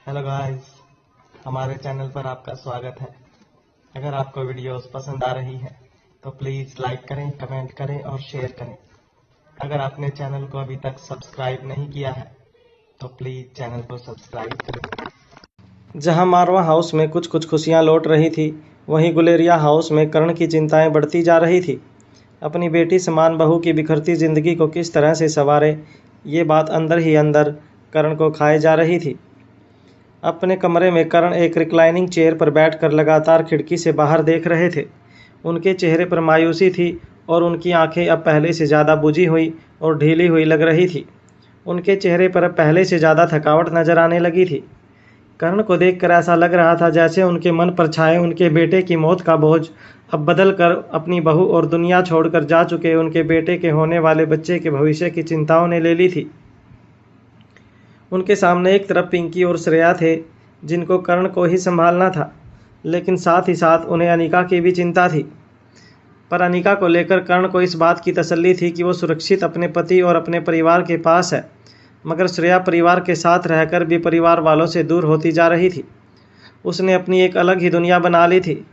Hello guys, हमारे channel पर आपका स्वागत है। अगर आपको वीडियोस पसंद आ रही है तो प्लीज़ लाइक करें, कमेंट करें और शेयर करें। अगर आपने चैनल को अभी तक सब्सक्राइब नहीं किया है तो प्लीज़ चैनल को सब्सक्राइब करें। जहां मारवा हाउस में कुछ कुछ खुशियां लौट रही थी, वहीं गुलेरिया हाउस में कर्ण की चिंताएं बढ़ती जा रही थी। अपनी बेटी समान बहू की बिखरती जिंदगी को किस तरह से संवारे, ये बात अंदर ही अंदर कर्ण को खाए जा रही थी। अपने कमरे में कर्ण एक रिक्लाइनिंग चेयर पर बैठकर लगातार खिड़की से बाहर देख रहे थे। उनके चेहरे पर मायूसी थी और उनकी आंखें अब पहले से ज़्यादा बुझी हुई और ढीली हुई लग रही थी। उनके चेहरे पर अब पहले से ज़्यादा थकावट नजर आने लगी थी। कर्ण को देखकर ऐसा लग रहा था जैसे उनके मन पर छाए उनके बेटे की मौत का बोझ अब बदल कर अपनी बहू और दुनिया छोड़कर जा चुके उनके बेटे के होने वाले बच्चे के भविष्य की चिंताओं ने ले ली थी। उनके सामने एक तरफ पिंकी और श्रेया थे, जिनको कर्ण को ही संभालना था, लेकिन साथ ही साथ उन्हें अनिका की भी चिंता थी। पर अनिका को लेकर कर्ण को इस बात की तसल्ली थी कि वो सुरक्षित अपने पति और अपने परिवार के पास है, मगर श्रेया परिवार के साथ रहकर भी परिवार वालों से दूर होती जा रही थी। उसने अपनी एक अलग ही दुनिया बना ली थी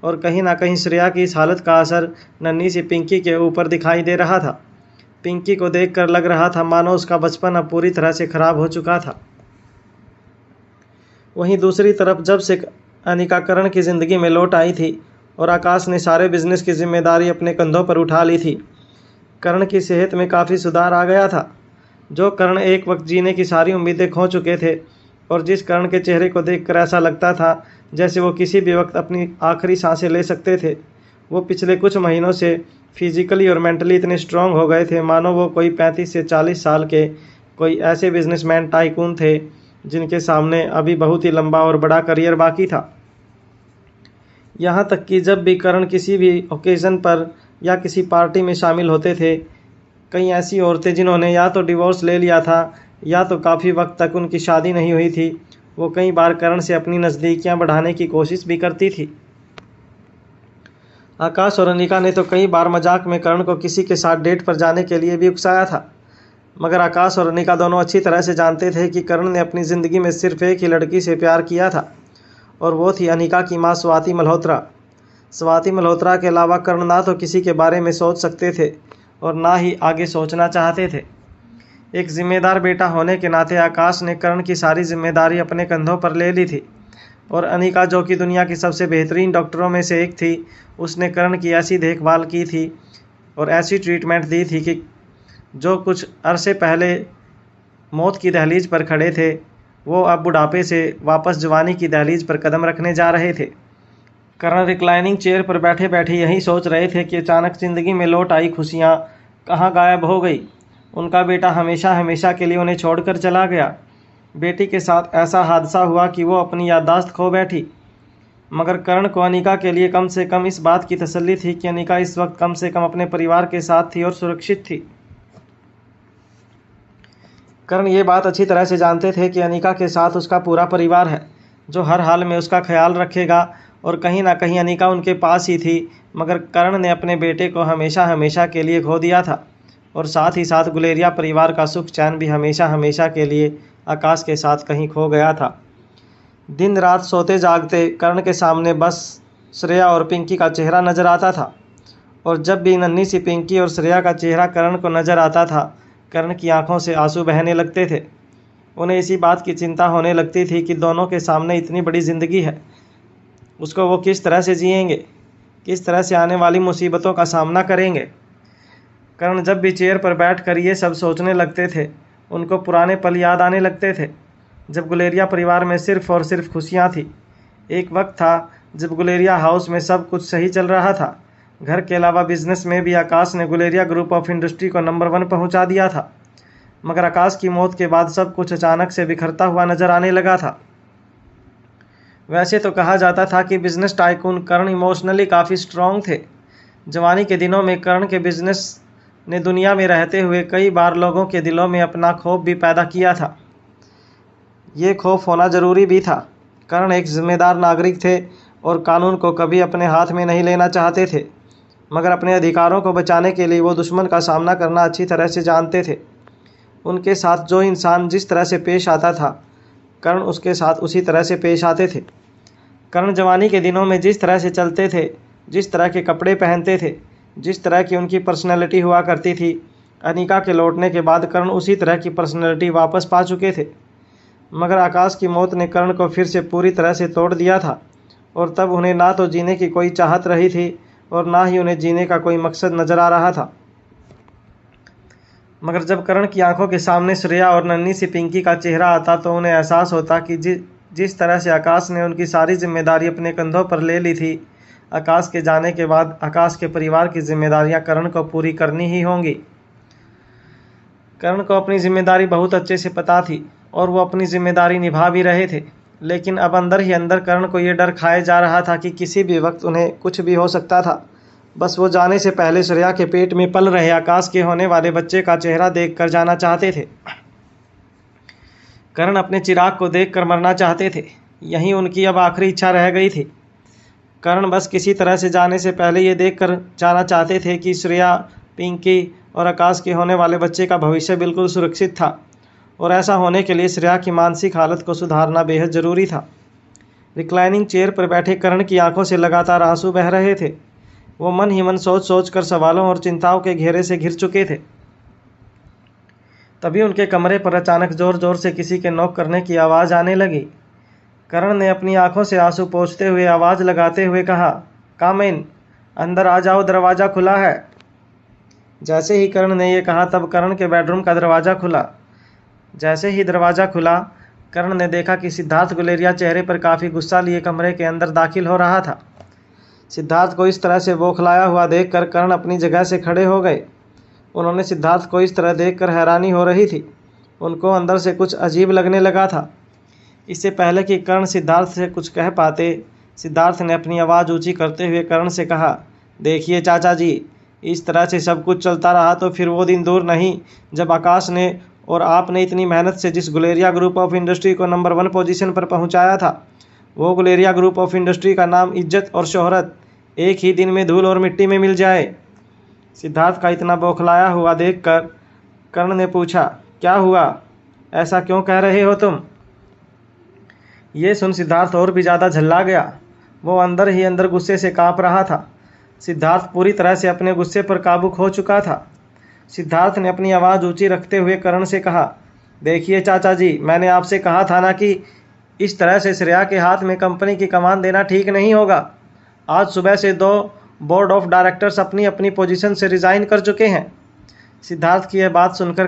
और कहीं ना कहीं श्रेया की इस हालत का असर नन्ही सी पिंकी के ऊपर दिखाई दे रहा था। पिंकी को देखकर लग रहा था मानो उसका बचपन अब पूरी तरह से खराब हो चुका था। वहीं दूसरी तरफ जब से अनिका कर्ण की ज़िंदगी में लौट आई थी और आकाश ने सारे बिजनेस की जिम्मेदारी अपने कंधों पर उठा ली थी, कर्ण की सेहत में काफ़ी सुधार आ गया था। जो कर्ण एक वक्त जीने की सारी उम्मीदें खो चुके थे और जिस कर्ण के चेहरे को देखकर ऐसा लगता था जैसे वो किसी भी वक्त अपनी आखिरी सांसें ले सकते थे, वो पिछले कुछ महीनों से फिजिकली और मेंटली इतने स्ट्रांग हो गए थे मानो वो कोई 35 से 40 साल के कोई ऐसे बिजनेसमैन टाइकून थे जिनके सामने अभी बहुत ही लंबा और बड़ा करियर बाकी था। यहाँ तक कि जब भी कर्ण किसी भी ओकेज़न पर या किसी पार्टी में शामिल होते थे, कई ऐसी औरतें जिन्होंने या तो डिवोर्स ले लिया था या तो काफ़ी वक्त तक उनकी शादी नहीं हुई थी, वो कई बार कर्ण से अपनी नज़दीकियां बढ़ाने की कोशिश भी करती थी। आकाश और अनिका ने तो कई बार मजाक में कर्ण को किसी के साथ डेट पर जाने के लिए भी उकसाया था, मगर आकाश और अनिका दोनों अच्छी तरह से जानते थे कि कर्ण ने अपनी ज़िंदगी में सिर्फ एक ही लड़की से प्यार किया था और वो थी अनिका की माँ स्वाति मल्होत्रा। स्वाति मल्होत्रा के अलावा कर्ण ना तो किसी के बारे में सोच सकते थे और ना ही आगे सोचना चाहते थे। एक जिम्मेदार बेटा होने के नाते आकाश ने कर्ण की सारी जिम्मेदारी अपने कंधों पर ले ली थी और अनिका, जो कि दुनिया की सबसे बेहतरीन डॉक्टरों में से एक थी, उसने कर्ण की ऐसी देखभाल की थी और ऐसी ट्रीटमेंट दी थी कि जो कुछ अरसे पहले मौत की दहलीज पर खड़े थे, वो अब बुढ़ापे से वापस जवानी की दहलीज पर कदम रखने जा रहे थे। कर्ण रिक्लाइनिंग चेयर पर बैठे बैठे यही सोच रहे थे कि अचानक ज़िंदगी में लौट आई खुशियाँ कहाँ गायब हो गई। उनका बेटा हमेशा हमेशा के लिए उन्हें छोड़कर चला गया। बेटी के साथ ऐसा हादसा हुआ कि वो अपनी याददाश्त खो बैठी, मगर कर्ण को अनिका के लिए कम से कम इस बात की तसल्ली थी कि अनिका इस वक्त कम से कम अपने परिवार के साथ थी और सुरक्षित थी। कर्ण ये बात अच्छी तरह से जानते थे कि अनिका के साथ उसका पूरा परिवार है जो हर हाल में उसका ख्याल रखेगा और कहीं ना कहीं अनिका उनके पास ही थी, मगर कर्ण ने अपने बेटे को हमेशा हमेशा के लिए खो दिया था और साथ ही साथ गुलेरिया परिवार का सुख चैन भी हमेशा हमेशा के लिए आकाश के साथ कहीं खो गया था। दिन रात सोते जागते कर्ण के सामने बस श्रेया और पिंकी का चेहरा नज़र आता था और जब भी नन्ही सी पिंकी और श्रेया का चेहरा कर्ण को नज़र आता था, कर्ण की आंखों से आंसू बहने लगते थे। उन्हें इसी बात की चिंता होने लगती थी कि दोनों के सामने इतनी बड़ी ज़िंदगी है, उसको वो किस तरह से जिएंगे, किस तरह से आने वाली मुसीबतों का सामना करेंगे। कर्ण जब भी चेयर पर बैठकर ये सब सोचने लगते थे, उनको पुराने पल याद आने लगते थे जब गुलेरिया परिवार में सिर्फ और सिर्फ खुशियाँ थी। एक वक्त था जब गुलेरिया हाउस में सब कुछ सही चल रहा था। घर के अलावा बिजनेस में भी आकाश ने गुलेरिया ग्रुप ऑफ इंडस्ट्री को नंबर 1 पहुंचा दिया था, मगर आकाश की मौत के बाद सब कुछ अचानक से बिखरता हुआ नजर आने लगा था। वैसे तो कहा जाता था कि बिजनेस टाइकून कर्ण इमोशनली काफ़ी स्ट्रांग थे। जवानी के दिनों में कर्ण के बिजनेस ने दुनिया में रहते हुए कई बार लोगों के दिलों में अपना खौफ भी पैदा किया था। ये खौफ होना ज़रूरी भी था। कर्ण एक जिम्मेदार नागरिक थे और कानून को कभी अपने हाथ में नहीं लेना चाहते थे, मगर अपने अधिकारों को बचाने के लिए वो दुश्मन का सामना करना अच्छी तरह से जानते थे। उनके साथ जो इंसान जिस तरह से पेश आता था, कर्ण उसके साथ उसी तरह से पेश आते थे। कर्ण जवानी के दिनों में जिस तरह से चलते थे, जिस तरह के कपड़े पहनते थे, जिस तरह की उनकी पर्सनैलिटी हुआ करती थी, अनिका के लौटने के बाद कर्ण उसी तरह की पर्सनैलिटी वापस पा चुके थे। मगर आकाश की मौत ने कर्ण को फिर से पूरी तरह से तोड़ दिया था और तब उन्हें ना तो जीने की कोई चाहत रही थी और ना ही उन्हें जीने का कोई मकसद नजर आ रहा था। मगर जब कर्ण की आंखों के सामने श्रेया और नन्ही सी पिंकी का चेहरा आता तो उन्हें एहसास होता कि जिस तरह से आकाश ने उनकी सारी जिम्मेदारी अपने कंधों पर ले ली थी, आकाश के जाने के बाद आकाश के परिवार की जिम्मेदारियां कर्ण को पूरी करनी ही होंगी। कर्ण को अपनी जिम्मेदारी बहुत अच्छे से पता थी और वो अपनी जिम्मेदारी निभा भी रहे थे, लेकिन अब अंदर ही अंदर कर्ण को ये डर खाए जा रहा था कि किसी भी वक्त उन्हें कुछ भी हो सकता था। बस वो जाने से पहले श्रेया के पेट में पल रहे आकाश के होने वाले बच्चे का चेहरा देख कर जाना चाहते थे। कर्ण अपने चिराग को देख कर मरना चाहते थे, यही उनकी अब आखिरी इच्छा रह गई थी। कर्ण बस किसी तरह से जाने से पहले ये देख कर जाना चाहते थे कि श्रेया, पिंकी और आकाश के होने वाले बच्चे का भविष्य बिल्कुल सुरक्षित था, और ऐसा होने के लिए श्रेया की मानसिक हालत को सुधारना बेहद ज़रूरी था। रिक्लाइनिंग चेयर पर बैठे कर्ण की आंखों से लगातार आंसू बह रहे थे। वो मन ही मन सोच सोच कर सवालों और चिंताओं के घेरे से घिर चुके थे। तभी उनके कमरे पर अचानक जोर जोर से किसी के नॉक करने की आवाज़ आने लगी। कर्ण ने अपनी आंखों से आंसू पोंछते हुए आवाज़ लगाते हुए कहा, कम इन, अंदर आ जाओ, दरवाज़ा खुला है। जैसे ही कर्ण ने यह कहा तब कर्ण के बेडरूम का दरवाज़ा खुला। जैसे ही दरवाज़ा खुला, कर्ण ने देखा कि सिद्धार्थ गुलेरिया चेहरे पर काफ़ी गुस्सा लिए कमरे के अंदर दाखिल हो रहा था। सिद्धार्थ को इस तरह से बौखलाया हुआ देखकर कर्ण अपनी जगह से खड़े हो गए। उन्होंने सिद्धार्थ को इस तरह देखकर हैरानी हो रही थी। उनको अंदर से कुछ अजीब लगने लगा था। इससे पहले कि कर्ण सिद्धार्थ से कुछ कह पाते, सिद्धार्थ ने अपनी आवाज़ ऊंची करते हुए कर्ण से कहा, देखिए चाचा जी, इस तरह से सब कुछ चलता रहा तो फिर वो दिन दूर नहीं जब आकाश ने और आपने इतनी मेहनत से जिस गुलेरिया ग्रुप ऑफ इंडस्ट्री को नंबर 1 पोजीशन पर पहुंचाया था, वो गुलेरिया ग्रुप ऑफ इंडस्ट्री का नाम, इज्जत और शोहरत एक ही दिन में धूल और मिट्टी में मिल जाए। सिद्धार्थ का इतना बौखलाया हुआ देखकर कर्ण ने पूछा, क्या हुआ, ऐसा क्यों कह रहे हो तुम? ये सुन सिद्धार्थ और भी ज़्यादा झल्ला गया। वो अंदर ही अंदर गुस्से से काँप रहा था। सिद्धार्थ पूरी तरह से अपने गुस्से पर काबू खो चुका था। सिद्धार्थ ने अपनी आवाज़ ऊंची रखते हुए कर्ण से कहा, देखिए चाचा जी, मैंने आपसे कहा था ना कि इस तरह से श्रेया के हाथ में कंपनी की कमान देना ठीक नहीं होगा। आज सुबह से 2 बोर्ड ऑफ डायरेक्टर्स अपनी अपनी पोजीशन से रिज़ाइन कर चुके हैं। सिद्धार्थ की यह बात सुनकर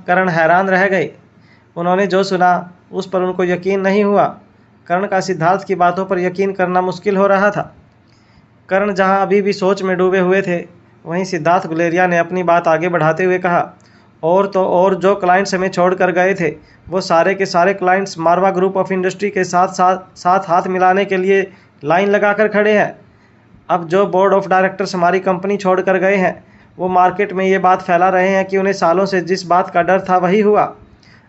कर्ण हैरान रह गए। उन्होंने जो सुना उस पर उनको यकीन नहीं हुआ। कर्ण का सिद्धार्थ की बातों पर यकीन करना मुश्किल हो रहा था। कर्ण जहां अभी भी सोच में डूबे हुए थे, वहीं सिद्धार्थ गुलेरिया ने अपनी बात आगे बढ़ाते हुए कहा, और तो और जो क्लाइंट्स हमें छोड़ कर गए थे, वो सारे के सारे clients Marwah group of industry के साथ हाथ मिलाने के लिए लाइन लगा कर खड़े हैं। अब जो बोर्ड ऑफ डायरेक्टर्स हमारी कंपनी छोड़ कर गए हैं, वो मार्केट में ये बात फैला रहे हैं कि उन्हें सालों से जिस बात का डर था वही हुआ।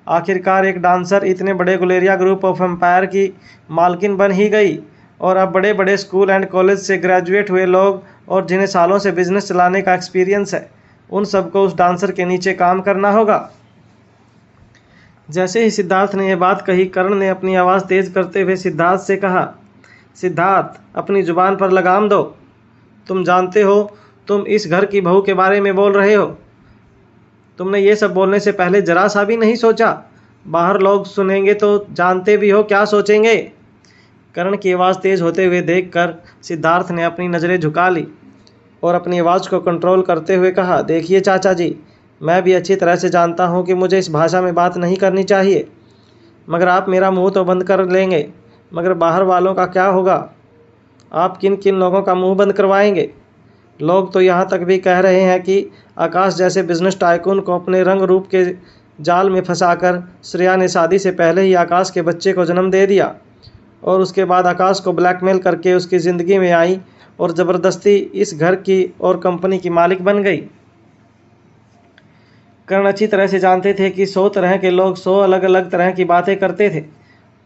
आखिरकार एक डांसर इतने बड़े गुलेरिया ग्रुप ऑफ एम्पायर की मालकिन बन ही गई, और अब बड़े बड़े स्कूल एंड कॉलेज से ग्रेजुएट हुए लोग और जिन्हें सालों से बिजनेस चलाने का एक्सपीरियंस है, उन सबको उस डांसर के नीचे काम करना होगा। जैसे ही सिद्धार्थ ने यह बात कही, कर्ण ने अपनी आवाज़ तेज करते हुए सिद्धार्थ से कहा, सिद्धार्थ, अपनी जुबान पर लगाम दो। तुम जानते हो तुम इस घर की बहू के बारे में बोल रहे हो। तुमने ये सब बोलने से पहले जरा सा भी नहीं सोचा? बाहर लोग सुनेंगे तो जानते भी हो क्या सोचेंगे। कर्ण की आवाज़ तेज होते हुए देखकर सिद्धार्थ ने अपनी नज़रें झुका ली और अपनी आवाज़ को कंट्रोल करते हुए कहा, देखिए चाचा जी, मैं भी अच्छी तरह से जानता हूँ कि मुझे इस भाषा में बात नहीं करनी चाहिए, मगर आप मेरा मुंह तो बंद कर लेंगे, मगर बाहर वालों का क्या होगा? आप किन किन लोगों का मुंह बंद करवाएंगे? लोग तो यहाँ तक भी कह रहे हैं कि आकाश जैसे बिजनेस टाइकून को अपने रंग रूप के जाल में फंसाकर श्रेया ने शादी से पहले ही आकाश के बच्चे को जन्म दे दिया, और उसके बाद आकाश को ब्लैकमेल करके उसकी ज़िंदगी में आई और ज़बरदस्ती इस घर की और कंपनी की मालिक बन गई। कर्ण अच्छी तरह से जानते थे कि 100 तरह के लोग 100 अलग अलग तरह की बातें करते थे,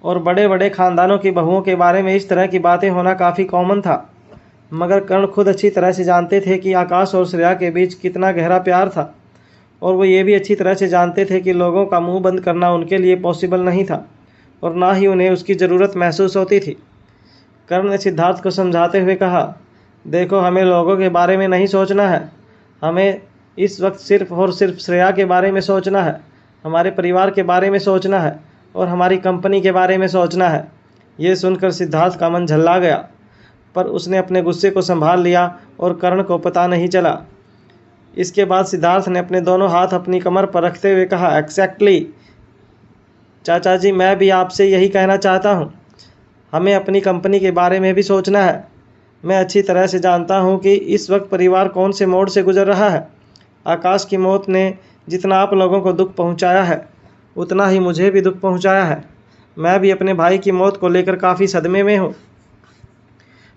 और बड़े बड़े ख़ानदानों की बहुओं के बारे में इस तरह की बातें होना काफ़ी कॉमन था। मगर कर्ण खुद अच्छी तरह से जानते थे कि आकाश और श्रेया के बीच कितना गहरा प्यार था, और वो ये भी अच्छी तरह से जानते थे कि लोगों का मुंह बंद करना उनके लिए पॉसिबल नहीं था। और ना ही उन्हें उसकी ज़रूरत महसूस होती थी। कर्ण ने सिद्धार्थ को समझाते हुए कहा, देखो, हमें लोगों के बारे में नहीं सोचना है, हमें इस वक्त सिर्फ और सिर्फ श्रेया के बारे में सोचना है, हमारे परिवार के बारे में सोचना है और हमारी कंपनी के बारे में सोचना है। ये सुनकर सिद्धार्थ का मन झल्ला गया, पर उसने अपने गुस्से को संभाल लिया और कर्ण को पता नहीं चला। इसके बाद सिद्धार्थ ने अपने दोनों हाथ अपनी कमर पर रखते हुए कहा, एग्जैक्टली चाचा जी, मैं भी आपसे यही कहना चाहता हूँ। हमें अपनी कंपनी के बारे में भी सोचना है। मैं अच्छी तरह से जानता हूँ कि इस वक्त परिवार कौन से मोड़ से गुजर रहा है। आकाश की मौत ने जितना आप लोगों को दुख पहुँचाया है, उतना ही मुझे भी दुख पहुँचाया है। मैं भी अपने भाई की मौत को लेकर काफ़ी सदमे में हूँ,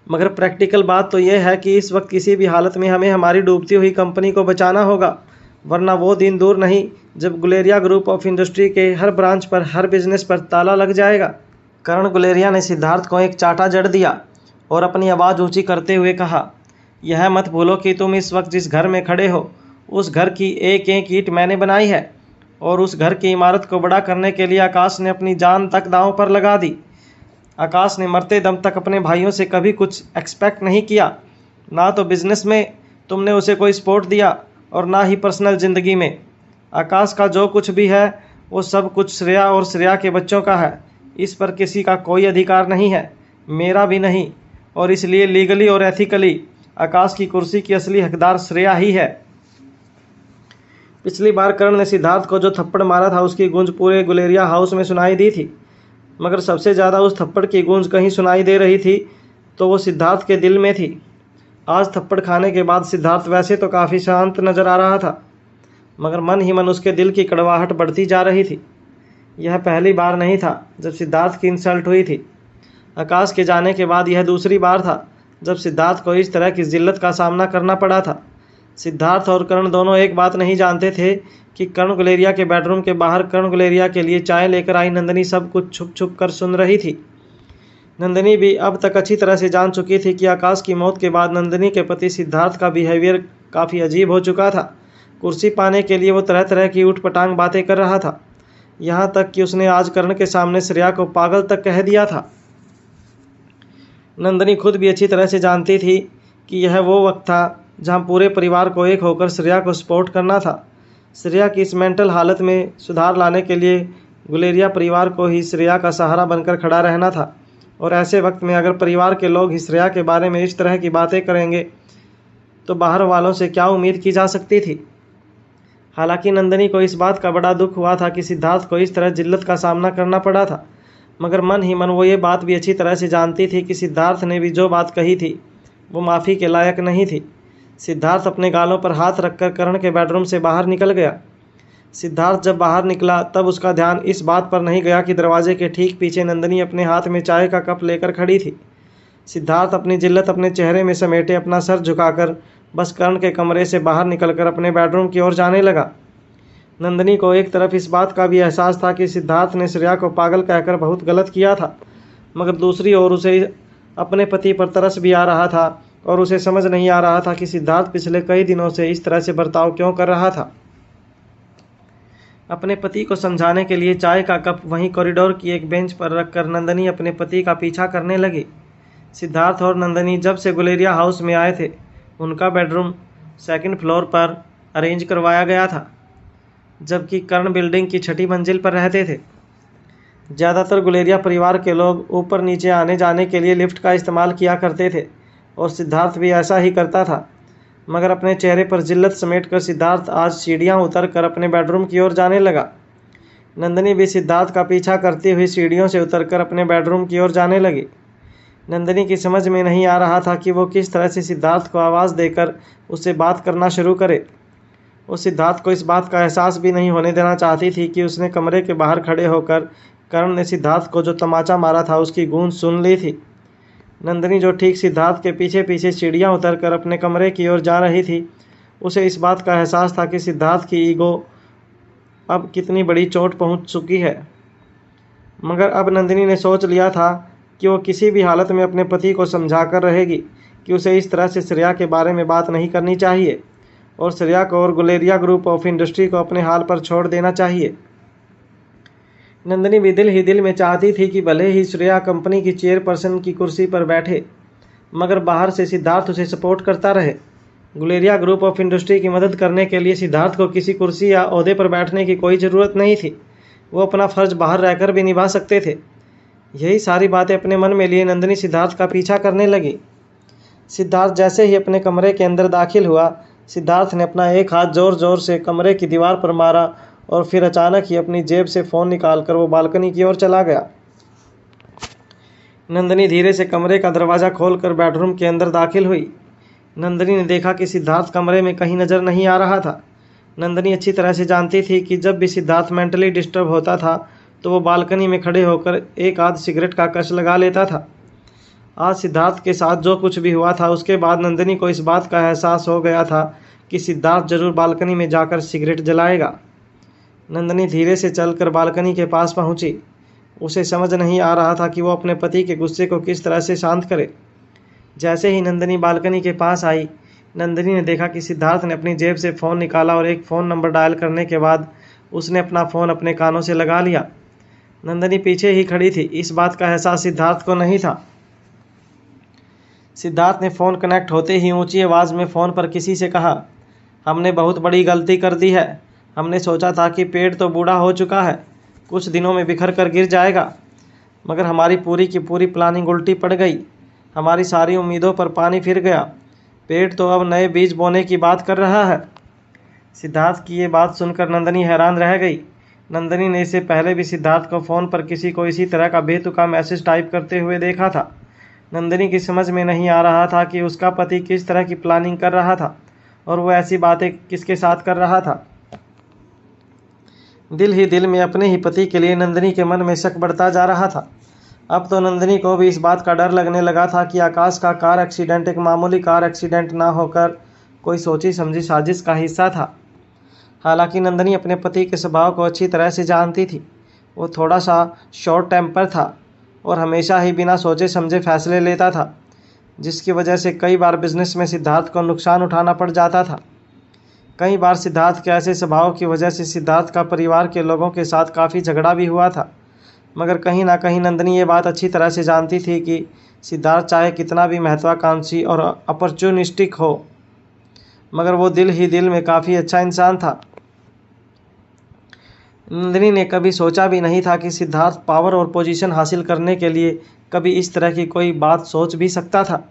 मगर प्रैक्टिकल बात तो यह है कि इस वक्त किसी भी हालत में हमें हमारी डूबती हुई कंपनी को बचाना होगा, वरना वो दिन दूर नहीं जब गुलेरिया ग्रुप ऑफ इंडस्ट्री के हर ब्रांच पर, हर बिजनेस पर ताला लग जाएगा। कर्ण गुलेरिया ने सिद्धार्थ को एक चाटा जड़ दिया और अपनी आवाज़ ऊंची करते हुए कहा, यह मत भूलो कि तुम इस वक्त जिस घर में खड़े हो, उस घर की एक एक ईंट मैंने बनाई है और उस घर की इमारत को बड़ा करने के लिए आकाश ने अपनी जान तक दांव पर लगा दी। आकाश ने मरते दम तक अपने भाइयों से कभी कुछ एक्सपेक्ट नहीं किया, ना तो बिजनेस में तुमने उसे कोई सपोर्ट दिया और ना ही पर्सनल ज़िंदगी में। आकाश का जो कुछ भी है वो सब कुछ श्रेया और श्रेया के बच्चों का है। इस पर किसी का कोई अधिकार नहीं है, मेरा भी नहीं, और इसलिए लीगली और एथिकली आकाश की कुर्सी की असली हकदार श्रेया ही है। पिछली बार कर्ण ने सिद्धार्थ को जो थप्पड़ मारा था उसकी गूंज पूरे गुलेरिया हाउस में सुनाई दी थी, मगर सबसे ज़्यादा उस थप्पड़ की गूंज कहीं सुनाई दे रही थी तो वो सिद्धार्थ के दिल में थी। आज थप्पड़ खाने के बाद सिद्धार्थ वैसे तो काफ़ी शांत नज़र आ रहा था, मगर मन ही मन उसके दिल की कड़वाहट बढ़ती जा रही थी। यह पहली बार नहीं था जब सिद्धार्थ की इंसल्ट हुई थी। आकाश के जाने के बाद यह दूसरी बार था जब सिद्धार्थ को इस तरह की जिल्लत का सामना करना पड़ा था। सिद्धार्थ और कर्ण दोनों एक बात नहीं जानते थे कि कर्ण गुलेरिया के बेडरूम के बाहर कर्ण गुलेरिया के लिए चाय लेकर आई नंदिनी सब कुछ छुप छुप कर सुन रही थी। नंदिनी भी अब तक अच्छी तरह से जान चुकी थी कि आकाश की मौत के बाद नंदिनी के पति सिद्धार्थ का बिहेवियर काफ़ी अजीब हो चुका था। कुर्सी पाने के लिए वो तरह तरह की ऊटपटांग बातें कर रहा था, यहाँ तक कि उसने आज कर्ण के सामने श्रेया को पागल तक कह दिया था। नंदिनी खुद भी अच्छी तरह से जानती थी कि यह वो वक्त था जहाँ पूरे परिवार को एक होकर श्रेया को सपोर्ट करना था। श्रेया की इस मेंटल हालत में सुधार लाने के लिए गुलेरिया परिवार को ही श्रेया का सहारा बनकर खड़ा रहना था, और ऐसे वक्त में अगर परिवार के लोग ही श्रेया के बारे में इस तरह की बातें करेंगे तो बाहर वालों से क्या उम्मीद की जा सकती थी। हालांकि नंदिनी को इस बात का बड़ा दुख हुआ था कि सिद्धार्थ को इस तरह जिल्लत का सामना करना पड़ा था, मगर मन ही मन वो ये बात भी अच्छी तरह से जानती थी कि सिद्धार्थ ने भी जो बात कही थी वो माफ़ी के लायक नहीं थी। सिद्धार्थ अपने गालों पर हाथ रखकर कर्ण के बेडरूम से बाहर निकल गया। सिद्धार्थ जब बाहर निकला तब उसका ध्यान इस बात पर नहीं गया कि दरवाजे के ठीक पीछे नंदिनी अपने हाथ में चाय का कप लेकर खड़ी थी। सिद्धार्थ अपनी जिल्लत अपने चेहरे में समेटे अपना सर झुकाकर बस कर्ण के कमरे से बाहर निकलकर अपने बेडरूम की ओर जाने लगा। नंदिनी को एक तरफ इस बात का भी एहसास था कि सिद्धार्थ ने श्रेया को पागल कहकर बहुत गलत किया था, मगर दूसरी ओर उसे अपने पति पर तरस भी आ रहा था और उसे समझ नहीं आ रहा था कि सिद्धार्थ पिछले कई दिनों से इस तरह से बर्ताव क्यों कर रहा था। अपने पति को समझाने के लिए चाय का कप वहीं कॉरिडोर की एक बेंच पर रखकर नंदिनी अपने पति का पीछा करने लगी। सिद्धार्थ और नंदिनी जब से गुलेरिया हाउस में आए थे उनका बेडरूम सेकंड फ्लोर पर अरेंज करवाया गया था, जबकि कर्ण बिल्डिंग की 6ठी मंजिल पर रहते थे। ज़्यादातर गुलेरिया परिवार के लोग ऊपर नीचे आने जाने के लिए लिफ्ट का इस्तेमाल किया करते थे और सिद्धार्थ भी ऐसा ही करता था, मगर अपने चेहरे पर जिल्लत समेटकर सिद्धार्थ आज सीढ़ियाँ उतरकर अपने बेडरूम की ओर जाने लगा। नंदिनी भी सिद्धार्थ का पीछा करती हुई सीढ़ियों से उतरकर अपने बेडरूम की ओर जाने लगी। नंदिनी की समझ में नहीं आ रहा था कि वो किस तरह से सिद्धार्थ को आवाज़ देकर उससे बात करना शुरू करे। वो सिद्धार्थ को इस बात का एहसास भी नहीं होने देना चाहती थी कि उसने कमरे के बाहर खड़े होकर कर्ण ने सिद्धार्थ को जो तमाचा मारा था उसकी गूंज सुन ली थी। नंदिनी जो ठीक सिद्धार्थ के पीछे पीछे सीढ़ियाँ उतरकर अपने कमरे की ओर जा रही थी, उसे इस बात का एहसास था कि सिद्धार्थ की ईगो अब कितनी बड़ी चोट पहुंच चुकी है। मगर अब नंदिनी ने सोच लिया था कि वो किसी भी हालत में अपने पति को समझा कर रहेगी कि उसे इस तरह से श्रेया के बारे में बात नहीं करनी चाहिए और श्रेया को और गुलेरिया ग्रुप ऑफ इंडस्ट्री को अपने हाल पर छोड़ देना चाहिए। नंदिनी भी दिल ही दिल में चाहती थी कि भले ही श्रेया कंपनी की चेयरपर्सन की कुर्सी पर बैठे, मगर बाहर से सिद्धार्थ उसे सपोर्ट करता रहे। गुलेरिया ग्रुप ऑफ इंडस्ट्री की मदद करने के लिए सिद्धार्थ को किसी कुर्सी या ओहदे पर बैठने की कोई ज़रूरत नहीं थी। वो अपना फ़र्ज बाहर रहकर भी निभा सकते थे। यही सारी बातें अपने मन में लिए नंदिनी सिद्धार्थ का पीछा करने लगी। सिद्धार्थ जैसे ही अपने कमरे के अंदर दाखिल हुआ, सिद्धार्थ ने अपना एक हाथ ज़ोर ज़ोर से कमरे की दीवार पर मारा और फिर अचानक ही अपनी जेब से फ़ोन निकालकर वो बालकनी की ओर चला गया। नंदिनी धीरे से कमरे का दरवाज़ा खोलकर बेडरूम के अंदर दाखिल हुई। नंदिनी ने देखा कि सिद्धार्थ कमरे में कहीं नज़र नहीं आ रहा था। नंदिनी अच्छी तरह से जानती थी कि जब भी सिद्धार्थ मेंटली डिस्टर्ब होता था तो वो बालकनी में खड़े होकर एक आध सिगरेट का कश लगा लेता था। आज सिद्धार्थ के साथ जो कुछ भी हुआ था उसके बाद नंदिनी को इस बात का एहसास हो गया था कि सिद्धार्थ जरूर बालकनी में जाकर सिगरेट जलाएगा। नंदिनी धीरे से चलकर बालकनी के पास पहुंची। उसे समझ नहीं आ रहा था कि वो अपने पति के गुस्से को किस तरह से शांत करे। जैसे ही नंदिनी बालकनी के पास आई, नंदिनी ने देखा कि सिद्धार्थ ने अपनी जेब से फ़ोन निकाला और एक फ़ोन नंबर डायल करने के बाद उसने अपना फ़ोन अपने कानों से लगा लिया। नंदिनी पीछे ही खड़ी थी। इस बात का एहसास सिद्धार्थ को नहीं था। सिद्धार्थ ने फ़ोन कनेक्ट होते ही ऊंची आवाज़ में फ़ोन पर किसी से कहा, हमने बहुत बड़ी गलती कर दी है। हमने सोचा था कि पेड़ तो बूढ़ा हो चुका है, कुछ दिनों में बिखर कर गिर जाएगा, मगर हमारी पूरी की पूरी प्लानिंग उल्टी पड़ गई। हमारी सारी उम्मीदों पर पानी फिर गया। पेड़ तो अब नए बीज बोने की बात कर रहा है। सिद्धार्थ की ये बात सुनकर नंदिनी हैरान रह गई। नंदिनी ने इससे पहले भी सिद्धार्थ को फ़ोन पर किसी को इसी तरह का बेतुका मैसेज टाइप करते हुए देखा था। नंदिनी की समझ में नहीं आ रहा था कि उसका पति किस तरह की प्लानिंग कर रहा था और वो ऐसी बातें किसके साथ कर रहा था। दिल ही दिल में अपने ही पति के लिए नंदिनी के मन में शक बढ़ता जा रहा था। अब तो नंदिनी को भी इस बात का डर लगने लगा था कि आकाश का कार एक्सीडेंट एक मामूली कार एक्सीडेंट ना होकर कोई सोची समझी साजिश का हिस्सा था। हालांकि नंदिनी अपने पति के स्वभाव को अच्छी तरह से जानती थी। वो थोड़ा सा शॉर्ट टेम्पर था और हमेशा ही बिना सोचे समझे फैसले लेता था, जिसकी वजह से कई बार बिजनेस में सिद्धार्थ को नुकसान उठाना पड़ जाता था। कई बार सिद्धार्थ के ऐसे स्वभाव की वजह से सिद्धार्थ का परिवार के लोगों के साथ काफ़ी झगड़ा भी हुआ था, मगर कहीं ना कहीं नंदिनी ये बात अच्छी तरह से जानती थी कि सिद्धार्थ चाहे कितना भी महत्वाकांक्षी और अपॉर्चुनिस्टिक हो, मगर वो दिल ही दिल में काफ़ी अच्छा इंसान था। नंदिनी ने कभी सोचा भी नहीं था कि सिद्धार्थ पावर और पोजीशन हासिल करने के लिए कभी इस तरह की कोई बात सोच भी सकता था।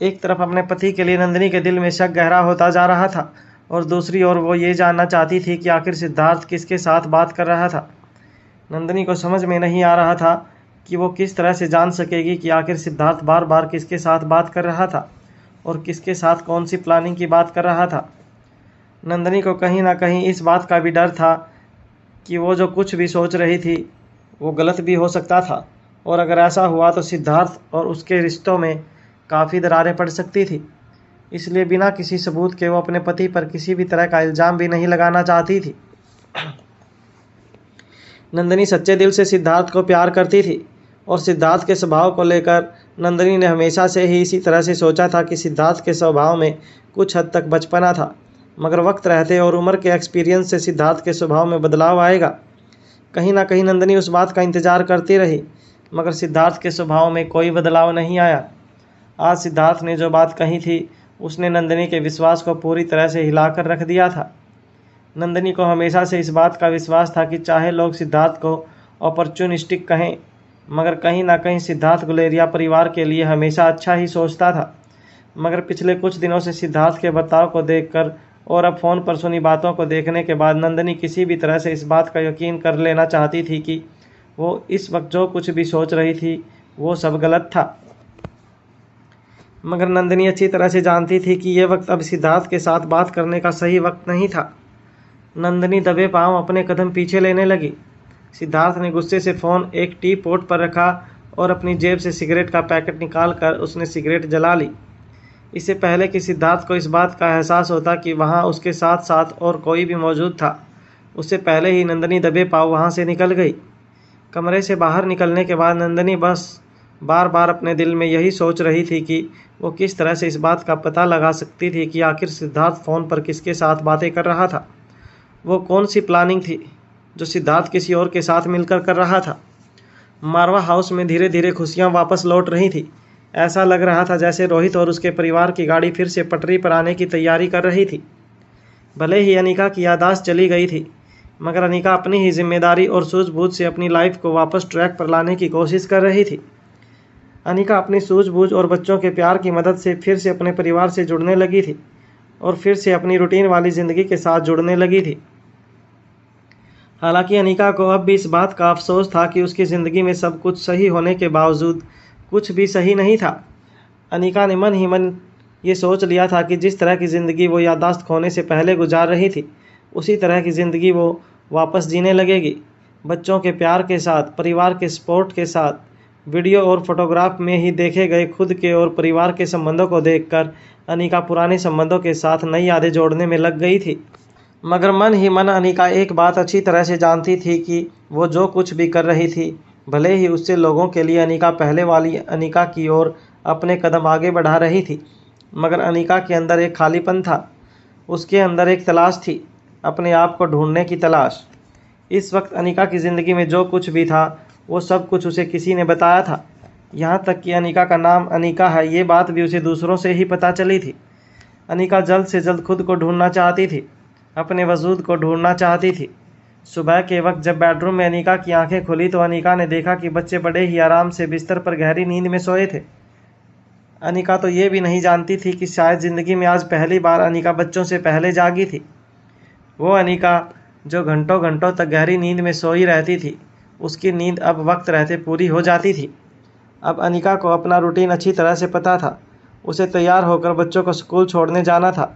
एक तरफ अपने पति के लिए नंदिनी के दिल में शक गहरा होता जा रहा था और दूसरी ओर वो ये जानना चाहती थी कि आखिर सिद्धार्थ किसके साथ बात कर रहा था। नंदिनी को समझ में नहीं आ रहा था कि वो किस तरह से जान सकेगी कि आखिर सिद्धार्थ बार बार किसके साथ बात कर रहा था और किसके साथ कौन सी प्लानिंग की बात कर रहा था। नंदिनी को कहीं ना कहीं इस बात का भी डर था कि वो जो कुछ भी सोच रही थी वो गलत भी हो सकता था, और अगर ऐसा हुआ तो सिद्धार्थ और उसके रिश्तों में काफ़ी दरारें पड़ सकती थी। इसलिए बिना किसी सबूत के वो अपने पति पर किसी भी तरह का इल्ज़ाम भी नहीं लगाना चाहती थी। नंदिनी सच्चे दिल से सिद्धार्थ को प्यार करती थी और सिद्धार्थ के स्वभाव को लेकर नंदिनी ने हमेशा से ही इसी तरह से सोचा था कि सिद्धार्थ के स्वभाव में कुछ हद तक बचपना था, मगर वक्त रहते और उम्र के एक्सपीरियंस से सिद्धार्थ के स्वभाव में बदलाव आएगा। कहीं ना कहीं नंदिनी उस बात का इंतज़ार करती रही, मगर सिद्धार्थ के स्वभाव में कोई बदलाव नहीं आया। आज सिद्धार्थ ने जो बात कही थी उसने नंदिनी के विश्वास को पूरी तरह से हिलाकर रख दिया था। नंदिनी को हमेशा से इस बात का विश्वास था कि चाहे लोग सिद्धार्थ को अपॉर्चुनिस्टिक कहें, मगर कहीं ना कहीं सिद्धार्थ गुलेरिया परिवार के लिए हमेशा अच्छा ही सोचता था। मगर पिछले कुछ दिनों से सिद्धार्थ के बर्ताव को देखकर और अब फ़ोन पर सुनी बातों को देखने के बाद नंदिनी किसी भी तरह से इस बात का यकीन कर लेना चाहती थी कि वो इस वक्त जो कुछ भी सोच रही थी वो सब गलत था। मगर नंदिनी अच्छी तरह से जानती थी कि ये वक्त अब सिद्धार्थ के साथ बात करने का सही वक्त नहीं था। नंदिनी दबे पांव अपने कदम पीछे लेने लगी। सिद्धार्थ ने गुस्से से फ़ोन एक टी पोट पर रखा और अपनी जेब से सिगरेट का पैकेट निकाल कर उसने सिगरेट जला ली। इससे पहले कि सिद्धार्थ को इस बात का एहसास होता कि वहाँ उसके साथ साथ और कोई भी मौजूद था, उससे पहले ही नंदिनी दबे पांव वहाँ से निकल गई। कमरे से बाहर निकलने के बाद नंदिनी बस बार बार अपने दिल में यही सोच रही थी कि वो किस तरह से इस बात का पता लगा सकती थी कि आखिर सिद्धार्थ फ़ोन पर किसके साथ बातें कर रहा था। वो कौन सी प्लानिंग थी जो सिद्धार्थ किसी और के साथ मिलकर कर रहा था। मारवा हाउस में धीरे धीरे खुशियां वापस लौट रही थी। ऐसा लग रहा था जैसे रोहित और उसके परिवार की गाड़ी फिर से पटरी पर आने की तैयारी कर रही थी। भले ही अनिका की याददाश्त चली गई थी, मगर अनिका अपनी ही जिम्मेदारी और सूझबूझ से अपनी लाइफ को वापस ट्रैक पर लाने की कोशिश कर रही थी। अनिका अपनी सूझबूझ और बच्चों के प्यार की मदद से फिर से अपने परिवार से जुड़ने लगी थी और फिर से अपनी रूटीन वाली ज़िंदगी के साथ जुड़ने लगी थी। हालांकि अनिका को अब भी इस बात का अफसोस था कि उसकी ज़िंदगी में सब कुछ सही होने के बावजूद कुछ भी सही नहीं था। अनिका ने मन ही मन ये सोच लिया था कि जिस तरह की ज़िंदगी वो याददाश्त खोने से पहले गुजार रही थी, उसी तरह की ज़िंदगी वो वापस जीने लगेगी। बच्चों के प्यार के साथ, परिवार के सपोर्ट के साथ, वीडियो और फोटोग्राफ में ही देखे गए खुद के और परिवार के संबंधों को देखकर अनिका पुराने संबंधों के साथ नई यादें जोड़ने में लग गई थी। मगर मन ही मन अनिका एक बात अच्छी तरह से जानती थी कि वो जो कुछ भी कर रही थी, भले ही उससे लोगों के लिए अनिका पहले वाली अनिका की ओर अपने कदम आगे बढ़ा रही थी, मगर अनिका के अंदर एक खालीपन था। उसके अंदर एक तलाश थी, अपने आप को ढूंढने की तलाश। इस वक्त अनिका की ज़िंदगी में जो कुछ भी था वो सब कुछ उसे किसी ने बताया था। यहाँ तक कि अनिका का नाम अनिका है ये बात भी उसे दूसरों से ही पता चली थी। अनिका जल्द से जल्द खुद को ढूंढना चाहती थी, अपने वजूद को ढूंढना चाहती थी। सुबह के वक्त जब बेडरूम में अनिका की आंखें खुली तो अनिका ने देखा कि बच्चे बड़े ही आराम से बिस्तर पर गहरी नींद में सोए थे। अनिका तो ये भी नहीं जानती थी कि शायद ज़िंदगी में आज पहली बार अनिका बच्चों से पहले जागी थी। वो अनिका जो घंटों घंटों तक गहरी नींद में सोई रहती थी, उसकी नींद अब वक्त रहते पूरी हो जाती थी। अब अनिका को अपना रूटीन अच्छी तरह से पता था। उसे तैयार होकर बच्चों को स्कूल छोड़ने जाना था।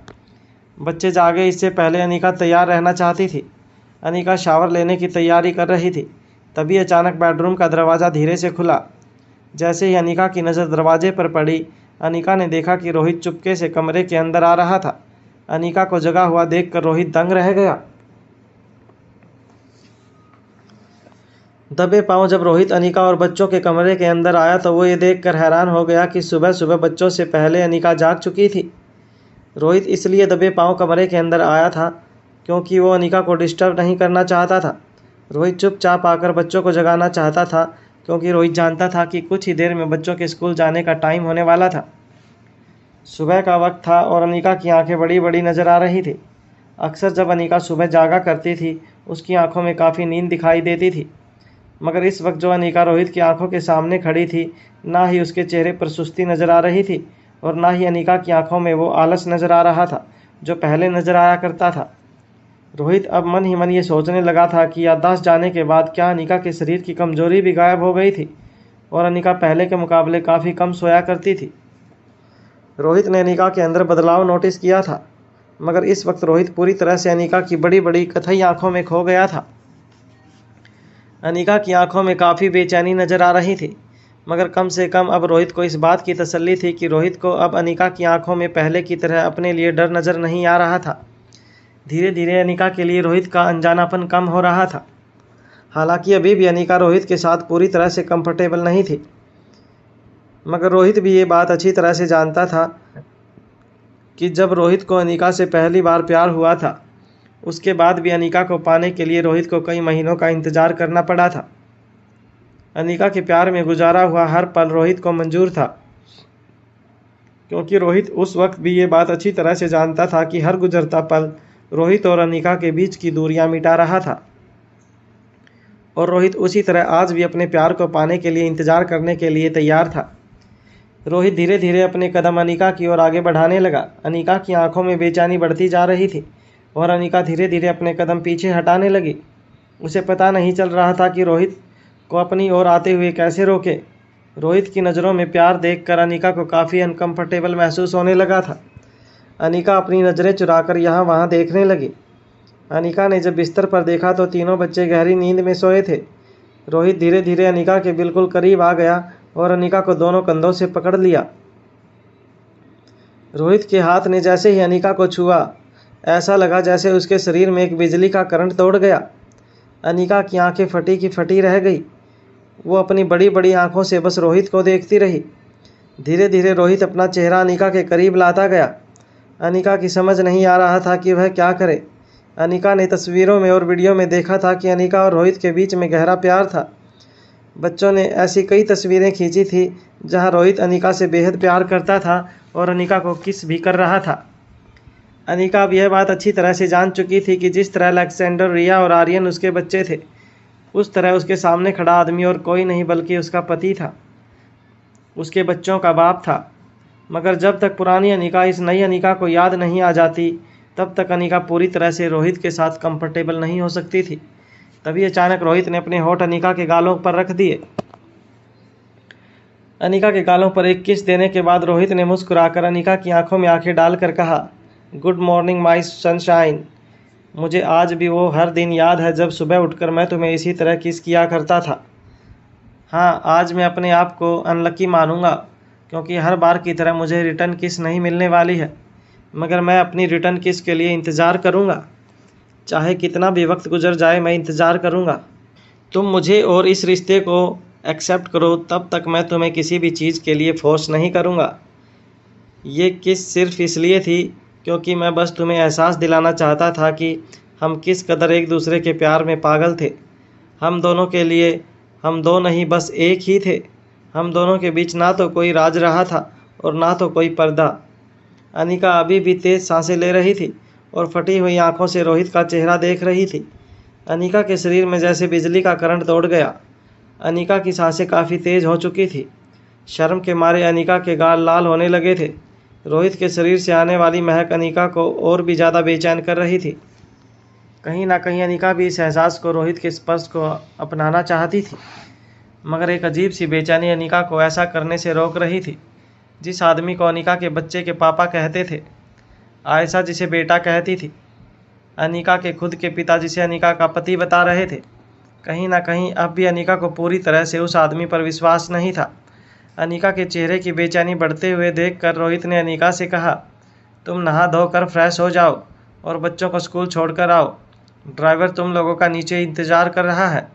बच्चे जागे इससे पहले अनिका तैयार रहना चाहती थी। अनिका शावर लेने की तैयारी कर रही थी, तभी अचानक बेडरूम का दरवाज़ा धीरे से खुला। जैसे ही अनिका की नज़र दरवाजे पर पड़ी, अनिका ने देखा कि रोहित चुपके से कमरे के अंदर आ रहा था। अनिका को जगा हुआ देखकर रोहित दंग रह गया। दबे पांव जब रोहित अनिका और बच्चों के कमरे के अंदर आया तो वो ये देखकर हैरान हो गया कि सुबह सुबह बच्चों से पहले अनिका जाग चुकी थी। रोहित इसलिए दबे पांव कमरे के अंदर आया था क्योंकि वो अनिका को डिस्टर्ब नहीं करना चाहता था। रोहित चुपचाप आकर बच्चों को जगाना चाहता था क्योंकि रोहित जानता था कि कुछ ही देर में बच्चों के स्कूल जाने का टाइम होने वाला था। सुबह का वक्त था और अनिका की आंखें बड़ी बड़ी नज़र आ रही थी। अक्सर जब अनिका सुबह जागा करती थी, उसकी आंखों में काफ़ी नींद दिखाई देती थी, मगर इस वक्त जो अनिका रोहित की आंखों के सामने खड़ी थी, ना ही उसके चेहरे पर सुस्ती नज़र आ रही थी और ना ही अनिका की आंखों में वो आलस नज़र आ रहा था जो पहले नज़र आया करता था। रोहित अब मन ही मन ये सोचने लगा था कि याददाश्त जाने के बाद क्या अनिका के शरीर की कमजोरी भी गायब हो गई थी और अनिका पहले के मुकाबले काफ़ी कम सोया करती थी। रोहित ने अनिका के अंदर बदलाव नोटिस किया था, मगर इस वक्त रोहित पूरी तरह से अनिका की बड़ी बड़ी कथई आंखों में खो गया था। अनिका की आंखों में काफ़ी बेचैनी नज़र आ रही थी, मगर कम से कम अब रोहित को इस बात की तसल्ली थी कि रोहित को अब अनिका की आंखों में पहले की तरह अपने लिए डर नज़र नहीं आ रहा था। धीरे धीरे अनिका के लिए रोहित का अनजानापन कम हो रहा था। हालांकि अभी भी अनिका रोहित के साथ पूरी तरह से कंफर्टेबल नहीं थी, मगर रोहित भी ये बात अच्छी तरह से जानता था कि जब रोहित को अनिका से पहली बार प्यार हुआ था, उसके बाद भी अनिका को पाने के लिए रोहित को कई महीनों का इंतज़ार करना पड़ा था। अनिका के प्यार में गुजारा हुआ हर पल रोहित को मंजूर था, क्योंकि रोहित उस वक्त भी ये बात अच्छी तरह से जानता था कि हर गुजरता पल रोहित और अनिका के बीच की दूरियां मिटा रहा था। और रोहित उसी तरह आज भी अपने प्यार को पाने के लिए इंतज़ार करने के लिए तैयार था। रोहित धीरे धीरे अपने कदम अनिका की ओर आगे बढ़ाने लगा। अनिका की आंखों में बेचैनी बढ़ती जा रही थी और अनिका धीरे धीरे अपने कदम पीछे हटाने लगी। उसे पता नहीं चल रहा था कि रोहित को अपनी ओर आते हुए कैसे रोके। रोहित की नज़रों में प्यार देखकर अनिका को काफ़ी अनकंफर्टेबल महसूस होने लगा था। अनिका अपनी नज़रें चुराकर यहाँ वहाँ देखने लगी। अनिका ने जब बिस्तर पर देखा तो तीनों बच्चे गहरी नींद में सोए थे। रोहित धीरे धीरे अनिका के बिल्कुल करीब आ गया और अनिका को दोनों कंधों से पकड़ लिया। रोहित के हाथ ने जैसे ही अनिका को छुआ, ऐसा लगा जैसे उसके शरीर में एक बिजली का करंट दौड़ गया। अनिका की आंखें फटी की फटी रह गई। वो अपनी बड़ी बड़ी आंखों से बस रोहित को देखती रही। धीरे धीरे रोहित अपना चेहरा अनिका के करीब लाता गया। अनिका की समझ नहीं आ रहा था कि वह क्या करे। अनिका ने तस्वीरों में और वीडियो में देखा था कि अनिका और रोहित के बीच में गहरा प्यार था। बच्चों ने ऐसी कई तस्वीरें खींची थी जहां रोहित अनिका से बेहद प्यार करता था और अनिका को किस भी कर रहा था। अनिका अब यह बात अच्छी तरह से जान चुकी थी कि जिस तरह अलेक्जेंडर, रिया और आर्यन उसके बच्चे थे, उस तरह उसके सामने खड़ा आदमी और कोई नहीं बल्कि उसका पति था, उसके बच्चों का बाप था। मगर जब तक पुरानी अनिका इस नई अनिका को याद नहीं आ जाती, तब तक अनिका पूरी तरह से रोहित के साथ कंफर्टेबल नहीं हो सकती थी। तभी अचानक रोहित ने अपने होठ अनिका के गालों पर रख दिए। अनिका के गालों पर एक किस देने के बाद रोहित ने मुस्कुराकर अनिका की आंखों में आंखें डालकर कहा, गुड मॉर्निंग माई सनशाइन। मुझे आज भी वो हर दिन याद है जब सुबह उठकर मैं तुम्हें इसी तरह किस किया करता था। हाँ, आज मैं अपने आप को अनलकी मानूंगा क्योंकि हर बार की तरह मुझे रिटर्न किस नहीं मिलने वाली है, मगर मैं अपनी रिटर्न किस के लिए इंतज़ार करूंगा। चाहे कितना भी वक्त गुजर जाए, मैं इंतज़ार करूंगा। तुम मुझे और इस रिश्ते को एक्सेप्ट करो, तब तक मैं तुम्हें किसी भी चीज़ के लिए फोर्स नहीं करूंगा। ये किस सिर्फ इसलिए थी क्योंकि मैं बस तुम्हें एहसास दिलाना चाहता था कि हम किस कदर एक दूसरे के प्यार में पागल थे। हम दोनों के लिए हम दो नहीं बस एक ही थे। हम दोनों के बीच ना तो कोई राज रहा था और ना तो कोई पर्दा। अनिका अभी भी तेज़ सांसें ले रही थी और फटी हुई आंखों से रोहित का चेहरा देख रही थी। अनिका के शरीर में जैसे बिजली का करंट दौड़ गया। अनिका की सांसें काफ़ी तेज़ हो चुकी थी। शर्म के मारे अनिका के गाल लाल होने लगे थे। रोहित के शरीर से आने वाली महक अनिका को और भी ज़्यादा बेचैन कर रही थी। कहीं ना कहीं अनिका भी इस एहसास को, रोहित के स्पर्श को अपनाना चाहती थी, मगर एक अजीब सी बेचैनी अनिका को ऐसा करने से रोक रही थी। जिस आदमी को अनिका के बच्चे के पापा कहते थे, आयशा जिसे बेटा कहती थी, अनिका के खुद के पिता जिसे अनिका का पति बता रहे थे, कहीं ना कहीं अब भी अनिका को पूरी तरह से उस आदमी पर विश्वास नहीं था। अनिका के चेहरे की बेचैनी बढ़ते हुए देखकर रोहित ने अनिका से कहा, तुम नहा धोकर फ्रेश हो जाओ और बच्चों को स्कूल छोड़कर आओ। ड्राइवर तुम लोगों का नीचे इंतज़ार कर रहा है।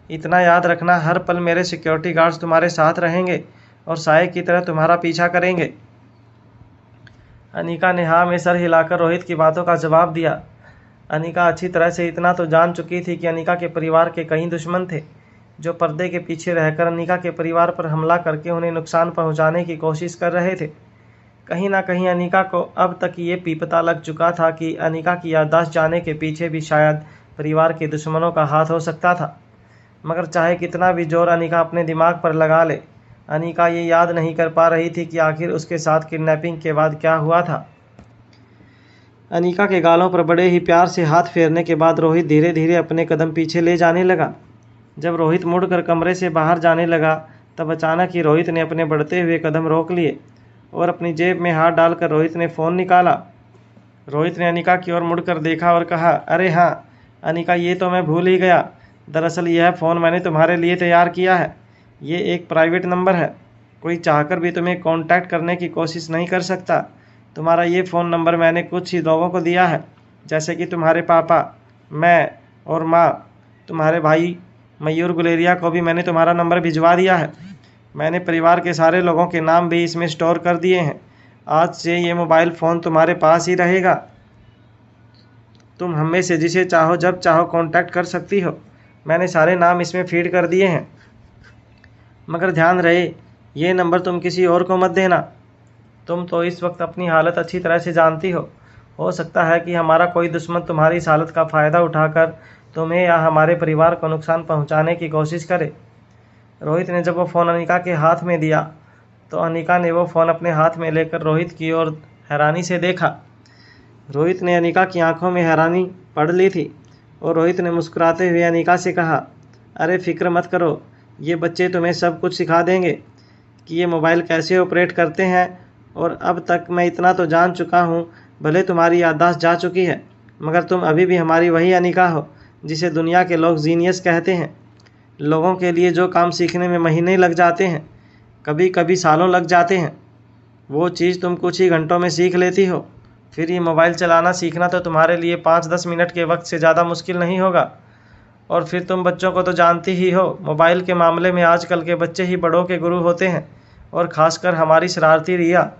इतना याद रखना, हर पल मेरे सिक्योरिटी गार्ड्स तुम्हारे साथ रहेंगे और साये की तरह तुम्हारा पीछा करेंगे। अनिका ने हाँ में सर हिलाकर रोहित की बातों का जवाब दिया। अनिका अच्छी तरह से इतना तो जान चुकी थी कि अनिका के परिवार के कई दुश्मन थे जो पर्दे के पीछे रहकर अनिका के परिवार पर हमला करके उन्हें नुकसान पहुंचाने की कोशिश कर रहे थे। कहीं ना कहीं अनिका को अब तक ये भी पता लग चुका था कि अनिका की याददाश्त जाने के पीछे भी शायद परिवार के दुश्मनों का हाथ हो सकता था। मगर चाहे कितना भी जोर अनिका अपने दिमाग पर लगा ले, अनिका ये याद नहीं कर पा रही थी कि आखिर उसके साथ किडनैपिंग के बाद क्या हुआ था। अनिका के गालों पर बड़े ही प्यार से हाथ फेरने के बाद रोहित धीरे धीरे अपने कदम पीछे ले जाने लगा। जब रोहित मुड़कर कमरे से बाहर जाने लगा, तब अचानक ही रोहित ने अपने बढ़ते हुए कदम रोक लिए और अपनी जेब में हाथ डालकर रोहित ने फ़ोन निकाला। रोहित ने अनिका की ओर मुड़कर देखा और कहा, अरे हाँ अनिका, ये तो मैं भूल ही गया। दरअसल यह फ़ोन मैंने तुम्हारे लिए तैयार किया है। ये एक प्राइवेट नंबर है, कोई चाहकर भी तुम्हें कांटेक्ट करने की कोशिश नहीं कर सकता। तुम्हारा ये फ़ोन नंबर मैंने कुछ ही लोगों को दिया है, जैसे कि तुम्हारे पापा, मैं और माँ। तुम्हारे भाई मयूर गुलेरिया को भी मैंने तुम्हारा नंबर भिजवा दिया है। मैंने परिवार के सारे लोगों के नाम भी इसमें स्टोर कर दिए हैं। आज से ये मोबाइल फ़ोन तुम्हारे पास ही रहेगा। तुम हमें से जिसे चाहो जब चाहो कांटेक्ट कर सकती हो। मैंने सारे नाम इसमें फीड कर दिए हैं, मगर ध्यान रहे ये नंबर तुम किसी और को मत देना। तुम तो इस वक्त अपनी हालत अच्छी तरह से जानती हो सकता है कि हमारा कोई दुश्मन तुम्हारी इस हालत का फ़ायदा उठाकर तुम्हें या हमारे परिवार को नुकसान पहुंचाने की कोशिश करे। रोहित ने जब वो फ़ोन अनिका के हाथ में दिया, तो अनिका ने वो फ़ोन अपने हाथ में लेकर रोहित की ओर हैरानी से देखा। रोहित ने अनिका की आंखों में हैरानी पढ़ ली थी और रोहित ने मुस्कुराते हुए अनिका से कहा, अरे फ़िक्र मत करो, ये बच्चे तुम्हें सब कुछ सिखा देंगे कि ये मोबाइल कैसे ऑपरेट करते हैं। और अब तक मैं इतना तो जान चुका हूँ, भले तुम्हारी याददाश्त जा चुकी है, मगर तुम अभी भी हमारी वही अनिका हो जिसे दुनिया के लोग जीनियस कहते हैं। लोगों के लिए जो काम सीखने में महीने लग जाते हैं, कभी कभी सालों लग जाते हैं, वो चीज़ तुम कुछ ही घंटों में सीख लेती हो। फिर ये मोबाइल चलाना सीखना तो तुम्हारे लिए 5-10 मिनट के वक्त से ज़्यादा मुश्किल नहीं होगा। और फिर तुम बच्चों को तो जानती ही हो, मोबाइल के मामले में आजकल के बच्चे ही बड़ों के गुरु होते हैं, और ख़ासकर हमारी शरारती रिया।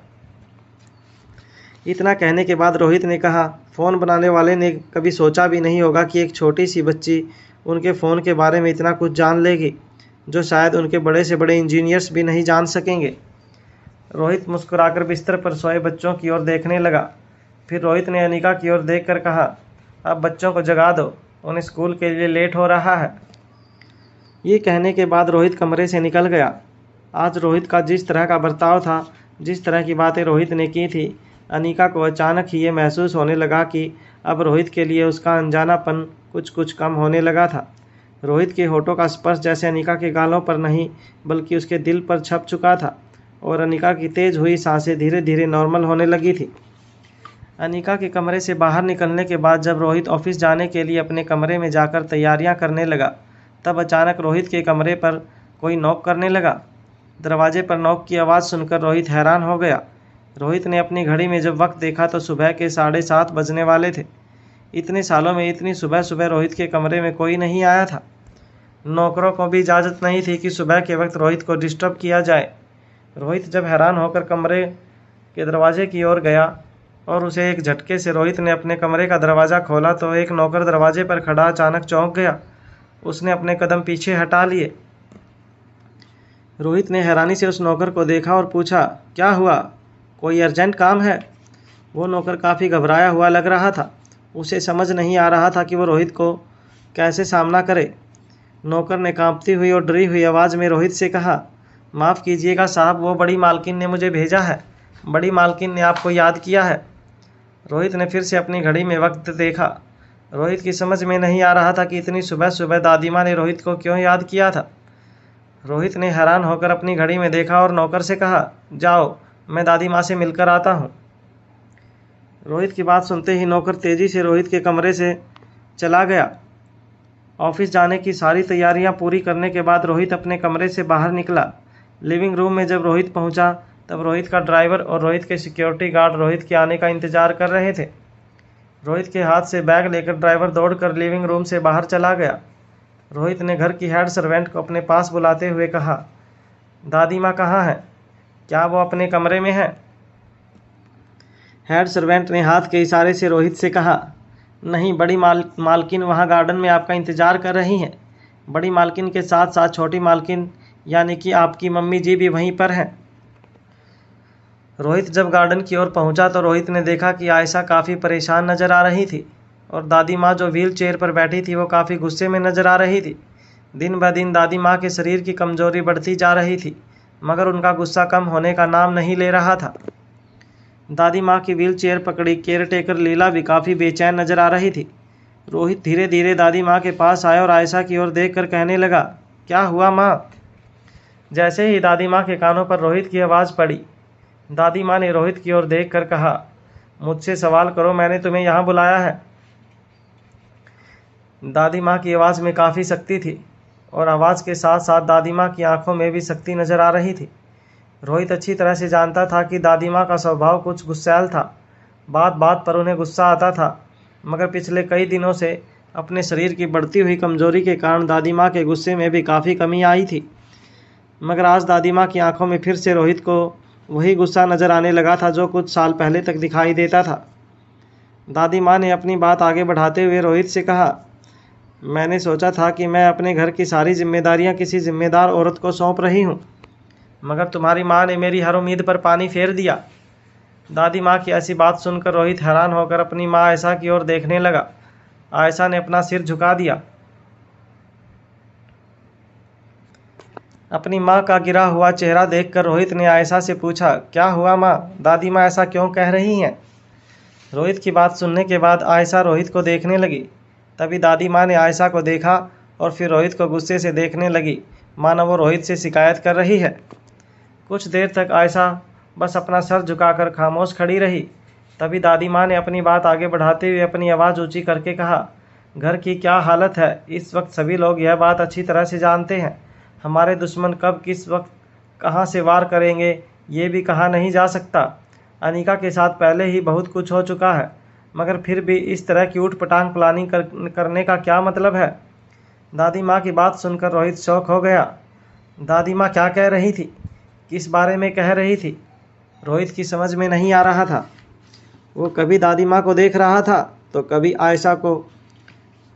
इतना कहने के बाद रोहित ने कहा, फ़ोन बनाने वाले ने कभी सोचा भी नहीं होगा कि एक छोटी सी बच्ची उनके फ़ोन के बारे में इतना कुछ जान लेगी, जो शायद उनके बड़े से बड़े इंजीनियर्स भी नहीं जान सकेंगे। रोहित मुस्कुराकर बिस्तर पर सोए बच्चों की ओर देखने लगा। फिर रोहित ने अनिका की ओर देखकर कहा, अब बच्चों को जगा दो, उन्हें स्कूल के लिए लेट हो रहा है। ये कहने के बाद रोहित कमरे से निकल गया। आज रोहित का जिस तरह का बर्ताव था, जिस तरह की बातें रोहित ने की थी, अनिका को अचानक ही ये महसूस होने लगा कि अब रोहित के लिए उसका अनजानापन कुछ कुछ कम होने लगा था। रोहित के होठों का स्पर्श जैसे अनिका के गालों पर नहीं बल्कि उसके दिल पर छप चुका था और अनिका की तेज हुई सांसें धीरे धीरे नॉर्मल होने लगी थी। अनिका के कमरे से बाहर निकलने के बाद जब रोहित ऑफिस जाने के लिए अपने कमरे में जाकर तैयारियां करने लगा, तब अचानक रोहित के कमरे पर कोई नॉक करने लगा। दरवाजे पर नॉक की आवाज़ सुनकर रोहित हैरान हो गया। रोहित ने अपनी घड़ी में जब वक्त देखा तो सुबह के 7:30 बजने वाले थे। इतने सालों में इतनी सुबह सुबह रोहित के कमरे में कोई नहीं आया था। नौकरों को भी इजाज़त नहीं थी कि सुबह के वक्त रोहित को डिस्टर्ब किया जाए। रोहित जब हैरान होकर कमरे के दरवाजे की ओर गया और उसे एक झटके से रोहित ने अपने कमरे का दरवाज़ा खोला तो एक नौकर दरवाजे पर खड़ा अचानक चौंक गया। उसने अपने कदम पीछे हटा लिए। रोहित ने हैरानी से उस नौकर को देखा और पूछा, क्या हुआ, कोई अर्जेंट काम है? वो नौकर काफ़ी घबराया हुआ लग रहा था। उसे समझ नहीं आ रहा था कि वो रोहित को कैसे सामना करे। नौकर ने कांपती हुई और डरी हुई आवाज़ में रोहित से कहा, माफ़ कीजिएगा साहब, वो बड़ी मालकिन ने मुझे भेजा है। बड़ी मालकिन ने आपको याद किया है। रोहित ने फिर से अपनी घड़ी में वक्त देखा। रोहित की समझ में नहीं आ रहा था कि इतनी सुबह सुबह दादी माँ ने रोहित को क्यों याद किया था। रोहित ने हैरान होकर अपनी घड़ी में देखा और नौकर से कहा, जाओ, मैं दादी माँ से मिलकर आता हूँ। रोहित की बात सुनते ही नौकर तेज़ी से रोहित के कमरे से चला गया। ऑफिस जाने की सारी तैयारियां पूरी करने के बाद रोहित अपने कमरे से बाहर निकला। लिविंग रूम में जब रोहित पहुंचा तब रोहित का ड्राइवर और रोहित के सिक्योरिटी गार्ड रोहित के आने का इंतजार कर रहे थे। रोहित के हाथ से बैग लेकर ड्राइवर दौड़कर लिविंग रूम से बाहर चला गया। रोहित ने घर की हेड सर्वेंट को अपने पास बुलाते हुए कहा, दादी माँ कहाँ है? क्या वो अपने कमरे में है? हेड सर्वेंट ने हाथ के इशारे से रोहित से कहा, नहीं, बड़ी मालकिन वहाँ गार्डन में आपका इंतज़ार कर रही हैं। बड़ी मालकिन के साथ साथ छोटी मालकिन यानी कि आपकी मम्मी जी भी वहीं पर हैं। रोहित जब गार्डन की ओर पहुंचा तो रोहित ने देखा कि आयशा काफ़ी परेशान नज़र आ रही थी और दादी माँ जो व्हील चेयर पर बैठी थी वो काफ़ी गुस्से में नज़र आ रही थी। दिन ब दिन दादी माँ के शरीर की कमज़ोरी बढ़ती जा रही थी मगर उनका गुस्सा कम होने का नाम नहीं ले रहा था। दादी माँ की व्हील चेयर पकड़ी केयर टेकर लीला भी काफ़ी बेचैन नज़र आ रही थी। रोहित धीरे धीरे दादी माँ के पास आया और आयशा की ओर देखकर कहने लगा, क्या हुआ माँ? जैसे ही दादी माँ के कानों पर रोहित की आवाज़ पड़ी, दादी माँ ने रोहित की ओर देखकर कहा, मुझसे सवाल करो, मैंने तुम्हें यहाँ बुलाया है। दादी माँ की आवाज़ में काफ़ी शक्ति थी और आवाज़ के साथ साथ दादी माँ की आंखों में भी शक्ति नज़र आ रही थी। रोहित अच्छी तरह से जानता था कि दादी माँ का स्वभाव कुछ गुस्सैल था। बात बात पर उन्हें गुस्सा आता था मगर पिछले कई दिनों से अपने शरीर की बढ़ती हुई कमज़ोरी के कारण दादी माँ के गुस्से में भी काफ़ी कमी आई थी। मगर आज दादी माँ की आंखों में फिर से रोहित को वही गुस्सा नज़र आने लगा था जो कुछ साल पहले तक दिखाई देता था। दादी माँ ने अपनी बात आगे बढ़ाते हुए रोहित से कहा, मैंने सोचा था कि मैं अपने घर की सारी जिम्मेदारियाँ किसी जिम्मेदार औरत को सौंप रही हूँ मगर तुम्हारी माँ ने मेरी हर उम्मीद पर पानी फेर दिया। दादी माँ की ऐसी बात सुनकर रोहित हैरान होकर अपनी माँ आयशा की ओर देखने लगा। आयशा ने अपना सिर झुका दिया। अपनी माँ का गिरा हुआ चेहरा देखकर रोहित ने आयशा से पूछा, क्या हुआ माँ? दादी माँ ऐसा क्यों कह रही हैं? रोहित की बात सुनने के बाद आयशा रोहित को देखने लगी। तभी दादी माँ ने आयशा को देखा और फिर रोहित को गुस्से से देखने लगी, मानो वो रोहित से शिकायत कर रही है। कुछ देर तक आयशा बस अपना सर झुकाकर खामोश खड़ी रही। तभी दादी माँ ने अपनी बात आगे बढ़ाते हुए अपनी आवाज़ ऊंची करके कहा, घर की क्या हालत है इस वक्त सभी लोग यह बात अच्छी तरह से जानते हैं। हमारे दुश्मन कब किस वक्त कहाँ से वार करेंगे ये भी कहा नहीं जा सकता। अनिका के साथ पहले ही बहुत कुछ हो चुका है मगर फिर भी इस तरह की ऊट पटांग प्लानिंग करने का क्या मतलब है? दादी माँ की बात सुनकर रोहित शौक हो गया। दादी माँ क्या कह रही थी? किस बारे में कह रही थी? रोहित की समझ में नहीं आ रहा था। वो कभी दादी माँ को देख रहा था तो कभी आयशा को।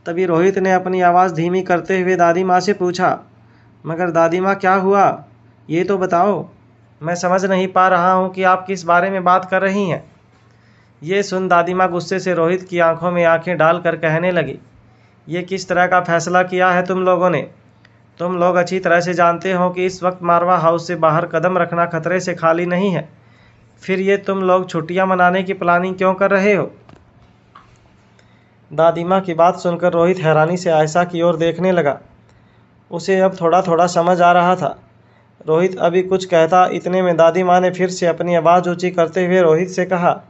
तभी रोहित ने अपनी आवाज़ धीमी करते हुए दादी माँ से पूछा, मगर दादी माँ क्या हुआ, ये तो बताओ। मैं समझ नहीं पा रहा हूँ कि आप किस बारे में बात कर रही हैं। ये सुन दादी माँ गुस्से से रोहित की आंखों में आंखें डालकर कहने लगी, ये किस तरह का फैसला किया है तुम लोगों ने। तुम लोग अच्छी तरह से जानते हो कि इस वक्त मारवा हाउस से बाहर कदम रखना खतरे से खाली नहीं है। फिर ये तुम लोग छुट्टियां मनाने की प्लानिंग क्यों कर रहे हो। दादी माँ की बात सुनकर रोहित हैरानी से आयशा की ओर देखने लगा। उसे अब थोड़ा थोड़ा समझ आ रहा था। रोहित अभी कुछ कहता, इतने में दादी माँ ने फिर से अपनी आवाज़ ऊंची करते हुए रोहित से कहा,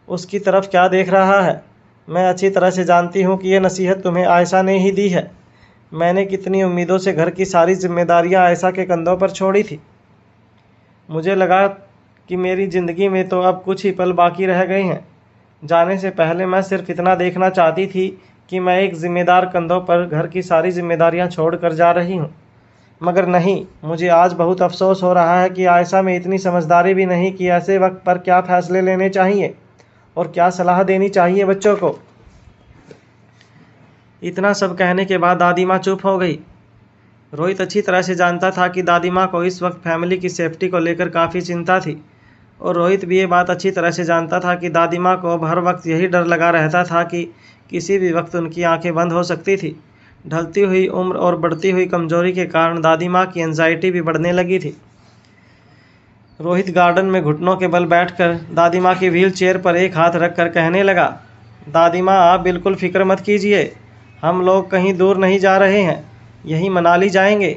उसकी तरफ क्या देख रहा है। मैं अच्छी तरह से जानती हूँ कि ये नसीहत तुम्हें आयशा ने ही दी है। मैंने कितनी उम्मीदों से घर की सारी जिम्मेदारियाँ आयशा के कंधों पर छोड़ी थी। मुझे लगा कि मेरी ज़िंदगी में तो अब कुछ ही पल बाकी रह गए हैं। जाने से पहले मैं सिर्फ इतना देखना चाहती थी कि मैं एक जिम्मेदार कंधों पर घर की सारी जिम्मेदारियां छोड़ कर जा रही हूं। मगर नहीं, मुझे आज बहुत अफसोस हो रहा है कि आयशा में इतनी समझदारी भी नहीं कि ऐसे वक्त पर क्या फ़ैसले लेने चाहिए और क्या सलाह देनी चाहिए बच्चों को। इतना सब कहने के बाद दादी माँ चुप हो गई। रोहित अच्छी तरह से जानता था कि दादी माँ को इस वक्त फैमिली की सेफ्टी को लेकर काफ़ी चिंता थी, और रोहित भी ये बात अच्छी तरह से जानता था कि दादी माँ को अब हर वक्त यही डर लगा रहता था कि किसी भी वक्त उनकी आंखें बंद हो सकती थी। ढलती हुई उम्र और बढ़ती हुई कमजोरी के कारण दादी माँ की एंजाइटी भी बढ़ने लगी थी। रोहित गार्डन में घुटनों के बल बैठकर दादी माँ की व्हील चेयर पर एक हाथ रखकर कहने लगा, दादी माँ आप बिल्कुल फिक्र मत कीजिए, हम लोग कहीं दूर नहीं जा रहे हैं, यही मनाली जाएंगे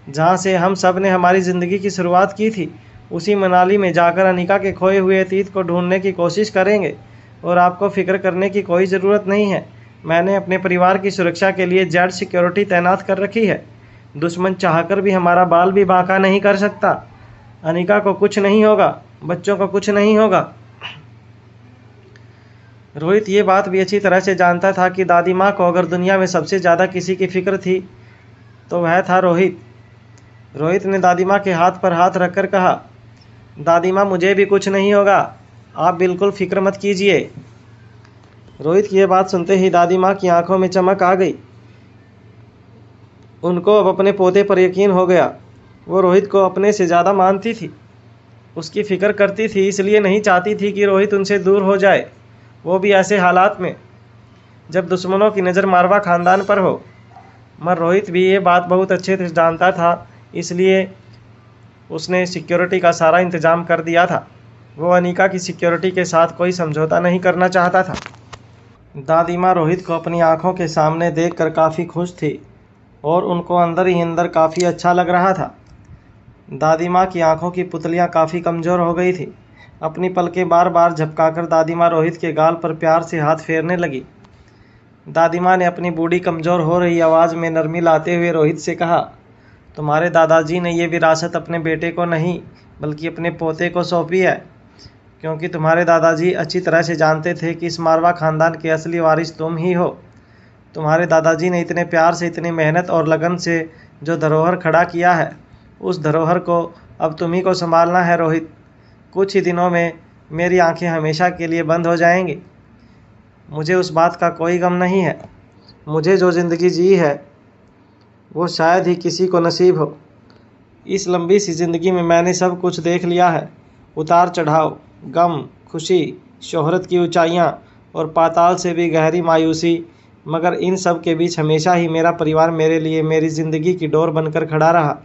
जहाँ से हम सब ने हमारी ज़िंदगी की शुरुआत की थी। उसी मनाली में जाकर अनिका के खोए हुए अतीत को ढूंढने की कोशिश करेंगे, और आपको फिक्र करने की कोई ज़रूरत नहीं है। मैंने अपने परिवार की सुरक्षा के लिए जेड सिक्योरिटी तैनात कर रखी है। दुश्मन चाहकर भी हमारा बाल भी बांका नहीं कर सकता। अनिका को कुछ नहीं होगा, बच्चों को कुछ नहीं होगा। रोहित ये बात भी अच्छी तरह से जानता था कि दादी माँ को अगर दुनिया में सबसे ज़्यादा किसी की फिक्र थी तो वह था रोहित। रोहित ने दादी माँ के हाथ पर हाथ रखकर कहा, दादी माँ मुझे भी कुछ नहीं होगा, आप बिल्कुल फिक्र मत कीजिए। रोहित की यह बात सुनते ही दादी माँ की आंखों में चमक आ गई। उनको अब अपने पोते पर यकीन हो गया। वो रोहित को अपने से ज़्यादा मानती थी, उसकी फ़िक्र करती थी, इसलिए नहीं चाहती थी कि रोहित उनसे दूर हो जाए, वो भी ऐसे हालात में जब दुश्मनों की नज़र मारवा ख़ानदान पर हो। मगर रोहित भी ये बात बहुत अच्छे से जानता था, इसलिए उसने सिक्योरिटी का सारा इंतज़ाम कर दिया था। वो अनिका की सिक्योरिटी के साथ कोई समझौता नहीं करना चाहता था। दादी माँ रोहित को अपनी आंखों के सामने देखकर काफ़ी खुश थी, और उनको अंदर ही अंदर काफ़ी अच्छा लग रहा था। दादी माँ की आंखों की पुतलियाँ काफ़ी कमज़ोर हो गई थी। अपनी पलकें बार बार झपकाकर दादी माँ रोहित के गाल पर प्यार से हाथ फेरने लगी। दादी माँ ने अपनी बूढ़ी कमज़ोर हो रही आवाज़ में नरमी लाते हुए रोहित से कहा, तुम्हारे दादाजी ने ये विरासत अपने बेटे को नहीं बल्कि अपने पोते को सौंपी है, क्योंकि तुम्हारे दादाजी अच्छी तरह से जानते थे कि इस मारवा ख़ानदान के असली वारिस तुम ही हो। तुम्हारे दादाजी ने इतने प्यार से, इतनी मेहनत और लगन से जो धरोहर खड़ा किया है, उस धरोहर को अब तुम ही को संभालना है रोहित। कुछ ही दिनों में मेरी आंखें हमेशा के लिए बंद हो जाएंगी। मुझे उस बात का कोई गम नहीं है। मुझे जो ज़िंदगी जी है वो शायद ही किसी को नसीब हो। इस लंबी सी ज़िंदगी में मैंने सब कुछ देख लिया है, उतार चढ़ाव, गम, खुशी, शोहरत की ऊंचाइयां और पाताल से भी गहरी मायूसी, मगर इन सब के बीच हमेशा ही मेरा परिवार मेरे लिए मेरी ज़िंदगी की डोर बनकर खड़ा रहा।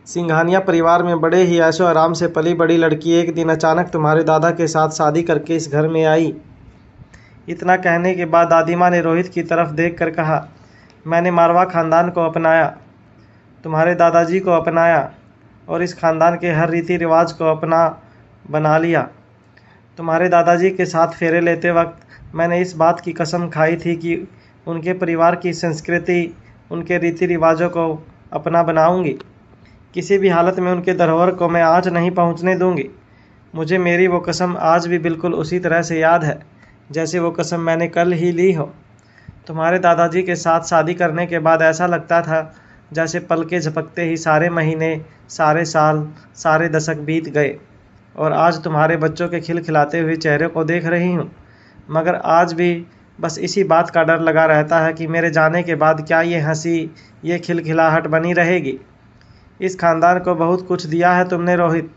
सिंघानिया परिवार में बड़े ही ऐशो आराम से पली बड़ी लड़की एक दिन अचानक तुम्हारे दादा के साथ शादी करके इस घर में आई। इतना कहने के बाद दादी माँ ने रोहित की तरफ देखकर कहा, मैंने मारवा ख़ानदान को अपनाया, तुम्हारे दादाजी को अपनाया और इस ख़ानदान के हर रीति रिवाज को अपना बना लिया। तुम्हारे दादाजी के साथ फेरे लेते वक्त मैंने इस बात की कसम खाई थी कि उनके परिवार की संस्कृति, उनके रीति रिवाजों को अपना बनाऊंगी। किसी भी हालत में उनके धरोहर को मैं आज नहीं पहुंचने दूंगी। मुझे मेरी वो कसम आज भी बिल्कुल उसी तरह से याद है जैसे वो कसम मैंने कल ही ली हो। तुम्हारे दादाजी के साथ शादी करने के बाद ऐसा लगता था जैसे पल के झपकते ही सारे महीने, सारे साल, सारे दशक बीत गए। और आज तुम्हारे बच्चों के खिलखिलाते हुए चेहरे को देख रही हूँ, मगर आज भी बस इसी बात का डर लगा रहता है कि मेरे जाने के बाद क्या ये हंसी, ये खिलखिलाहट बनी रहेगी। इस खानदान को बहुत कुछ दिया है तुमने रोहित,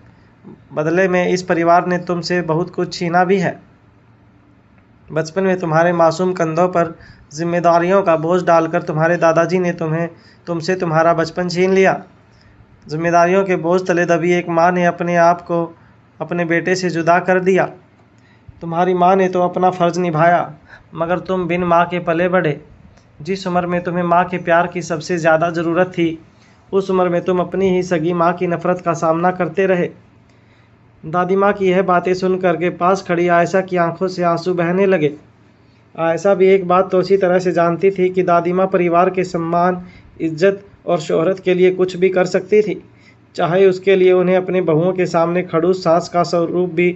बदले में इस परिवार ने तुमसे बहुत कुछ छीना भी है। बचपन में तुम्हारे मासूम कंधों पर जिम्मेदारियों का बोझ डालकर तुम्हारे दादाजी ने तुमसे तुम्हारा बचपन छीन लिया। जिम्मेदारियों के बोझ तले दबी एक माँ ने अपने आप को अपने बेटे से जुदा कर दिया। तुम्हारी माँ ने तो अपना फ़र्ज निभाया, मगर तुम बिन माँ के पले बढ़े। जिस उम्र में तुम्हें माँ के प्यार की सबसे ज़्यादा ज़रूरत थी, उस उम्र में तुम अपनी ही सगी माँ की नफ़रत का सामना करते रहे। दादी माँ की यह बातें सुन करके पास खड़ी आयशा की आंखों से आंसू बहने लगे। आयशा भी एक बात तो अच्छी तरह से जानती थी कि दादी माँ परिवार के सम्मान, इज्जत और शोहरत के लिए कुछ भी कर सकती थी, चाहे उसके लिए उन्हें अपने बहुओं के सामने खड़ूस सास का स्वरूप भी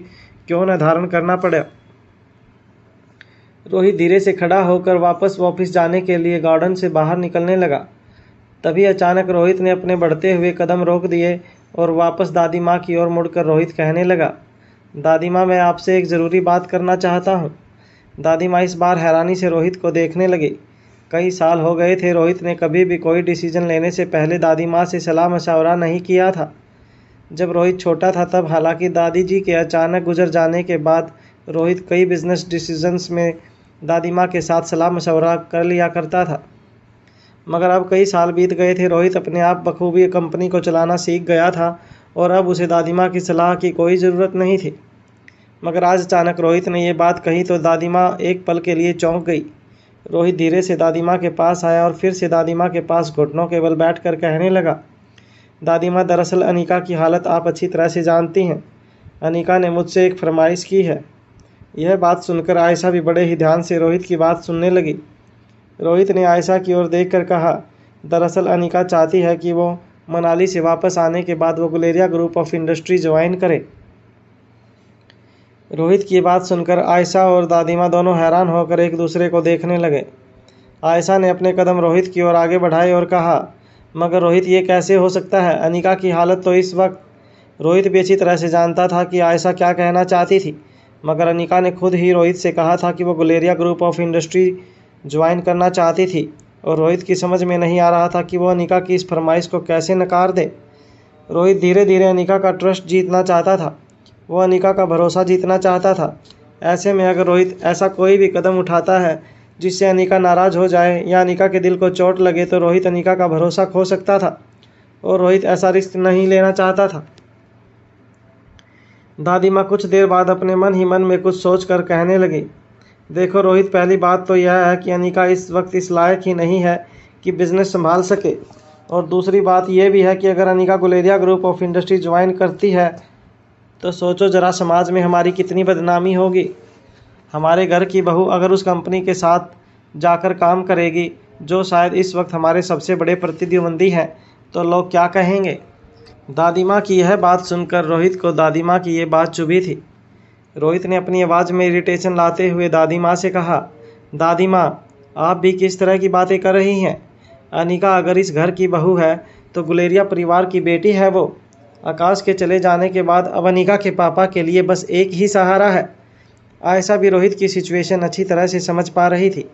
क्यों न धारण करना पड़े। रोहित धीरे से खड़ा होकर वापस ऑफिस जाने के लिए गार्डन से बाहर निकलने लगा। तभी अचानक रोहित ने अपने बढ़ते हुए कदम रोक दिए और वापस दादी माँ की ओर मुड़कर रोहित कहने लगा, दादी माँ, मैं आपसे एक ज़रूरी बात करना चाहता हूँ। दादी माँ इस बार हैरानी से रोहित को देखने लगी। कई साल हो गए थे रोहित ने कभी भी कोई डिसीजन लेने से पहले दादी माँ से सलाह मशवरा नहीं किया था। जब रोहित छोटा था तब हालांकि दादी जी के अचानक गुजर जाने के बाद रोहित कई बिजनेस डिसीजंस में दादी माँ के साथ सलाह मशवरा कर लिया करता था, मगर अब कई साल बीत गए थे। रोहित अपने आप बखूबी कंपनी को चलाना सीख गया था और अब उसे दादी माँ की सलाह की कोई ज़रूरत नहीं थी। मगर आज अचानक रोहित ने ये बात कही तो दादी माँ एक पल के लिए चौंक गई। रोहित धीरे से दादी माँ के पास आया और फिर से दादी माँ के पास घुटनों के बल बैठ कर कहने लगा, दादी माँ, दरअसल अनीका की हालत आप अच्छी तरह से जानती हैं। अनीका ने मुझसे एक फरमाइश की है। यह बात सुनकर आयशा भी बड़े ही ध्यान से रोहित की बात सुनने लगी। रोहित ने आयशा की ओर देखकर कहा, दरअसल अनीका चाहती है कि वो मनाली से वापस आने के बाद वो Guleria group of industry join करे। रोहित की बात सुनकर आयशा और दादी माँ दोनों हैरान होकर एक दूसरे को देखने लगे। आयशा ने अपने कदम रोहित की ओर आगे बढ़ाए और कहा, मगर रोहित, ये कैसे हो सकता है? अनीका की हालत तो इस वक्त। रोहित भी अच्छी तरह से जानता था कि आयशा क्या कहना चाहती थी, मगर अनीका ने खुद ही रोहित से कहा था कि वो Guleria group of industry join करना चाहती थी और रोहित की समझ में नहीं आ रहा था कि वो अनीका की इस फरमाइश को कैसे नकार दे। रोहित धीरे धीरे अनीका का ट्रस्ट जीतना चाहता था, वो अनीका का भरोसा जीतना चाहता था। ऐसे में अगर रोहित ऐसा कोई भी कदम उठाता है जिससे अनीका नाराज़ हो जाए या अनीका के दिल को चोट लगे तो रोहित अनीका का भरोसा खो सकता था और रोहित ऐसा रिस्क नहीं लेना चाहता था। दादी माँ कुछ देर बाद अपने मन ही मन में कुछ सोच कर कहने लगी, देखो रोहित, पहली बात तो यह है कि अनीका इस वक्त इस लायक ही नहीं है कि बिज़नेस संभाल सके, और दूसरी बात यह भी है कि अगर Anika Guleria group of industry join करती है तो सोचो ज़रा समाज में हमारी कितनी बदनामी होगी। हमारे घर की बहू अगर उस कंपनी के साथ जाकर काम करेगी जो शायद इस वक्त हमारे सबसे बड़े प्रतिद्वंदी हैं, तो लोग क्या कहेंगे। दादी माँ की यह बात सुनकर रोहित को दादी माँ की ये बात चुभी थी। रोहित ने अपनी आवाज़ में इरिटेशन लाते हुए दादी माँ से कहा, दादी माँ, आप भी किस तरह की बातें कर रही हैं? अनीका अगर इस घर की बहू है तो गुलेरिया परिवार की बेटी है वो। आकाश के चले जाने के बाद अब अनीका के पापा के लिए बस एक ही सहारा है। आयशा भी रोहित की सिचुएशन अच्छी तरह से समझ पा रही थी।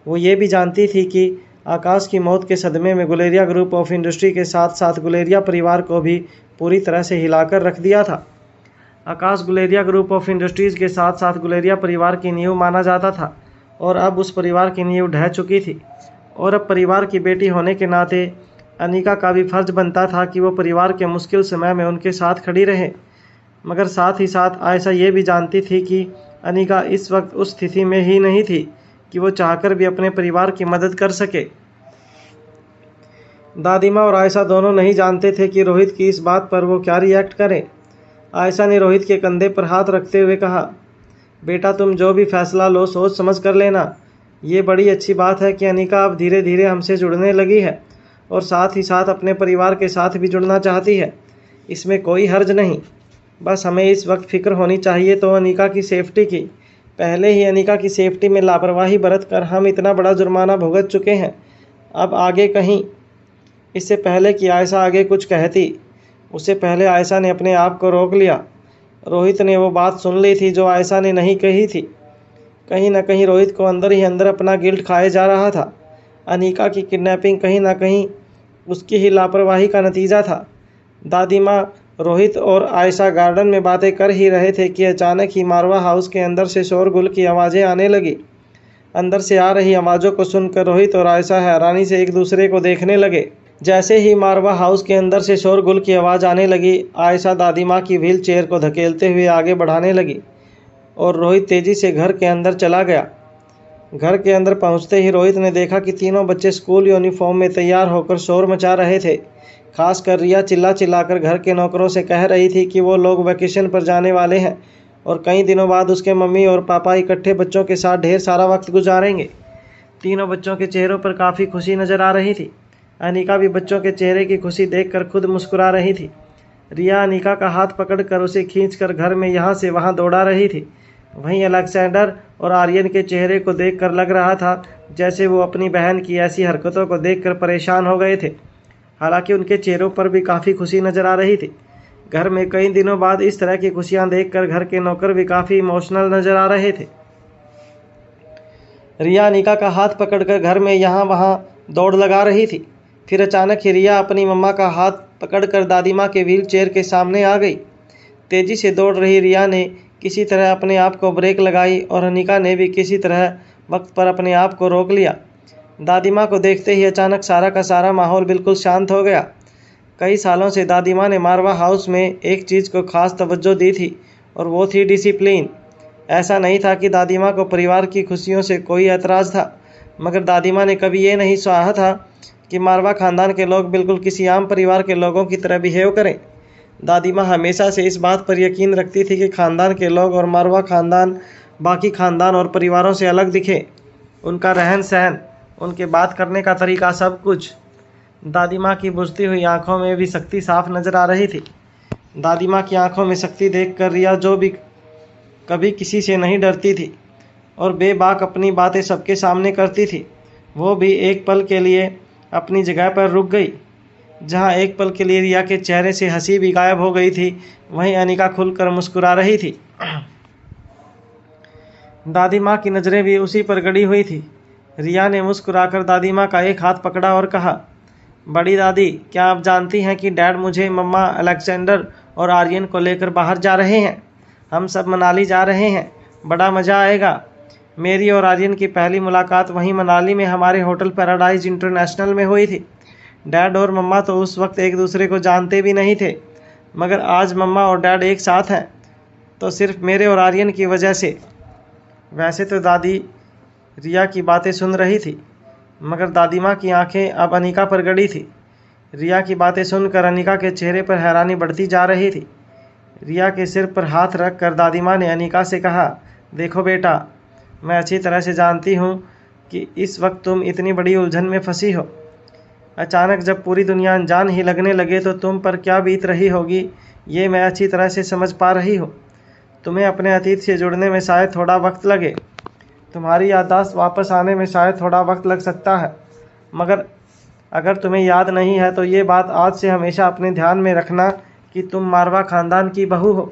वो ये भी जानती थी कि आकाश की मौत के सदमे में गुलेरिया ग्रुप ऑफ इंडस्ट्री के साथ साथ गुलेरिया परिवार को भी पूरी तरह से हिलाकर रख दिया था। आकाश गुलेरिया ग्रुप ऑफ इंडस्ट्रीज़ के साथ साथ गुलेरिया परिवार की नींव माना जाता था और अब उस परिवार की नींव ढह चुकी थी और अब परिवार की बेटी होने के नाते अनीका का भी फर्ज बनता था कि वो परिवार के मुश्किल समय में उनके साथ खड़ी रहे। मगर साथ ही साथ आयशा ये भी जानती थी कि अनीका इस वक्त उस स्थिति में ही नहीं थी कि वो चाहकर भी अपने परिवार की मदद कर सके। दादी माँ और आयशा दोनों नहीं जानते थे कि रोहित की इस बात पर वो क्या रिएक्ट करें। आयशा ने रोहित के कंधे पर हाथ रखते हुए कहा, बेटा, तुम जो भी फैसला लो सोच समझ कर लेना। ये बड़ी अच्छी बात है कि अनीका अब धीरे धीरे हमसे जुड़ने लगी है और साथ ही साथ अपने परिवार के साथ भी जुड़ना चाहती है। इसमें कोई हर्ज नहीं। बस हमें इस वक्त फ़िक्र होनी चाहिए तो अनीका की सेफ्टी की। पहले ही अनीका की सेफ्टी में लापरवाही बरत कर हम इतना बड़ा जुर्माना भुगत चुके हैं, अब आगे कहीं। इससे पहले कि आयशा आगे कुछ कहती, उससे पहले आयशा ने अपने आप को रोक लिया। रोहित ने वो बात सुन ली थी जो आयशा ने नहीं कही थी। कहीं ना कहीं रोहित को अंदर ही अंदर अपना गिल्ट खाए जा रहा था। अनीका की किडनैपिंग कहीं ना कहीं उसकी ही लापरवाही का नतीजा था। दादी माँ, रोहित और आयशा गार्डन में बातें कर ही रहे थे कि अचानक ही मारवा हाउस के अंदर से शोरगुल की आवाज़ें आने लगी। अंदर से आ रही आवाज़ों को सुनकर रोहित और आयशा हैरानी से एक दूसरे को देखने लगे। जैसे ही मारवा हाउस के अंदर से शोरगुल की आवाज़ आने लगी, आयशा दादी माँ की व्हील चेयर को धकेलते हुए आगे बढ़ाने लगी और रोहित तेज़ी से घर के अंदर चला गया। घर के अंदर पहुंचते ही रोहित ने देखा कि तीनों बच्चे स्कूल यूनिफॉर्म में तैयार होकर शोर मचा रहे थे। खासकर रिया चिल्ला चिल्लाकर घर के नौकरों से कह रही थी कि वो लोग वैकेशन पर जाने वाले हैं और कई दिनों बाद उसके मम्मी और पापा इकट्ठे बच्चों के साथ ढेर सारा वक्त गुजारेंगे। तीनों बच्चों के चेहरों पर काफ़ी खुशी नज़र आ रही थी। अनीका भी बच्चों के चेहरे की खुशी देखकर खुद मुस्कुरा रही थी। रिया अनीका का हाथ पकड़कर उसे खींचकर घर में यहाँ से वहाँ दौड़ा रही थी। वहीं अलेक्जेंडर और आर्यन के चेहरे को देखकर लग रहा था जैसे वो अपनी बहन की ऐसी हरकतों को देखकर परेशान हो गए थे। हालांकि उनके चेहरों पर भी काफ़ी खुशी नज़र आ रही थी। घर में कई दिनों बाद इस तरह की खुशियां देखकर घर के नौकर भी काफ़ी इमोशनल नज़र आ रहे थे। रिया अनीका का हाथ पकड़कर घर में यहाँ वहाँ दौड़ लगा रही थी। फिर अचानक ही रिया अपनी मम्मा का हाथ पकड़कर दादी माँ के व्हील चेयर के सामने आ गई। तेज़ी से दौड़ रही रिया ने किसी तरह अपने आप को ब्रेक लगाई और अनीका ने भी किसी तरह वक्त पर अपने आप को रोक लिया। दादी माँ को देखते ही अचानक सारा का सारा माहौल बिल्कुल शांत हो गया। कई सालों से दादी माँ ने मारवा हाउस में एक चीज़ को खास तवज्जो दी थी और वो थी डिसिप्लिन। ऐसा नहीं था कि दादी माँ को परिवार की खुशियों से कोई एतराज़ था, मगर दादी माँ ने कभी ये नहीं चाहा था कि मारवा ख़ानदान के लोग बिल्कुल किसी आम परिवार के लोगों की तरह बिहेव करें। दादी माँ हमेशा से इस बात पर यकीन रखती थी कि ख़ानदान के लोग और मारवा ख़ानदान बाकी ख़ानदान और परिवारों से अलग दिखे। उनका रहन सहन, उनके बात करने का तरीका, सब कुछ। दादी माँ की बुझती हुई आंखों में भी शक्ति साफ नज़र आ रही थी। दादी माँ की आंखों में शक्ति देखकर रिया, जो भी कभी किसी से नहीं डरती थी और बेबाक अपनी बातें सबके सामने करती थी, वो भी एक पल के लिए अपनी जगह पर रुक गई। जहाँ एक पल के लिए रिया के चेहरे से हंसी भी गायब हो गई थी, वहीं अनीका खुलकर मुस्कुरा रही थी। दादी माँ की नज़रें भी उसी पर गड़ी हुई थी। रिया ने मुस्कुराकर दादी माँ का एक हाथ पकड़ा और कहा, बड़ी दादी, क्या आप जानती हैं कि डैड मुझे, मम्मा, अलेक्जेंडर और आर्यन को लेकर बाहर जा रहे हैं। हम सब मनाली जा रहे हैं, बड़ा मज़ा आएगा। मेरी और आर्यन की पहली मुलाकात वहीं मनाली में हमारे होटल पैराडाइज इंटरनेशनल में हुई थी। डैड और मम्मा तो उस वक्त एक दूसरे को जानते भी नहीं थे, मगर आज मम्मा और डैड एक साथ हैं तो सिर्फ मेरे और आर्यन की वजह से। वैसे तो दादी रिया की बातें सुन रही थी, मगर दादी माँ की आंखें अब अनीका पर गड़ी थी। रिया की बातें सुनकर अनीका के चेहरे पर हैरानी बढ़ती जा रही थी। रिया के सिर पर हाथ रख कर दादी माँ ने अनीका से कहा, देखो बेटा, मैं अच्छी तरह से जानती हूँ कि इस वक्त तुम इतनी बड़ी उलझन में फंसी हो। अचानक जब पूरी दुनिया अनजान ही लगने लगे तो तुम पर क्या बीत रही होगी, ये मैं अच्छी तरह से समझ पा रही हूँ। तुम्हें अपने अतीत से जुड़ने में शायद थोड़ा वक्त लगे, तुम्हारी याददाश्त वापस आने में शायद थोड़ा वक्त लग सकता है, मगर अगर तुम्हें याद नहीं है तो ये बात आज से हमेशा अपने ध्यान में रखना कि तुम मारवा ख़ानदान की बहू हो,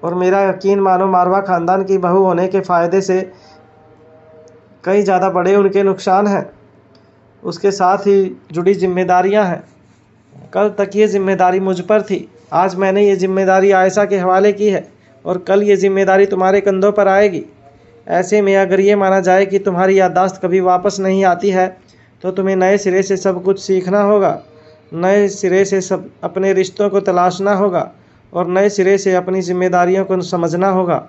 और मेरा यकीन मानो, मारवा ख़ानदान की बहू होने के फ़ायदे से कई ज़्यादा बड़े उनके नुकसान हैं। उसके साथ ही जुड़ी जिम्मेदारियां हैं। कल तक ये जिम्मेदारी मुझ पर थी, आज मैंने ये जिम्मेदारी आयशा के हवाले की है और कल ये जिम्मेदारी तुम्हारे कंधों पर आएगी। ऐसे में अगर ये माना जाए कि तुम्हारी याददाश्त कभी वापस नहीं आती है तो तुम्हें नए सिरे से सब कुछ सीखना होगा, नए सिरे से सब अपने रिश्तों को तलाशना होगा और नए सिरे से अपनी जिम्मेदारियों को समझना होगा।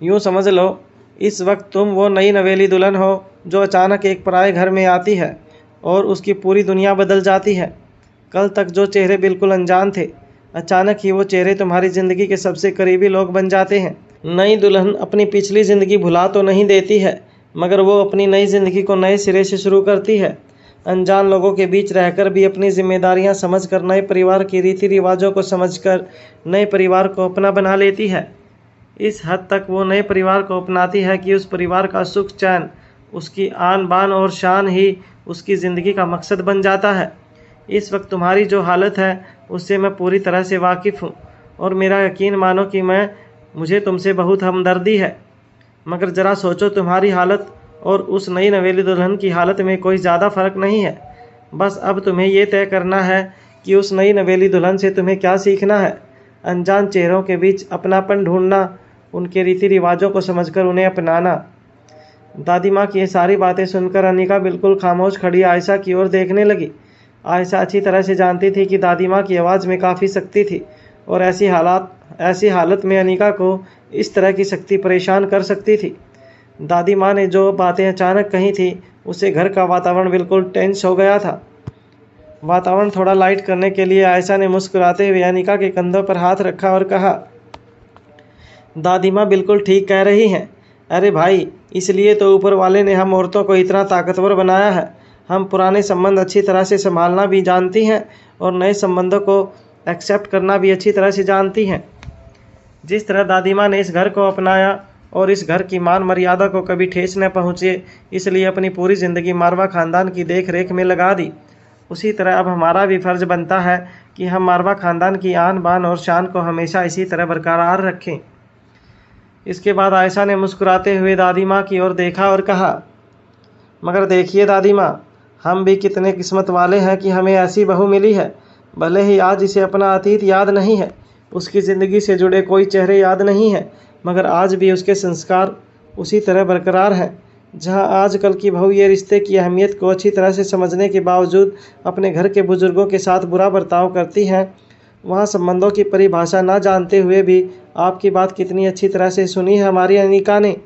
यूँ समझ लो, इस वक्त तुम वो नई नवेली दुल्हन हो जो अचानक एक पराए घर में आती है और उसकी पूरी दुनिया बदल जाती है। कल तक जो चेहरे बिल्कुल अनजान थे, अचानक ही वो चेहरे तुम्हारी ज़िंदगी के सबसे करीबी लोग बन जाते हैं। नई दुल्हन अपनी पिछली ज़िंदगी भुला तो नहीं देती है, मगर वो अपनी नई ज़िंदगी को नए सिरे से शुरू करती है। अनजान लोगों के बीच रहकर भी अपनी जिम्मेदारियां समझकर, नए परिवार के रीति रिवाजों को समझकर नए परिवार को अपना बना लेती है। इस हद तक वो नए परिवार को अपनाती है कि उस परिवार का सुख चैन, उसकी आन बान और शान ही उसकी ज़िंदगी का मकसद बन जाता है। इस वक्त तुम्हारी जो हालत है उससे मैं पूरी तरह से वाकिफ़ हूँ और मेरा यकीन मानो कि मुझे तुमसे बहुत हमदर्दी है, मगर ज़रा सोचो, तुम्हारी हालत और उस नई नवेली दुल्हन की हालत में कोई ज़्यादा फ़र्क नहीं है। बस अब तुम्हें ये तय करना है कि उस नई नवेली दुल्हन से तुम्हें क्या सीखना है। अनजान चेहरों के बीच अपनापन ढूंढना, उनके रीति रिवाजों को समझकर उन्हें अपनाना। दादी माँ की ये सारी बातें सुनकर अनिका बिल्कुल खामोश खड़ी आयशा की ओर देखने लगी। आयशा अच्छी तरह से जानती थी कि दादी माँ की आवाज़ में काफ़ी शक्ति थी और ऐसी हालत में अनिका को इस तरह की शक्ति परेशान कर सकती थी। दादी माँ ने जो बातें अचानक कही थी उससे घर का वातावरण बिल्कुल टेंस हो गया था। वातावरण थोड़ा लाइट करने के लिए आयशा ने मुस्कुराते हुए अनिका के कंधों पर हाथ रखा और कहा, दादी माँ बिल्कुल ठीक कह रही हैं। अरे भाई, इसलिए तो ऊपर वाले ने हम औरतों को इतना ताकतवर बनाया है। हम पुराने संबंध अच्छी तरह से संभालना भी जानती हैं और नए संबंधों को एक्सेप्ट करना भी अच्छी तरह से जानती हैं। जिस तरह दादी माँ ने इस घर को अपनाया और इस घर की मान मर्यादा को कभी ठेस न पहुँचे, इसलिए अपनी पूरी ज़िंदगी मारवा ख़ानदान की देख रेख में लगा दी, उसी तरह अब हमारा भी फ़र्ज़ बनता है कि हम मारवा ख़ानदान की आन बान और शान को हमेशा इसी तरह बरकरार रखें। इसके बाद आयशा ने मुस्कुराते हुए दादी माँ की ओर देखा और कहा, मगर देखिए दादी माँ, हम भी कितने किस्मत वाले हैं कि हमें ऐसी बहू मिली है। भले ही आज इसे अपना अतीत याद नहीं है, उसकी ज़िंदगी से जुड़े कोई चेहरे याद नहीं है, मगर आज भी उसके संस्कार उसी तरह बरकरार हैं। जहाँ आजकल की बहू ये रिश्ते की अहमियत को अच्छी तरह से समझने के बावजूद अपने घर के बुजुर्गों के साथ बुरा बर्ताव करती हैं, वहाँ संबंधों की परिभाषा ना जानते हुए भी आपकी बात कितनी अच्छी तरह से सुनी है हमारी अनिका ने।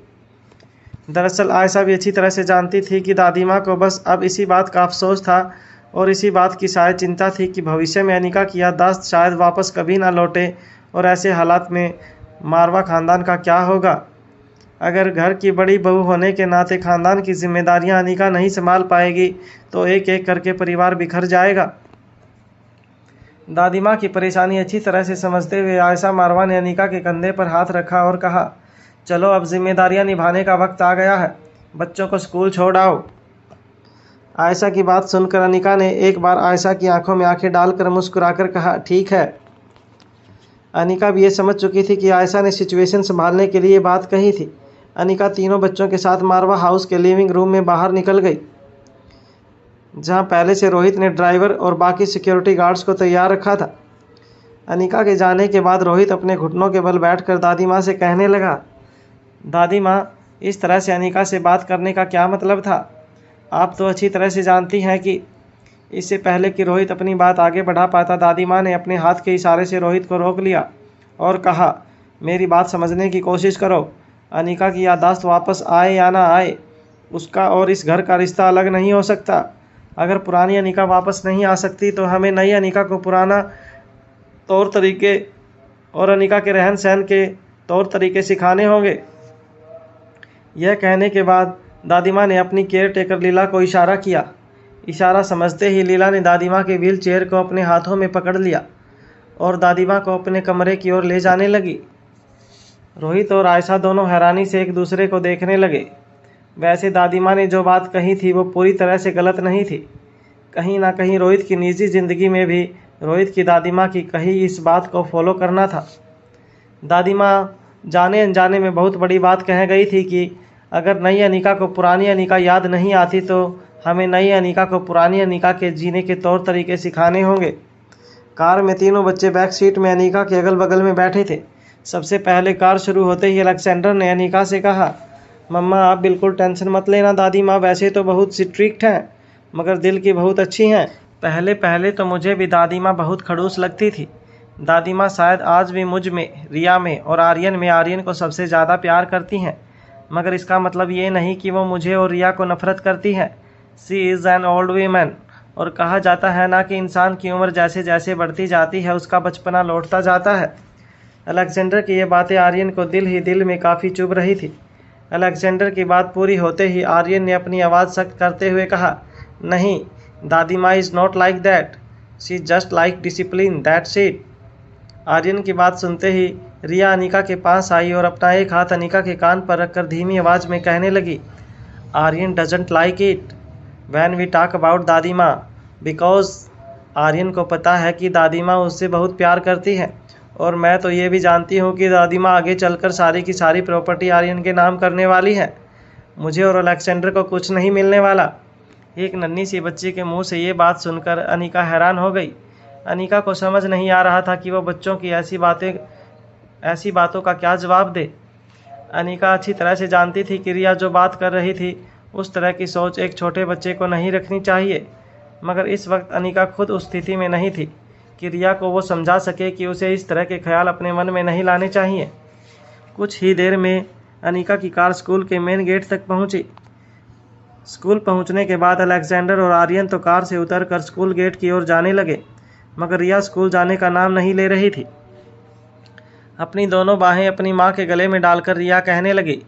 दरअसल आयशा भी अच्छी तरह से जानती थी कि दादी माँ को बस अब इसी बात का अफसोस था और इसी बात की शायद चिंता थी कि भविष्य में अनिका की याददाश्त शायद वापस कभी ना लौटे, और ऐसे हालात में मारवा ख़ानदान का क्या होगा। अगर घर की बड़ी बहू होने के नाते ख़ानदान की जिम्मेदारियां अनिका नहीं संभाल पाएगी तो एक एक करके परिवार बिखर जाएगा। दादी माँ की परेशानी अच्छी तरह से समझते हुए आयशा मारवा ने अनिका के कंधे पर हाथ रखा और कहा, चलो अब जिम्मेदारियां निभाने का वक्त आ गया है, बच्चों को स्कूल छोड़ आओ। आयशा की बात सुनकर अनिका ने एक बार आयशा की आंखों में आंखें डालकर मुस्कुराकर कहा, ठीक है। अनिका भी ये समझ चुकी थी कि आयशा ने सिचुएशन संभालने के लिए बात कही थी। अनिका तीनों बच्चों के साथ मारवा हाउस के लिविंग रूम में बाहर निकल गई, जहां पहले से रोहित ने ड्राइवर और बाकी सिक्योरिटी गार्ड्स को तैयार रखा था। अनिका के जाने के बाद रोहित अपने घुटनों के बल बैठकर दादी माँ से कहने लगा, दादी माँ, इस तरह से अनिका से बात करने का क्या मतलब था? आप तो अच्छी तरह से जानती हैं कि इससे पहले कि रोहित अपनी बात आगे बढ़ा पाता, दादी माँ ने अपने हाथ के इशारे से रोहित को रोक लिया और कहा, मेरी बात समझने की कोशिश करो। अनिका की याददाश्त वापस आए या ना आए, उसका और इस घर का रिश्ता अलग नहीं हो सकता। अगर पुरानी अनिका वापस नहीं आ सकती तो हमें नई अनिका को पुराना तौर तरीके और अनिका के रहन सहन के तौर तरीके सिखाने होंगे। यह कहने के बाद दादी माँ ने अपनी केयर टेकर लीला को इशारा किया। इशारा समझते ही लीला ने दादी माँ के व्हील चेयर को अपने हाथों में पकड़ लिया और दादी माँ को अपने कमरे की ओर ले जाने लगी। रोहित और आयशा दोनों हैरानी से एक दूसरे को देखने लगे। वैसे दादी माँ ने जो बात कही थी वो पूरी तरह से गलत नहीं थी। कहीं ना कहीं रोहित की निजी ज़िंदगी में भी रोहित की दादी माँ की कही इस बात को फॉलो करना था। दादी माँ जाने अनजाने में बहुत बड़ी बात कह गई थी कि अगर नई अनिका को पुरानी अनिका याद नहीं आती तो हमें नई अनिका को पुरानी अनिका के जीने के तौर तरीके सिखाने होंगे। कार में तीनों बच्चे बैक सीट में अनिका के अगल बगल में बैठे थे। सबसे पहले कार शुरू होते ही अलेक्जेंडर ने अनिका से कहा, मम्मा आप बिल्कुल टेंशन मत लेना, दादी माँ वैसे तो बहुत स्ट्रिक्ट हैं मगर दिल की बहुत अच्छी हैं। पहले पहले तो मुझे भी दादी माँ बहुत खड़ूस लगती थी। दादी माँ शायद आज भी मुझ में, रिया में और आर्यन को सबसे ज़्यादा प्यार करती हैं, मगर इसका मतलब ये नहीं कि वो मुझे और रिया को नफरत करती हैं। She is an old women, और कहा जाता है ना कि इंसान की उम्र जैसे जैसे बढ़ती जाती है उसका बचपना लौटता जाता है। अलेक्जेंडर की ये बातें आर्यन को दिल ही दिल में काफ़ी चुभ रही थी। अलेक्जेंडर की बात पूरी होते ही आर्यन ने अपनी आवाज़ सख्त करते हुए कहा, नहीं, दादी माँ is not like that, she just like discipline, that's it. Aryan की बात सुनते ही रिया अनिका के पास आई और अपना एक हाथ अनिका के कान पर रखकर धीमी आवाज़ में कहने लगी, Aryan doesn't like it when we talk about दादी माँ, बिकॉज आर्यन को पता है कि दादी माँ उससे बहुत प्यार करती है और मैं तो ये भी जानती हूँ कि दादी माँ आगे चलकर सारी की सारी प्रॉपर्टी आर्यन के नाम करने वाली है। मुझे और अलेक्जेंडर को कुछ नहीं मिलने वाला। एक नन्ही सी बच्ची के मुंह से ये बात सुनकर अनिका हैरान हो गई। अनिका को समझ नहीं आ रहा था कि वो बच्चों की ऐसी बातों का क्या जवाब दे। अनिका अच्छी तरह से जानती थी कि रिया जो बात कर रही थी उस तरह की सोच एक छोटे बच्चे को नहीं रखनी चाहिए, मगर इस वक्त अनिका खुद उस स्थिति में नहीं थी कि रिया को वो समझा सके कि उसे इस तरह के ख्याल अपने मन में नहीं लाने चाहिए। कुछ ही देर में अनिका की कार स्कूल के मेन गेट तक पहुंची। स्कूल पहुंचने के बाद अलेक्जेंडर और आर्यन तो कार से उतरकर स्कूल गेट की ओर जाने लगे, मगर रिया स्कूल जाने का नाम नहीं ले रही थी। अपनी दोनों बाहें अपनी माँ के गले में डालकर रिया कहने लगी,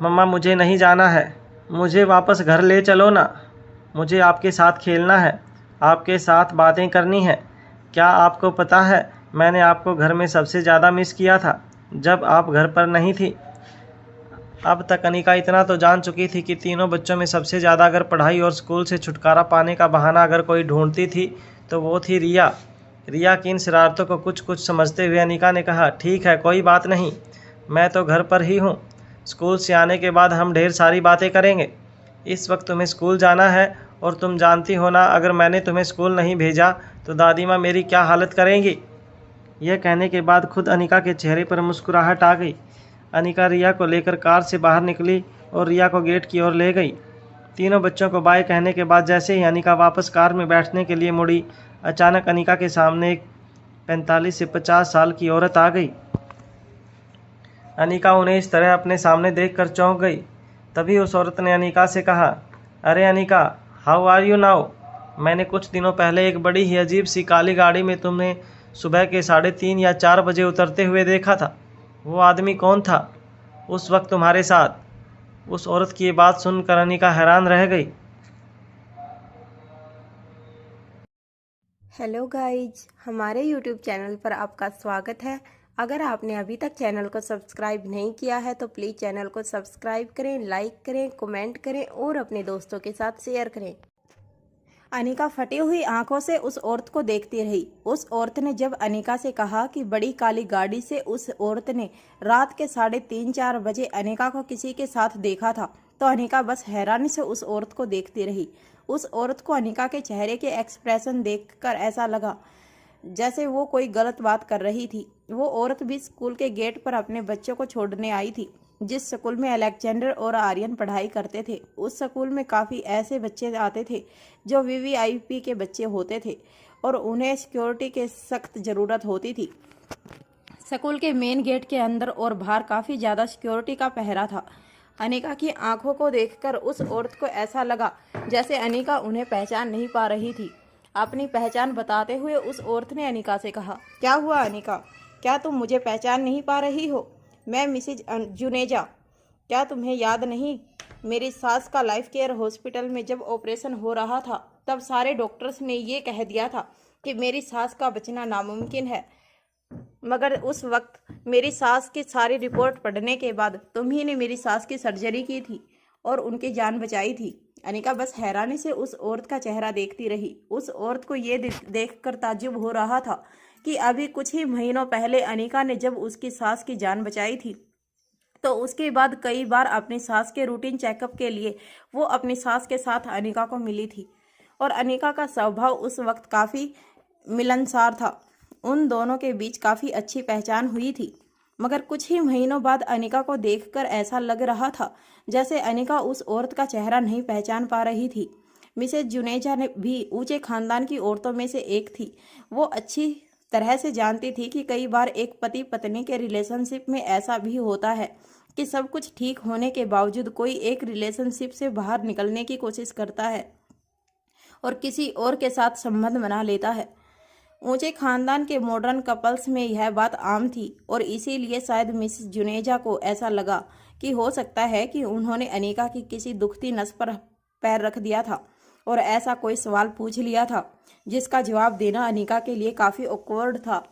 मम्मा मुझे नहीं जाना है, मुझे वापस घर ले चलो ना। मुझे आपके साथ खेलना है, आपके साथ बातें करनी है। क्या आपको पता है मैंने आपको घर में सबसे ज़्यादा मिस किया था जब आप घर पर नहीं थी। अब तक अनिका इतना तो जान चुकी थी कि तीनों बच्चों में सबसे ज़्यादा अगर पढ़ाई और स्कूल से छुटकारा पाने का बहाना अगर कोई ढूंढती थी तो वो थी रिया। रिया की इन शरारतों को कुछ कुछ समझते हुए अनिका ने कहा, ठीक है कोई बात नहीं, मैं तो घर पर ही हूँ। स्कूल से आने के बाद हम ढेर सारी बातें करेंगे। इस वक्त तुम्हें स्कूल जाना है और तुम जानती हो ना, अगर मैंने तुम्हें स्कूल नहीं भेजा तो दादी माँ मेरी क्या हालत करेंगी। यह कहने के बाद खुद अनिका के चेहरे पर मुस्कुराहट आ गई। अनिका रिया को लेकर कार से बाहर निकली और रिया को गेट की ओर ले गई। तीनों बच्चों को बाय कहने के बाद जैसे ही अनिका वापस कार में बैठने के लिए मुड़ी, अचानक अनिका के सामने एक 45 से 50 साल की औरत आ गई। अनिका उन्हें इस तरह अपने सामने देखकर चौंक गई। तभी उस औरत ने अनिका से कहा, अरे Anika, how are you now. मैंने कुछ दिनों पहले एक बड़ी ही अजीब सी काली गाड़ी में तुम्हें सुबह के 3:30 या 4 बजे उतरते हुए देखा था। वो आदमी कौन था उस वक्त तुम्हारे साथ। उस औरत की ये बात सुनकर अनिका हैरान रह गई। हेलो गाइज, हमारे यूट्यूब चैनल पर आपका स्वागत है। अगर आपने अभी तक चैनल को सब्सक्राइब नहीं किया है तो प्लीज़ चैनल को सब्सक्राइब करें, लाइक करें, कमेंट करें और अपने दोस्तों के साथ शेयर करें। अनिका फटी हुई आंखों से उस औरत को देखती रही। उस औरत ने जब अनिका से कहा कि बड़ी काली गाड़ी से उस औरत ने रात के 3:30-4 बजे अनिका को किसी के साथ देखा था, तो अनिका बस हैरानी से उस औरत को देखती रही। उस औरत को अनिका के चेहरे के एक्सप्रेशन देखकर ऐसा लगा जैसे वो कोई गलत बात कर रही थी। वो औरत भी स्कूल के गेट पर अपने बच्चों को छोड़ने आई थी। जिस स्कूल में अलेक्जेंडर और आर्यन पढ़ाई करते थे, उस स्कूल में काफ़ी ऐसे बच्चे आते थे जो वीवीआईपी के बच्चे होते थे और उन्हें सिक्योरिटी के सख्त ज़रूरत होती थी। स्कूल के मेन गेट के अंदर और बाहर काफ़ी ज़्यादा सिक्योरिटी का पहरा था। अनिका की आंखों को देखकर उस औरत को ऐसा लगा जैसे अनिका उन्हें पहचान नहीं पा रही थी। अपनी पहचान बताते हुए उस औरत ने अनिका से कहा, क्या हुआ अनिका, क्या तुम मुझे पहचान नहीं पा रही हो? मैं मिसेज जुनेजा। क्या तुम्हें याद नहीं, मेरी सास का लाइफ केयर हॉस्पिटल में जब ऑपरेशन हो रहा था तब सारे डॉक्टर्स ने ये कह दिया था कि मेरी सास का बचना नामुमकिन है, मगर उस वक्त मेरी सास की सारी रिपोर्ट पढ़ने के बाद तुम्ही ने मेरी सास की सर्जरी की थी और उनकी जान बचाई थी। अनिका बस हैरानी से उस औरत का चेहरा देखती रही। उस औरत को ये देखकर ताज्जुब हो रहा था कि अभी कुछ ही महीनों पहले अनिका ने जब उसकी सास की जान बचाई थी तो उसके बाद कई बार अपनी सास के रूटीन चेकअप के लिए वो अपनी सास के साथ अनिका को मिली थी और अनिका का स्वभाव उस वक्त काफ़ी मिलनसार था। उन दोनों के बीच काफ़ी अच्छी पहचान हुई थी, मगर कुछ ही महीनों बाद अनिका को देखकर ऐसा लग रहा था जैसे अनिका उस औरत का चेहरा नहीं पहचान पा रही थी। मिसेज जुनेजा ने भी ऊंचे खानदान की औरतों में से एक थी। वो अच्छी तरह से जानती थी कि कई बार एक पति पत्नी के रिलेशनशिप में ऐसा भी होता है कि सब कुछ ठीक होने के बावजूद कोई एक रिलेशनशिप से बाहर निकलने की कोशिश करता है और किसी और के साथ संबंध बना लेता है। ऊंचे खानदान के मॉडर्न कपल्स में यह बात आम थी और इसीलिए शायद मिसेस जुनेजा को ऐसा लगा कि हो सकता है कि उन्होंने अनिका की किसी दुखती नस पर पैर रख दिया था और ऐसा कोई सवाल पूछ लिया था जिसका जवाब देना अनिका के लिए काफ़ी ऑकवर्ड था।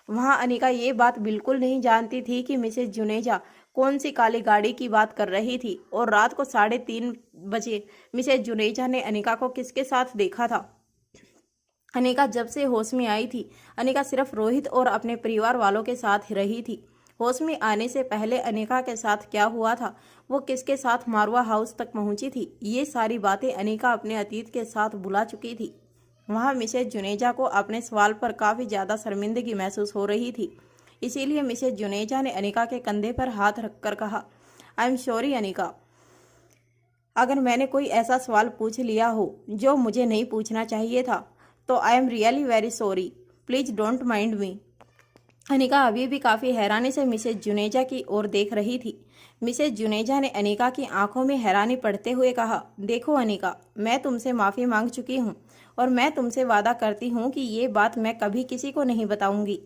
वहाँ अनिका ये बात बिल्कुल नहीं जानती थी कि मिसेस जुनेजा कौन सी काली गाड़ी की बात कर रही थी और रात को 3:30 बजे मिसेस जुनेजा ने अनिका को किसके साथ देखा था। अनिका जब से होश में आई थी, अनिका सिर्फ रोहित और अपने परिवार वालों के साथ रही थी। होश में आने से पहले अनिका के साथ क्या हुआ था, वो किसके साथ मारवा हाउस तक पहुंची थी, ये सारी बातें अनिका अपने अतीत के साथ भुला चुकी थी। वहाँ मिसेज जुनेजा को अपने सवाल पर काफ़ी ज़्यादा शर्मिंदगी महसूस हो रही थी। इसीलिए मिसेज जुनेजा ने अनिका के कंधे पर हाथ रखकर कहा, आई एम सॉरी अनिका, अगर मैंने कोई ऐसा सवाल पूछ लिया हो जो मुझे नहीं पूछना चाहिए था तो I am really very sorry, please don't mind मी। अनिका अभी भी काफ़ी हैरानी से मिसेज जुनेजा की ओर देख रही थी। मिसेज जुनेजा ने अनिका की आंखों में हैरानी पड़ते हुए कहा, देखो अनिका, मैं तुमसे माफ़ी मांग चुकी हूँ और मैं तुमसे वादा करती हूँ कि ये बात मैं कभी किसी को नहीं बताऊंगी।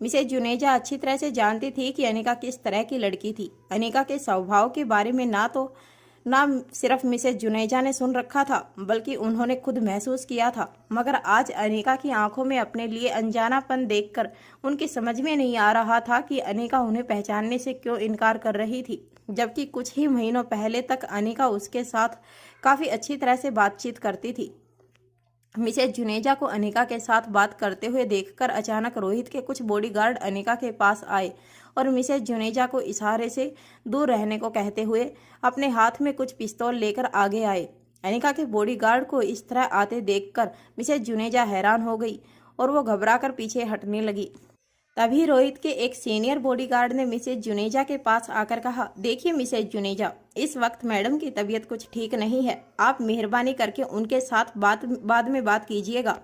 मिसेज जुनेजा अच्छी तरह से जानती थी कि अनिका किस तरह की लड़की थी। अनिका के स्वभाव के बारे में ना सिर्फ मिसेज जुनेजा ने सुन रखा था, बल्कि उन्होंने खुद महसूस किया था। मगर आज अनिका की आंखों में अपने लिए अनजानापन देखकर उनकी समझ में नहीं आ रहा था कि अनिका उन्हें पहचानने से क्यों इनकार कर रही थी, जबकि कुछ ही महीनों पहले तक अनिका उसके साथ काफ़ी अच्छी तरह से बातचीत करती थी। मिसेज जुनेजा को अनिका के साथ बात करते हुए देखकर अचानक रोहित के कुछ बॉडीगार्ड अनिका के पास आए और मिसेज जुनेजा को इशारे से दूर रहने को कहते हुए अपने हाथ में कुछ पिस्तौल लेकर आगे आए। अनिका के बॉडीगार्ड को इस तरह आते देखकर मिसेज जुनेजा हैरान हो गई और वो घबराकर पीछे हटने लगी। तभी रोहित के एक सीनियर बॉडीगार्ड ने मिसेज जुनेजा के पास आकर कहा, देखिए मिसेज जुनेजा, इस वक्त मैडम की तबीयत कुछ ठीक नहीं है, आप मेहरबानी करके उनके साथ बाद में बात कीजिएगा।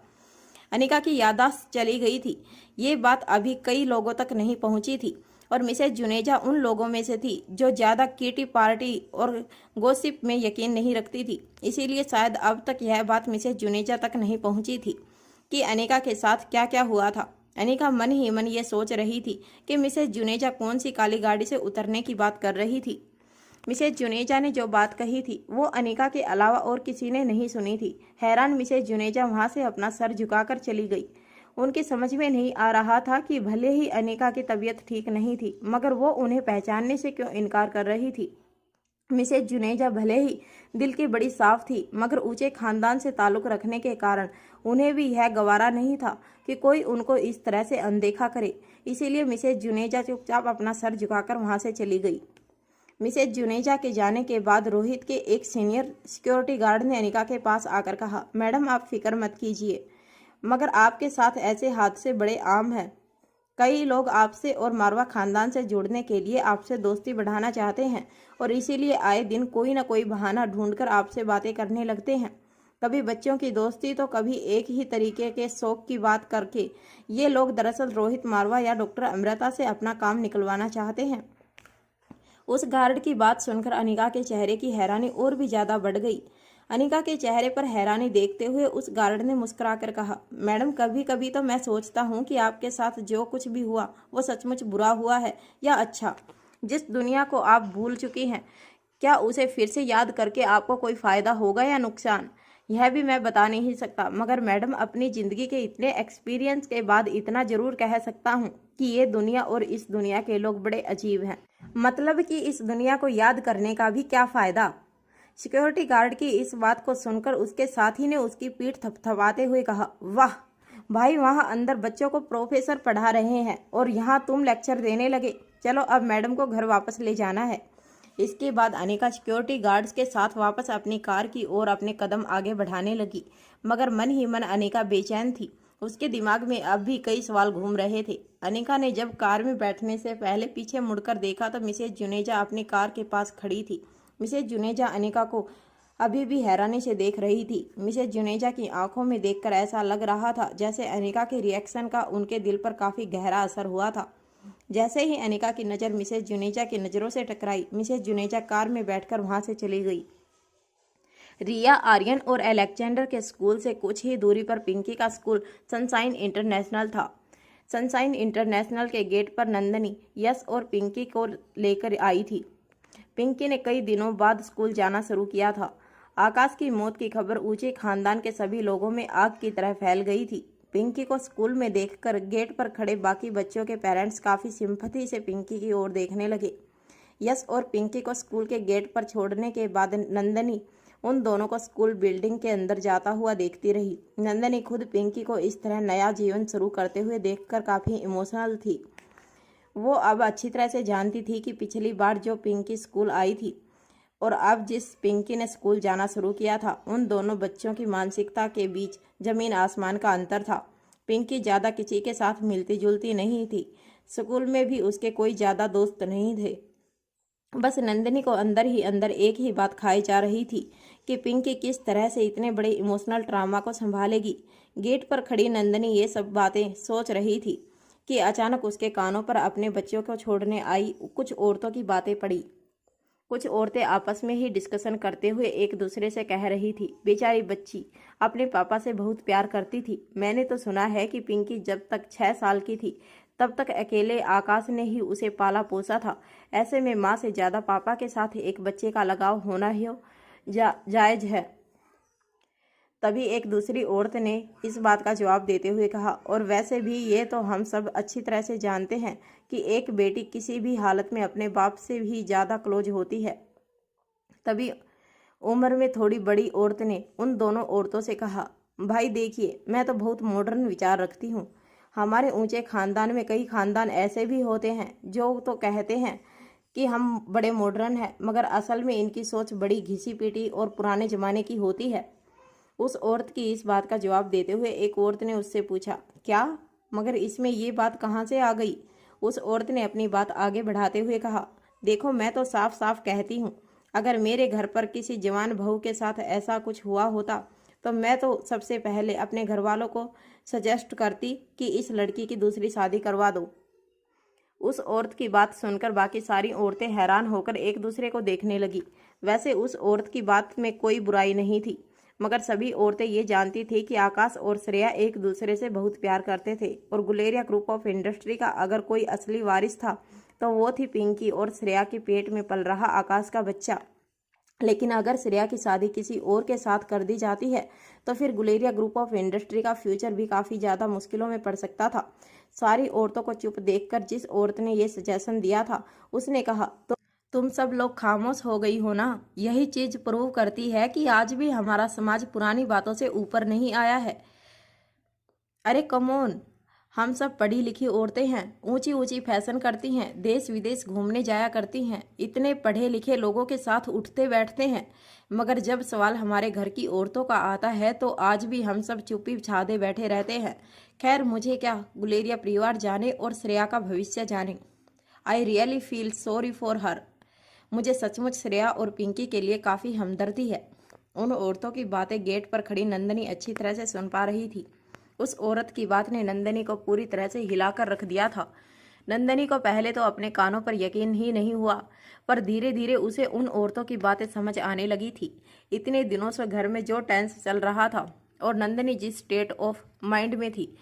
अनिका की याददाश्त चली गई थी। ये बात अभी कई लोगों तक नहीं पहुंची थी और मिसेज जुनेजा उन लोगों में से थी जो ज़्यादा किटी पार्टी और गॉसिप में यकीन नहीं रखती थी। इसीलिए शायद अब तक यह बात मिसेज जुनेजा तक नहीं पहुंची थी कि अनिका के साथ क्या क्या हुआ था। अनिका मन ही मन ये सोच रही थी कि मिसेज जुनेजा कौन सी काली गाड़ी से उतरने की बात कर रही थी। मिसेज जुनेजा ने जो बात कही थी वो अनिका के अलावा और किसी ने नहीं सुनी थी। हैरान मिसेज जुनेजा वहाँ से अपना सर झुकाकर चली गई। उनकी समझ में नहीं आ रहा था कि भले ही अनिका की तबीयत ठीक नहीं थी, मगर वो उन्हें पहचानने से क्यों इनकार कर रही थी। मिसेज जुनेजा भले ही दिल की बड़ी साफ थी, मगर ऊंचे खानदान से ताल्लुक़ रखने के कारण उन्हें भी यह गवारा नहीं था कि कोई उनको इस तरह से अनदेखा करे। इसीलिए मिसेज जुनेजा चुपचाप अपना सर झुकाकर वहाँ से चली गई। मिसेज जुनेजा के जाने के बाद रोहित के एक सीनियर सिक्योरिटी गार्ड ने अनिका के पास आकर कहा, मैडम आप फिक्र मत कीजिए, मगर आपके साथ ऐसे हादसे बड़े आम हैं। कई लोग आपसे और मारवा खानदान से जुड़ने के लिए आपसे दोस्ती बढ़ाना चाहते हैं और इसीलिए आए दिन कोई ना कोई बहाना ढूंढकर आपसे बातें करने लगते हैं। कभी बच्चों की दोस्ती तो कभी एक ही तरीके के शौक की बात करके ये लोग दरअसल रोहित मारवा या डॉक्टर अमृता से अपना काम निकलवाना चाहते हैं। उस गार्ड की बात सुनकर अनिका के चेहरे की हैरानी और भी ज़्यादा बढ़ गई। अनिका के चेहरे पर हैरानी देखते हुए उस गार्ड ने मुस्कुराकर कहा, मैडम कभी कभी तो मैं सोचता हूँ कि आपके साथ जो कुछ भी हुआ वो सचमुच बुरा हुआ है या अच्छा। जिस दुनिया को आप भूल चुकी हैं, क्या उसे फिर से याद करके आपको कोई फ़ायदा होगा या नुकसान, यह भी मैं बता नहीं सकता। मगर मैडम अपनी ज़िंदगी के इतने एक्सपीरियंस के बाद इतना ज़रूर कह सकता हूँ कि ये दुनिया और इस दुनिया के लोग बड़े अजीब हैं। मतलब कि इस दुनिया को याद करने का भी क्या फ़ायदा। सिक्योरिटी गार्ड की इस बात को सुनकर उसके साथी ने उसकी पीठ थपथपाते हुए कहा, वाह भाई, वहाँ अंदर बच्चों को प्रोफेसर पढ़ा रहे हैं और यहाँ तुम लेक्चर देने लगे। चलो अब मैडम को घर वापस ले जाना है। इसके बाद अनिका सिक्योरिटी गार्ड्स के साथ वापस अपनी कार की ओर अपने कदम आगे बढ़ाने लगी, मगर मन ही मन अनिका बेचैन थी। उसके दिमाग में अब भी कई सवाल घूम रहे थे। अनिका ने जब कार में बैठने से पहले पीछे मुड़कर देखा तो मिसेज जुनेजा अपनी कार के पास खड़ी थी। मिसेज जुनेजा अनिका को अभी भी हैरानी से देख रही थी। मिसेज जुनेजा की आंखों में देखकर ऐसा लग रहा था जैसे अनिका के रिएक्शन का उनके दिल पर काफ़ी गहरा असर हुआ था। जैसे ही अनिका की नज़र मिसेज जुनेजा की नज़रों से टकराई, मिसेज जुनेजा कार में बैठकर वहाँ से चली गई। रिया, आर्यन और अलेक्जेंडर के स्कूल से कुछ ही दूरी पर पिंकी का स्कूल सनशाइन इंटरनेशनल था। सनशाइन इंटरनेशनल के गेट पर नंदनी यश और पिंकी को लेकर आई थी। पिंकी ने कई दिनों बाद स्कूल जाना शुरू किया था। आकाश की मौत की खबर ऊंचे खानदान के सभी लोगों में आग की तरह फैल गई थी। पिंकी को स्कूल में देखकर गेट पर खड़े बाकी बच्चों के पेरेंट्स काफ़ी सिंपैथी से पिंकी की ओर देखने लगे। यश और पिंकी को स्कूल के गेट पर छोड़ने के बाद नंदनी उन दोनों को स्कूल बिल्डिंग के अंदर जाता हुआ देखती रही। नंदनी खुद पिंकी को इस तरह नया जीवन शुरू करते हुए देखकर काफ़ी इमोशनल थी। वो अब अच्छी तरह से जानती थी कि पिछली बार जो पिंकी स्कूल आई थी और अब जिस पिंकी ने स्कूल जाना शुरू किया था, उन दोनों बच्चों की मानसिकता के बीच जमीन आसमान का अंतर था। पिंकी ज़्यादा किसी के साथ मिलती जुलती नहीं थी। स्कूल में भी उसके कोई ज़्यादा दोस्त नहीं थे। बस नंदिनी को अंदर ही अंदर एक ही बात खाई जा रही थी कि पिंकी किस तरह से इतने बड़े इमोशनल ट्रामा को संभालेगी। गेट पर खड़ी नंदिनी ये सब बातें सोच रही थी कि अचानक उसके कानों पर अपने बच्चों को छोड़ने आई कुछ औरतों की बातें पड़ी। कुछ औरतें आपस में ही डिस्कशन करते हुए एक दूसरे से कह रही थी, बेचारी बच्ची अपने पापा से बहुत प्यार करती थी। मैंने तो सुना है कि पिंकी जब तक 6 साल की थी तब तक अकेले आकाश ने ही उसे पाला पोसा था। ऐसे में माँ से ज़्यादा पापा के साथ एक बच्चे का लगाव होना ही जायज़ है। तभी एक दूसरी औरत ने इस बात का जवाब देते हुए कहा, और वैसे भी ये तो हम सब अच्छी तरह से जानते हैं कि एक बेटी किसी भी हालत में अपने बाप से भी ज़्यादा क्लोज होती है। तभी उम्र में थोड़ी बड़ी औरत ने उन दोनों औरतों से कहा, भाई देखिए, मैं तो बहुत मॉडर्न विचार रखती हूँ। हमारे ऊंचे खानदान में कई खानदान ऐसे भी होते हैं जो तो कहते हैं कि हम बड़े मॉडर्न हैं, मगर असल में इनकी सोच बड़ी घिसी पीटी और पुराने ज़माने की होती है। उस औरत की इस बात का जवाब देते हुए एक औरत ने उससे पूछा, क्या? मगर इसमें ये बात कहाँ से आ गई? उस औरत ने अपनी बात आगे बढ़ाते हुए कहा, देखो, मैं तो साफ साफ कहती हूँ, अगर मेरे घर पर किसी जवान बहू के साथ ऐसा कुछ हुआ होता तो मैं तो सबसे पहले अपने घर वालों को सजेस्ट करती कि इस लड़की की दूसरी शादी करवा दो। उस औरत की बात सुनकर बाकी सारी औरतें हैरान होकर एक दूसरे को देखने लगी। वैसे उस औरत की बात में कोई बुराई नहीं थी, मगर सभी औरतें ये जानती थी कि आकाश और श्रेया एक दूसरे से बहुत प्यार करते थे और गुलेरिया ग्रुप ऑफ इंडस्ट्री का अगर कोई असली वारिस था तो वो थी पिंकी और श्रेया के पेट में पल रहा आकाश का बच्चा। लेकिन अगर श्रेया की शादी किसी और के साथ कर दी जाती है तो फिर गुलेरिया ग्रुप ऑफ इंडस्ट्री का फ्यूचर भी काफ़ी ज़्यादा मुश्किलों में पड़ सकता था। सारी औरतों को चुप देखकर जिस औरत ने ये सजेशन दिया था उसने कहा, तो तुम सब लोग खामोश हो गई हो ना। यही चीज़ प्रूव करती है कि आज भी हमारा समाज पुरानी बातों से ऊपर नहीं आया है। अरे कम ऑन, हम सब पढ़ी लिखी औरतें हैं, ऊंची ऊंची फैशन करती हैं, देश विदेश घूमने जाया करती हैं, इतने पढ़े लिखे लोगों के साथ उठते बैठते हैं, मगर जब सवाल हमारे घर की औरतों का आता है तो आज भी हम सब चुप्पी छादे बैठे रहते हैं। खैर, मुझे क्या, गुलेरिया परिवार जाने और श्रेया का भविष्य जाने। I really feel sorry for her. मुझे सचमुच श्रेया और पिंकी के लिए काफ़ी हमदर्दी है। उन औरतों की बातें गेट पर खड़ी नंदिनी अच्छी तरह से सुन पा रही थी। उस औरत की बात ने नंदिनी को पूरी तरह से हिलाकर रख दिया था। नंदिनी को पहले तो अपने कानों पर यकीन ही नहीं हुआ, पर धीरे धीरे उसे उन औरतों की बातें समझ आने लगी थी। इतने दिनों से घर में जो टेंस चल रहा था और नंदिनी जिस स्टेट ऑफ माइंड में थी,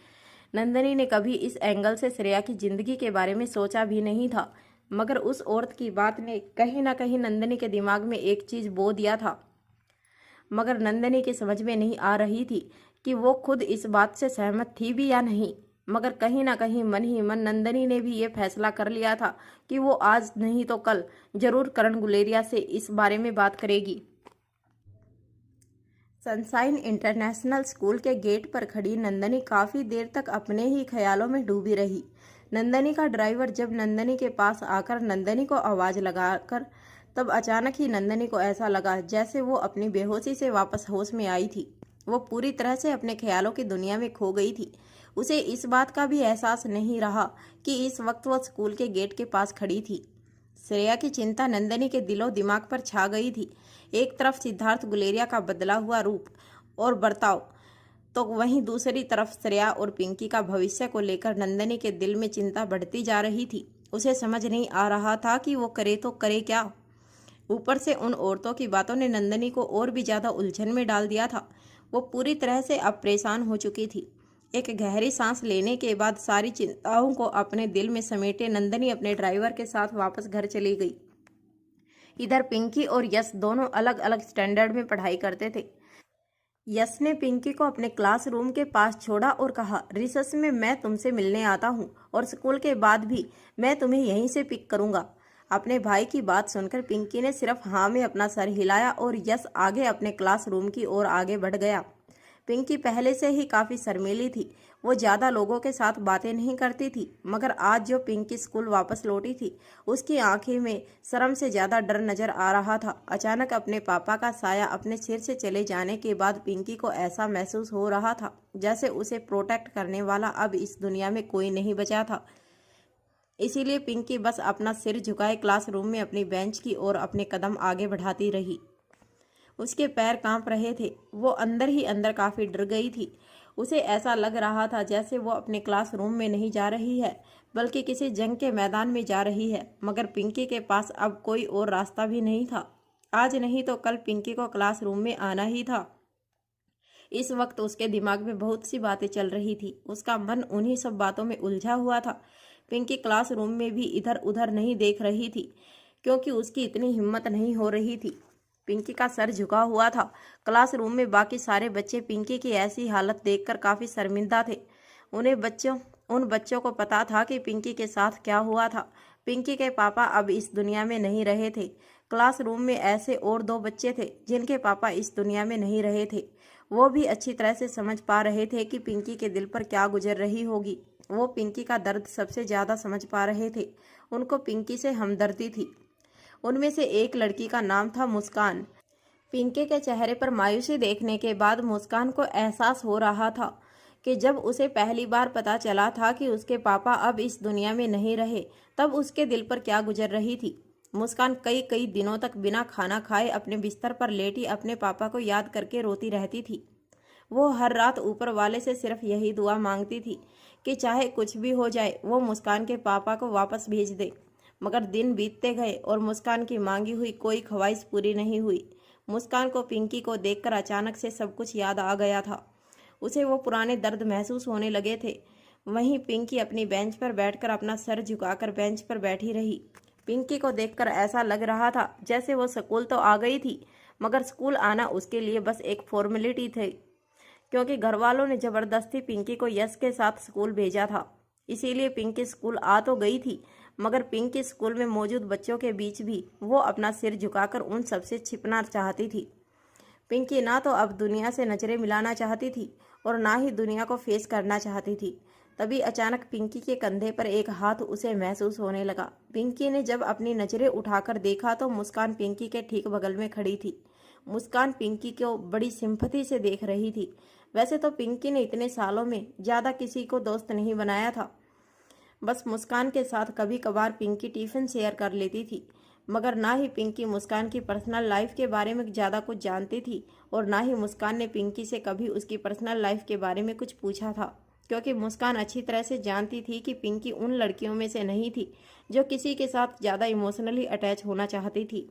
नंदिनी ने कभी इस एंगल से श्रेया की जिंदगी के बारे में सोचा भी नहीं था। मगर उस औरत की बात ने कहीं ना कहीं नंदिनी के दिमाग में एक चीज़ बो दिया था, मगर नंदिनी की समझ में नहीं आ रही थी कि वो खुद इस बात से सहमत थी भी या नहीं। मगर कहीं ना कहीं मन ही मन नंदिनी ने भी ये फैसला कर लिया था कि वो आज नहीं तो कल जरूर करण गुलेरिया से इस बारे में बात करेगी। सनशाइन इंटरनेशनल स्कूल के गेट पर खड़ी नंदिनी काफ़ी देर तक अपने ही ख्यालों में डूबी रही। नंदिनी का ड्राइवर जब नंदिनी के पास आकर नंदिनी को आवाज़ लगाकर, तब अचानक ही नंदिनी को ऐसा लगा जैसे वो अपनी बेहोशी से वापस होश में आई थी। वो पूरी तरह से अपने ख्यालों की दुनिया में खो गई थी। उसे इस बात का भी एहसास नहीं रहा कि इस वक्त वो स्कूल के गेट के पास खड़ी थी। श्रेया की चिंता नंदिनी के दिलो दिमाग पर छा गई थी। एक तरफ सिद्धार्थ गुलेरिया का बदला हुआ रूप और बर्ताव, तो वहीं दूसरी तरफ श्रेया और पिंकी का भविष्य को लेकर नंदिनी के दिल में चिंता बढ़ती जा रही थी। उसे समझ नहीं आ रहा था कि वो करे तो करे क्या। ऊपर से उन औरतों की बातों ने नंदिनी को और भी ज़्यादा उलझन में डाल दिया था। वो पूरी तरह से अब परेशान हो चुकी थी। एक गहरी सांस लेने के बाद सारी चिंताओं को अपने दिल में समेटे नंदिनी अपने ड्राइवर के साथ वापस घर चली गई। इधर पिंकी और यश दोनों अलग अलग स्टैंडर्ड में पढ़ाई करते थे। यश ने पिंकी को अपने क्लासरूम के पास छोड़ा और कहा, रिसर्च में मैं तुमसे मिलने आता हूँ और स्कूल के बाद भी मैं तुम्हें यहीं से पिक करूँगा। अपने भाई की बात सुनकर पिंकी ने सिर्फ हाँ में अपना सर हिलाया और यश आगे अपने क्लासरूम की ओर आगे बढ़ गया। पिंकी पहले से ही काफ़ी शर्मीली थी। वो ज़्यादा लोगों के साथ बातें नहीं करती थी, मगर आज जो पिंकी स्कूल वापस लौटी थी उसकी आंखें में शर्म से ज़्यादा डर नज़र आ रहा था। अचानक अपने पापा का साया अपने सिर से चले जाने के बाद पिंकी को ऐसा महसूस हो रहा था जैसे उसे प्रोटेक्ट करने वाला अब इस दुनिया में कोई नहीं बचा था। इसीलिए पिंकी बस अपना सिर झुकाए क्लासरूम में अपनी बेंच की ओर अपने कदम आगे बढ़ाती रही। उसके पैर कांप रहे थे। वो अंदर ही अंदर काफ़ी डर गई थी। उसे ऐसा लग रहा था जैसे वो अपने क्लासरूम में नहीं जा रही है बल्कि किसी जंग के मैदान में जा रही है। मगर पिंकी के पास अब कोई और रास्ता भी नहीं था। आज नहीं तो कल पिंकी को क्लासरूम में आना ही था। इस वक्त उसके दिमाग में बहुत सी बातें चल रही थी। उसका मन उन्हीं सब बातों में उलझा हुआ था। पिंकी क्लासरूम में भी इधर उधर नहीं देख रही थी क्योंकि उसकी इतनी हिम्मत नहीं हो रही थी। पिंकी का सर झुका हुआ था। क्लासरूम में बाकी सारे बच्चे पिंकी की ऐसी हालत देखकर काफ़ी शर्मिंदा थे। उन बच्चों को पता था कि पिंकी के साथ क्या हुआ था। पिंकी के पापा अब इस दुनिया में नहीं रहे थे। क्लासरूम में ऐसे और 2 बच्चे थे जिनके पापा इस दुनिया में नहीं रहे थे। वो भी अच्छी तरह से समझ पा रहे थे कि पिंकी के दिल पर क्या गुजर रही होगी। वो पिंकी का दर्द सबसे ज़्यादा समझ पा रहे थे। उनको पिंकी से हमदर्दी थी। उनमें से एक लड़की का नाम था मुस्कान। पिंकी के चेहरे पर मायूसी देखने के बाद मुस्कान को एहसास हो रहा था कि जब उसे पहली बार पता चला था कि उसके पापा अब इस दुनिया में नहीं रहे, तब उसके दिल पर क्या गुजर रही थी। मुस्कान कई दिनों तक बिना खाना खाए अपने बिस्तर पर लेटी अपने पापा को याद करके रोती रहती थी। वो हर रात ऊपर वाले से सिर्फ यही दुआ मांगती थी कि चाहे कुछ भी हो जाए वो मुस्कान के पापा को वापस भेज दे। मगर दिन बीतते गए और मुस्कान की मांगी हुई कोई ख्वाहिश पूरी नहीं हुई। मुस्कान को पिंकी को देखकर अचानक से सब कुछ याद आ गया था। उसे वो पुराने दर्द महसूस होने लगे थे। वहीं पिंकी अपनी बेंच पर बैठकर अपना सर झुकाकर बेंच पर बैठी रही। पिंकी को देखकर ऐसा लग रहा था जैसे वो स्कूल तो आ गई थी, मगर स्कूल आना उसके लिए बस एक फॉर्मेलिटी थी, क्योंकि घर वालों ने ज़बरदस्ती पिंकी को यश के साथ स्कूल भेजा था। इसीलिए पिंकी स्कूल आ तो गई थी, मगर पिंकी स्कूल में मौजूद बच्चों के बीच भी वो अपना सिर झुकाकर उन सबसे छिपना चाहती थी। पिंकी ना तो अब दुनिया से नज़रें मिलाना चाहती थी और ना ही दुनिया को फेस करना चाहती थी। तभी अचानक पिंकी के कंधे पर एक हाथ उसे महसूस होने लगा। पिंकी ने जब अपनी नज़रें उठाकर देखा तो मुस्कान पिंकी के ठीक बगल में खड़ी थी। मुस्कान पिंकी को बड़ी सिंपैथी से देख रही थी। वैसे तो पिंकी ने इतने सालों में ज़्यादा किसी को दोस्त नहीं बनाया था। बस मुस्कान के साथ कभी कभार पिंकी टिफ़िन शेयर कर लेती थी, मगर ना ही पिंकी मुस्कान की पर्सनल लाइफ के बारे में ज़्यादा कुछ जानती थी और ना ही मुस्कान ने पिंकी से कभी उसकी पर्सनल लाइफ के बारे में कुछ पूछा था, क्योंकि मुस्कान अच्छी तरह से जानती थी कि पिंकी उन लड़कियों में से नहीं थी जो किसी के साथ ज़्यादा इमोशनली अटैच होना चाहती थी।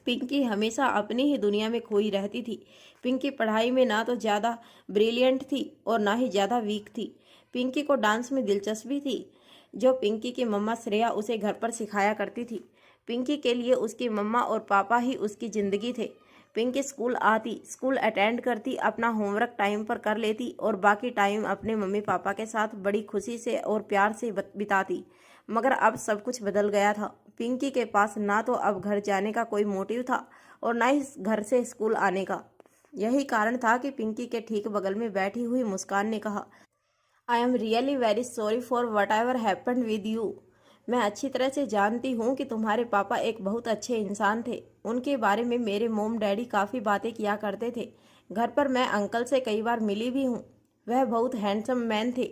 पिंकी हमेशा अपनी ही दुनिया में खोई रहती थी। पिंकी पढ़ाई में ना तो ज़्यादा ब्रिलियंट थी और ना ही ज़्यादा वीक थी। पिंकी को डांस में दिलचस्पी थी, जो पिंकी की मम्मा श्रेया उसे घर पर सिखाया करती थी। पिंकी के लिए उसकी मम्मा और पापा ही उसकी ज़िंदगी थे। पिंकी स्कूल आती, स्कूल अटेंड करती, अपना होमवर्क टाइम पर कर लेती और बाकी टाइम अपने मम्मी पापा के साथ बड़ी खुशी से और प्यार से बिताती। मगर अब सब कुछ बदल गया था। पिंकी के पास ना तो अब घर जाने का कोई मोटिव था और ना ही घर से स्कूल आने का। यही कारण था कि पिंकी के ठीक बगल में बैठी हुई मुस्कान ने कहा, I am really very sorry for what ever happened with you. मैं अच्छी तरह से जानती हूँ कि तुम्हारे पापा एक बहुत अच्छे इंसान थे। उनके बारे में मेरे मोम डैडी काफ़ी बातें किया करते थे। घर पर मैं अंकल से कई बार मिली भी हूँ। वह बहुत हैंडसम मैन थे।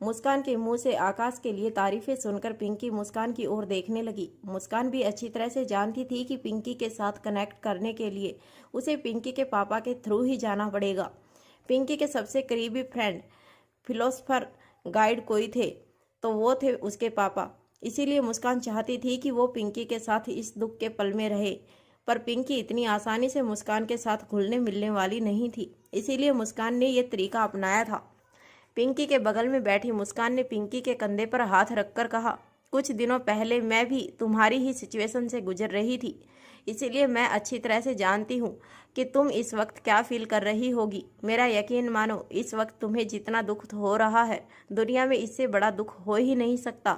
मुस्कान के मुंह से आकाश के लिए तारीफें सुनकर पिंकी मुस्कान की ओर देखने लगी। मुस्कान भी अच्छी तरह से जानती थी कि पिंकी के साथ कनेक्ट करने के लिए उसे पिंकी के पापा के थ्रू ही जाना पड़ेगा। पिंकी के सबसे करीबी फ्रेंड, फिलोसफर, गाइड कोई थे तो वो थे उसके पापा। इसीलिए मुस्कान चाहती थी कि वो पिंकी के साथ इस दुख के पल में रहे, पर पिंकी इतनी आसानी से मुस्कान के साथ घुलने मिलने वाली नहीं थी। इसीलिए मुस्कान ने यह तरीका अपनाया था। पिंकी के बगल में बैठी मुस्कान ने पिंकी के कंधे पर हाथ रखकर कहा, कुछ दिनों पहले मैं भी तुम्हारी ही सिचुएशन से गुजर रही थी, इसीलिए मैं अच्छी तरह से जानती हूँ कि तुम इस वक्त क्या फील कर रही होगी। मेरा यकीन मानो, इस वक्त तुम्हें जितना दुख हो रहा है दुनिया में इससे बड़ा दुख हो ही नहीं सकता।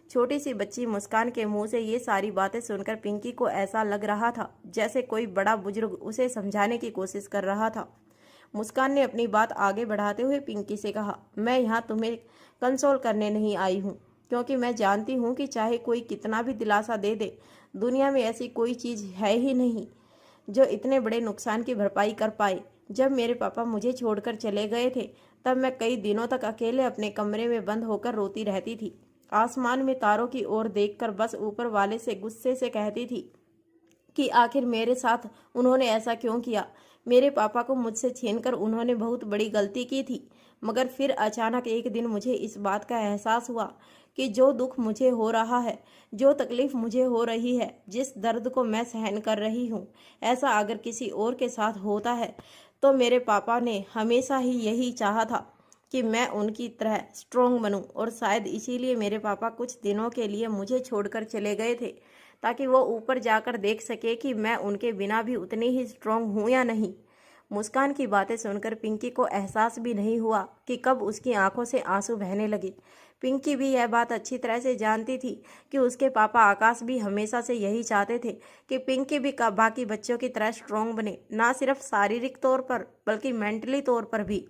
छोटी सी बच्ची मुस्कान के मुंह से ये सारी बातें सुनकर पिंकी को ऐसा लग रहा था जैसे कोई बड़ा बुजुर्ग उसे समझाने की कोशिश कर रहा था। मुस्कान ने अपनी बात आगे बढ़ाते हुए पिंकी से कहा, मैं यहाँ तुम्हें कंसोल करने नहीं आई हूँ, क्योंकि मैं जानती हूँ कि चाहे कोई कितना भी दिलासा दे दे, दुनिया में ऐसी कोई चीज़ है ही नहीं जो इतने बड़े नुकसान की भरपाई कर पाए। जब मेरे पापा मुझे छोड़कर चले गए थे तब मैं कई दिनों तक अकेले अपने कमरे में बंद होकर रोती रहती थी। आसमान में तारों की ओर देखकर बस ऊपर वाले से गुस्से से कहती थी कि आखिर मेरे साथ उन्होंने ऐसा क्यों किया। मेरे पापा को मुझसे छीनकर उन्होंने बहुत बड़ी गलती की थी। मगर फिर अचानक एक दिन मुझे इस बात का एहसास हुआ कि जो दुख मुझे हो रहा है, जो तकलीफ मुझे हो रही है, जिस दर्द को मैं सहन कर रही हूँ, ऐसा अगर किसी और के साथ होता है तो मेरे पापा ने हमेशा ही यही चाहा था कि मैं उनकी तरह स्ट्रॉन्ग बनूं, और शायद इसीलिए मेरे पापा कुछ दिनों के लिए मुझे छोड़कर चले गए थे, ताकि वो ऊपर जाकर देख सके कि मैं उनके बिना भी उतनी ही स्ट्रॉन्ग हूँ या नहीं। मुस्कान की बातें सुनकर पिंकी को एहसास भी नहीं हुआ कि कब उसकी आंखों से आंसू बहने लगे। पिंकी भी यह बात अच्छी तरह से जानती थी कि उसके पापा आकाश भी हमेशा से यही चाहते थे कि पिंकी भी बाकी बच्चों की तरह स्ट्रॉन्ग बने, ना सिर्फ शारीरिक तौर पर बल्कि मेंटली तौर पर भी।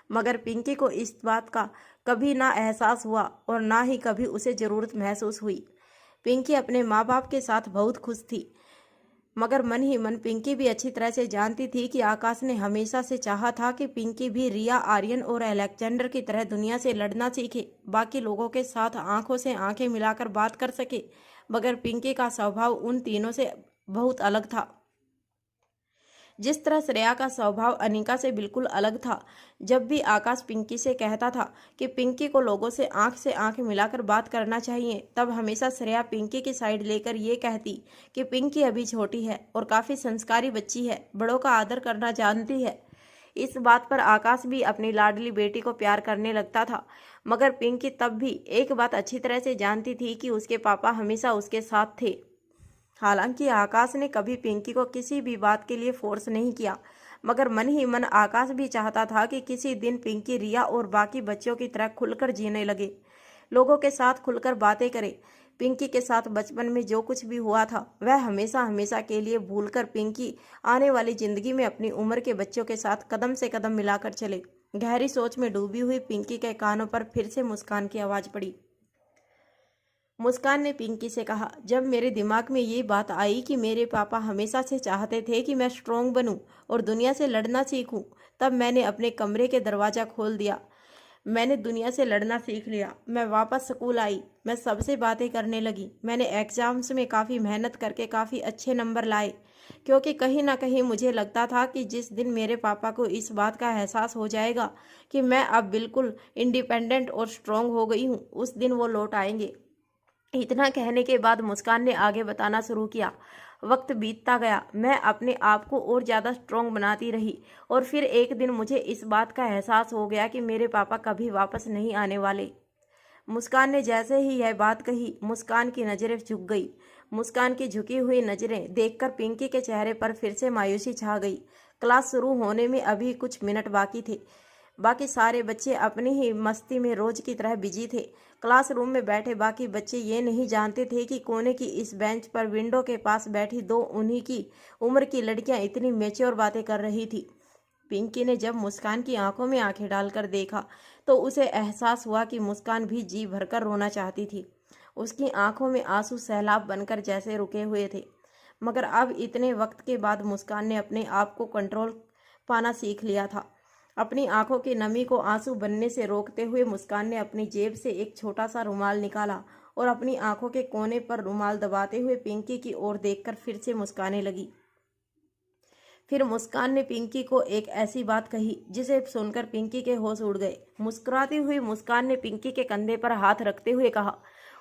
मगर पिंकी को इस बात का कभी ना एहसास हुआ और ना ही कभी उसे ज़रूरत महसूस हुई। पिंकी अपने माँ बाप के साथ बहुत खुश थी, मगर मन ही मन पिंकी भी अच्छी तरह से जानती थी कि आकाश ने हमेशा से चाहा था कि पिंकी भी रिया, आर्यन और अलेक्जेंडर की तरह दुनिया से लड़ना सीखे, बाकी लोगों के साथ आंखों से आंखें मिलाकर बात कर सके। मगर पिंकी का स्वभाव उन तीनों से बहुत अलग था। जिस तरह श्रेया का स्वभाव अनिका से बिल्कुल अलग था। जब भी आकाश पिंकी से कहता था कि पिंकी को लोगों से आंख मिलाकर बात करना चाहिए, तब हमेशा श्रेया पिंकी की साइड लेकर ये कहती कि पिंकी अभी छोटी है और काफ़ी संस्कारी बच्ची है, बड़ों का आदर करना जानती है। इस बात पर आकाश भी अपनी लाडली बेटी को प्यार करने लगता था। मगर पिंकी तब भी एक बात अच्छी तरह से जानती थी कि उसके पापा हमेशा उसके साथ थे। हालांकि आकाश ने कभी पिंकी को किसी भी बात के लिए फोर्स नहीं किया, मगर मन ही मन आकाश भी चाहता था कि किसी दिन पिंकी रिया और बाकी बच्चों की तरह खुलकर जीने लगे, लोगों के साथ खुलकर बातें करे। पिंकी के साथ बचपन में जो कुछ भी हुआ था वह हमेशा हमेशा के लिए भूलकर पिंकी आने वाली जिंदगी में अपनी उम्र के बच्चों के साथ कदम से कदम मिलाकर चले। गहरी सोच में डूबी हुई पिंकी के कानों पर फिर से मुस्कान की आवाज़ पड़ी। मुस्कान ने पिंकी से कहा, जब मेरे दिमाग में ये बात आई कि मेरे पापा हमेशा से चाहते थे कि मैं स्ट्रॉन्ग बनूं और दुनिया से लड़ना सीखूं, तब मैंने अपने कमरे के दरवाज़ा खोल दिया। मैंने दुनिया से लड़ना सीख लिया। मैं वापस स्कूल आई, मैं सबसे बातें करने लगी। मैंने एग्ज़ाम्स में काफ़ी मेहनत करके काफ़ी अच्छे नंबर लाए, क्योंकि कहीं ना कहीं मुझे लगता था कि जिस दिन मेरे पापा को इस बात का एहसास हो जाएगा कि मैं अब बिल्कुल इंडिपेंडेंट और स्ट्रॉन्ग हो गई हूँ, उस दिन वो लौट आएंगे। इतना कहने के बाद मुस्कान ने आगे बताना शुरू किया। वक्त बीतता गया, मैं अपने आप को और ज़्यादा स्ट्रॉन्ग बनाती रही, और फिर एक दिन मुझे इस बात का एहसास हो गया कि मेरे पापा कभी वापस नहीं आने वाले। मुस्कान ने जैसे ही यह बात कही, मुस्कान की नज़रें झुक गई। मुस्कान की झुकी हुई नज़रें देखकर पिंकी के चेहरे पर फिर से मायूसी छा गई। क्लास शुरू होने में अभी कुछ मिनट बाकी थे। बाकी सारे बच्चे अपनी ही मस्ती में रोज की तरह बिजी थे। क्लासरूम में बैठे बाकी बच्चे ये नहीं जानते थे कि कोने की इस बेंच पर विंडो के पास बैठी दो उन्हीं की उम्र की लड़कियां इतनी मैच्योर बातें कर रही थी। पिंकी ने जब मुस्कान की आंखों में आंखें डालकर देखा तो उसे एहसास हुआ कि मुस्कान भी जी भरकर रोना चाहती थी। उसकी आंखों में आंसू सैलाब बनकर जैसे रुके हुए थे। मगर अब इतने वक्त के बाद मुस्कान ने अपने आप को कंट्रोल पाना सीख लिया था। अपनी आंखों की नमी को आंसू बनने से रोकते हुए मुस्कान ने अपनी जेब से एक छोटा सा रुमाल निकाला और अपनी आंखों के कोने पर रुमाल दबाते हुए पिंकी की ओर देखकर फिर से मुस्काने लगी। फिर मुस्कान ने पिंकी को एक ऐसी बात कही जिसे सुनकर पिंकी के होश उड़ गए। मुस्कुराती हुई मुस्कान ने पिंकी के कंधे पर हाथ रखते हुए कहा,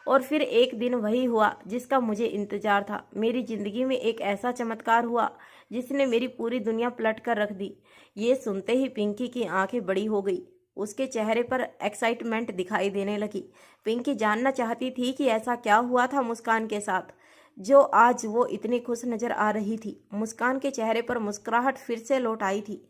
और फिर एक दिन वही हुआ जिसका मुझे इंतजार था। मेरी जिंदगी में एक ऐसा चमत्कार हुआ जिसने मेरी पूरी दुनिया पलट कर रख दी। ये सुनते ही पिंकी की आंखें बड़ी हो गई। उसके चेहरे पर एक्साइटमेंट दिखाई देने लगी। पिंकी जानना चाहती थी कि ऐसा क्या हुआ था मुस्कान के साथ जो आज वो इतनी खुश नजर आ रही थी। मुस्कान के चेहरे पर मुस्कुराहट फिर से लौट आई थी।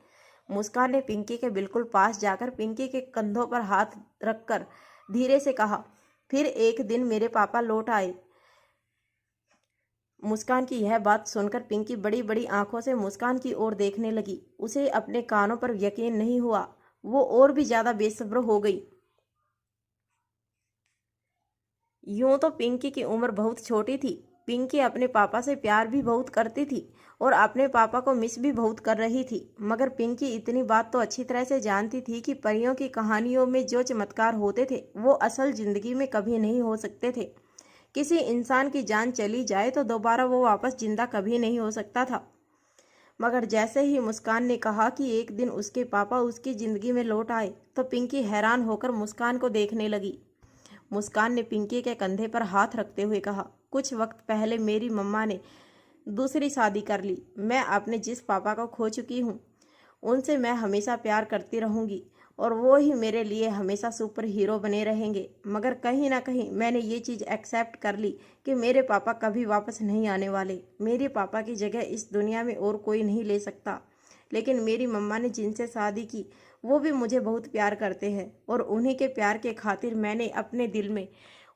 मुस्कान ने पिंकी के बिल्कुल पास जाकर पिंकी के कंधों पर हाथ रखकर धीरे से कहा, फिर एक दिन मेरे पापा लौट आए। मुस्कान की यह बात सुनकर पिंकी बड़ी बड़ी आंखों से मुस्कान की ओर देखने लगी। उसे अपने कानों पर यकीन नहीं हुआ। वो और भी ज्यादा बेसब्र हो गई। यूं तो पिंकी की उम्र बहुत छोटी थी। पिंकी अपने पापा से प्यार भी बहुत करती थी और अपने पापा को मिस भी बहुत कर रही थी। मगर पिंकी इतनी बात तो अच्छी तरह से जानती थी कि परियों की कहानियों में जो चमत्कार होते थे वो असल जिंदगी में कभी नहीं हो सकते थे। किसी इंसान की जान चली जाए तो दोबारा वो वापस जिंदा कभी नहीं हो सकता था। मगर जैसे ही मुस्कान ने कहा कि एक दिन उसके पापा उसकी जिंदगी में लौट आए तो पिंकी हैरान होकर मुस्कान को देखने लगी। मुस्कान ने पिंकी के कंधे पर हाथ रखते हुए कहा, कुछ वक्त पहले मेरी मम्मा ने दूसरी शादी कर ली। मैं अपने जिस पापा को खो चुकी हूँ उनसे मैं हमेशा प्यार करती रहूँगी और वो ही मेरे लिए हमेशा सुपर हीरो बने रहेंगे। मगर कहीं ना कहीं मैंने ये चीज़ एक्सेप्ट कर ली कि मेरे पापा कभी वापस नहीं आने वाले। मेरे पापा की जगह इस दुनिया में और कोई नहीं ले सकता। लेकिन मेरी मम्मा ने जिनसे शादी की वो भी मुझे बहुत प्यार करते हैं और उन्हीं के प्यार के खातिर मैंने अपने दिल में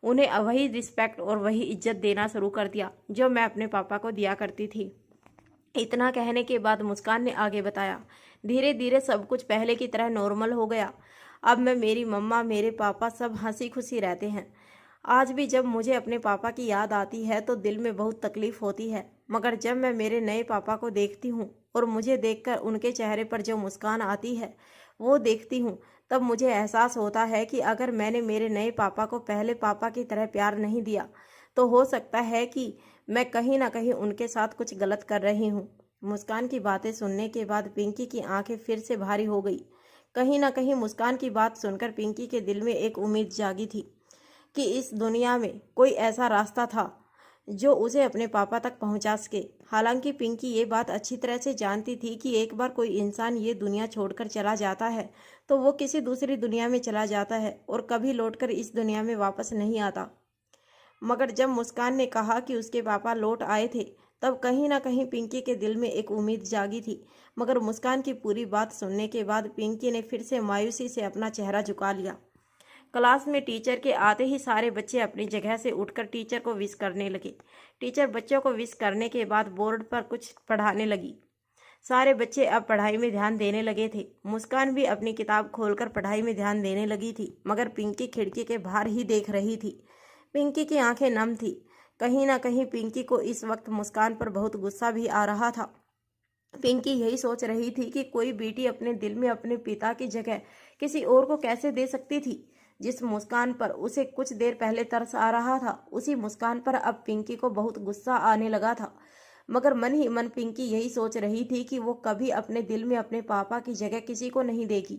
उन्हें वही रिस्पेक्ट और वही इज्जत देना शुरू कर दिया जो मैं अपने पापा को दिया करती थी। इतना कहने के बाद मुस्कान ने आगे बताया, धीरे धीरे सब कुछ पहले की तरह नॉर्मल हो गया। अब मैं, मेरी मम्मा, मेरे पापा सब हंसी खुशी रहते हैं। आज भी जब मुझे अपने पापा की याद आती है तो दिल में बहुत तकलीफ होती है। मगर जब मैं मेरे नए पापा को देखती हूँ और मुझे देखकर उनके चेहरे पर जो मुस्कान आती है वो देखती हूँ, तब मुझे एहसास होता है कि अगर मैंने मेरे नए पापा को पहले पापा की तरह प्यार नहीं दिया तो हो सकता है कि मैं कहीं ना कहीं उनके साथ कुछ गलत कर रही हूँ। मुस्कान की बातें सुनने के बाद पिंकी की आंखें फिर से भारी हो गई। कहीं ना कहीं मुस्कान की बात सुनकर पिंकी के दिल में एक उम्मीद जागी थी कि इस दुनिया में कोई ऐसा रास्ता था जो उसे अपने पापा तक पहुंचा सके। हालांकि पिंकी ये बात अच्छी तरह से जानती थी कि एक बार कोई इंसान ये दुनिया छोड़कर चला जाता है तो वो किसी दूसरी दुनिया में चला जाता है और कभी लौटकर इस दुनिया में वापस नहीं आता। मगर जब मुस्कान ने कहा कि उसके पापा लौट आए थे तब कहीं ना कहीं पिंकी के दिल में एक उम्मीद जागी थी। मगर मुस्कान की पूरी बात सुनने के बाद पिंकी ने फिर से मायूसी से अपना चेहरा झुका लिया। क्लास में टीचर के आते ही सारे बच्चे अपनी जगह से उठकर टीचर को विश करने लगे। टीचर बच्चों को विश करने के बाद बोर्ड पर कुछ पढ़ाने लगी। सारे बच्चे अब पढ़ाई में ध्यान देने लगे थे। मुस्कान भी अपनी किताब खोलकर पढ़ाई में ध्यान देने लगी थी। मगर पिंकी खिड़की के बाहर ही देख रही थी। पिंकी की आंखें नम थी। कहीं ना कहीं पिंकी को इस वक्त मुस्कान पर बहुत गुस्सा भी आ रहा था। पिंकी यही सोच रही थी कि कोई बेटी अपने दिल में अपने पिता की जगह किसी और को कैसे दे सकती थी। जिस मुस्कान पर उसे कुछ देर पहले तरस आ रहा था उसी मुस्कान पर अब पिंकी को बहुत गुस्सा आने लगा था। मगर मन ही मन पिंकी यही सोच रही थी कि वो कभी अपने दिल में अपने पापा की जगह किसी को नहीं देगी।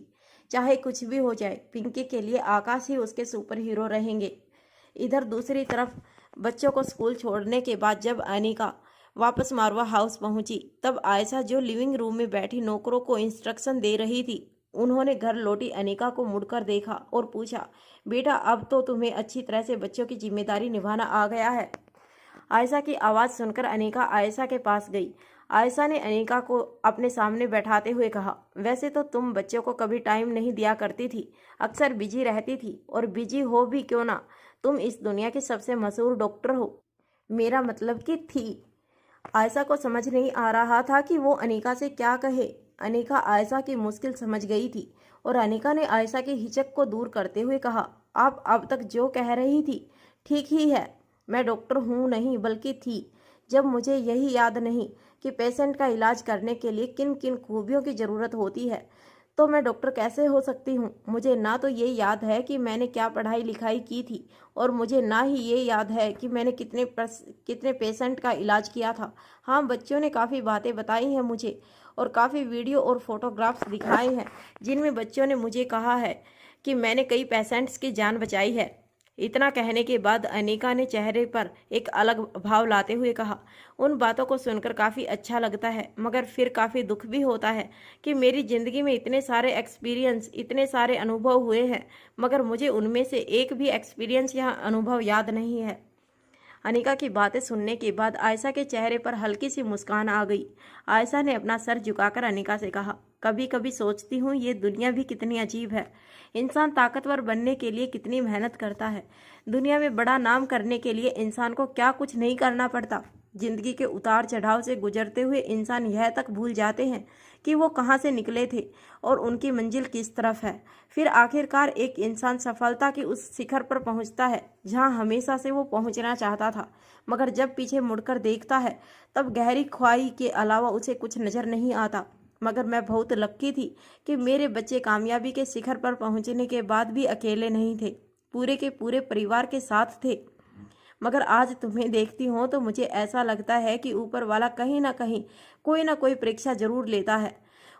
चाहे कुछ भी हो जाए, पिंकी के लिए आकाश ही उसके सुपर हीरो रहेंगे। इधर दूसरी तरफ बच्चों को स्कूल छोड़ने के बाद जब अनिका वापस मारवा हाउस पहुंची तब आयशा, जो लिविंग रूम में बैठी नौकरों को इंस्ट्रक्शन दे रही थी, उन्होंने घर लौटी अनिका को मुड़कर देखा और पूछा, बेटा अब तो तुम्हें अच्छी तरह से बच्चों की जिम्मेदारी निभाना आ गया है। आयशा की आवाज़ सुनकर अनिका आयशा के पास गई। आयशा ने अनिका को अपने सामने बैठाते हुए कहा, वैसे तो तुम बच्चों को कभी टाइम नहीं दिया करती थी, अक्सर बिजी रहती थी, और बिजी हो भी क्यों ना, तुम इस दुनिया की सबसे मशहूर डॉक्टर हो। मेरा मतलब कि थी। आयशा को समझ नहीं आ रहा था कि वो अनिका से क्या कहे। अनिका आयशा की मुश्किल समझ गई थी और अनिका ने आयशा की हिचक को दूर करते हुए कहा, आप अब तक जो कह रही थी ठीक ही है। मैं डॉक्टर हूँ नहीं बल्कि थी। जब मुझे यही याद नहीं कि पेशेंट का इलाज करने के लिए किन किन खूबियों की ज़रूरत होती है तो मैं डॉक्टर कैसे हो सकती हूँ। मुझे ना तो ये याद है कि मैंने क्या पढ़ाई लिखाई की थी और मुझे ना ही ये याद है कि मैंने कितने पेशेंट का इलाज किया था। हाँ, बच्चों ने काफ़ी बातें बताई हैं मुझे और काफ़ी वीडियो और फोटोग्राफ्स दिखाए हैं जिनमें बच्चों ने मुझे कहा है कि मैंने कई पेशेंट्स की जान बचाई है। इतना कहने के बाद अनिका ने चेहरे पर एक अलग भाव लाते हुए कहा, उन बातों को सुनकर काफ़ी अच्छा लगता है मगर फिर काफ़ी दुख भी होता है कि मेरी ज़िंदगी में इतने सारे एक्सपीरियंस, इतने सारे अनुभव हुए हैं मगर मुझे उनमें से एक भी एक्सपीरियंस या अनुभव याद नहीं है। अनिका की बातें सुनने के बाद आयशा के चेहरे पर हल्की सी मुस्कान आ गई। आयशा ने अपना सर झुकाकर अनिका से कहा, कभी कभी सोचती हूँ ये दुनिया भी कितनी अजीब है। इंसान ताकतवर बनने के लिए कितनी मेहनत करता है। दुनिया में बड़ा नाम करने के लिए इंसान को क्या कुछ नहीं करना पड़ता। जिंदगी के उतार चढ़ाव से गुजरते हुए इंसान यह तक भूल जाते हैं कि वो कहाँ से निकले थे और उनकी मंजिल किस तरफ है। फिर आखिरकार एक इंसान सफलता के उस शिखर पर पहुंचता है जहां हमेशा से वो पहुंचना चाहता था, मगर जब पीछे मुड़कर देखता है तब गहरी ख्वाही के अलावा उसे कुछ नजर नहीं आता। मगर मैं बहुत लक्की थी कि मेरे बच्चे कामयाबी के शिखर पर पहुंचने के बाद भी अकेले नहीं थे, पूरे के पूरे परिवार के साथ थे। मगर आज तुम्हें देखती हूँ तो मुझे ऐसा लगता है कि ऊपर वाला कहीं ना कहीं कोई ना कोई परीक्षा जरूर लेता है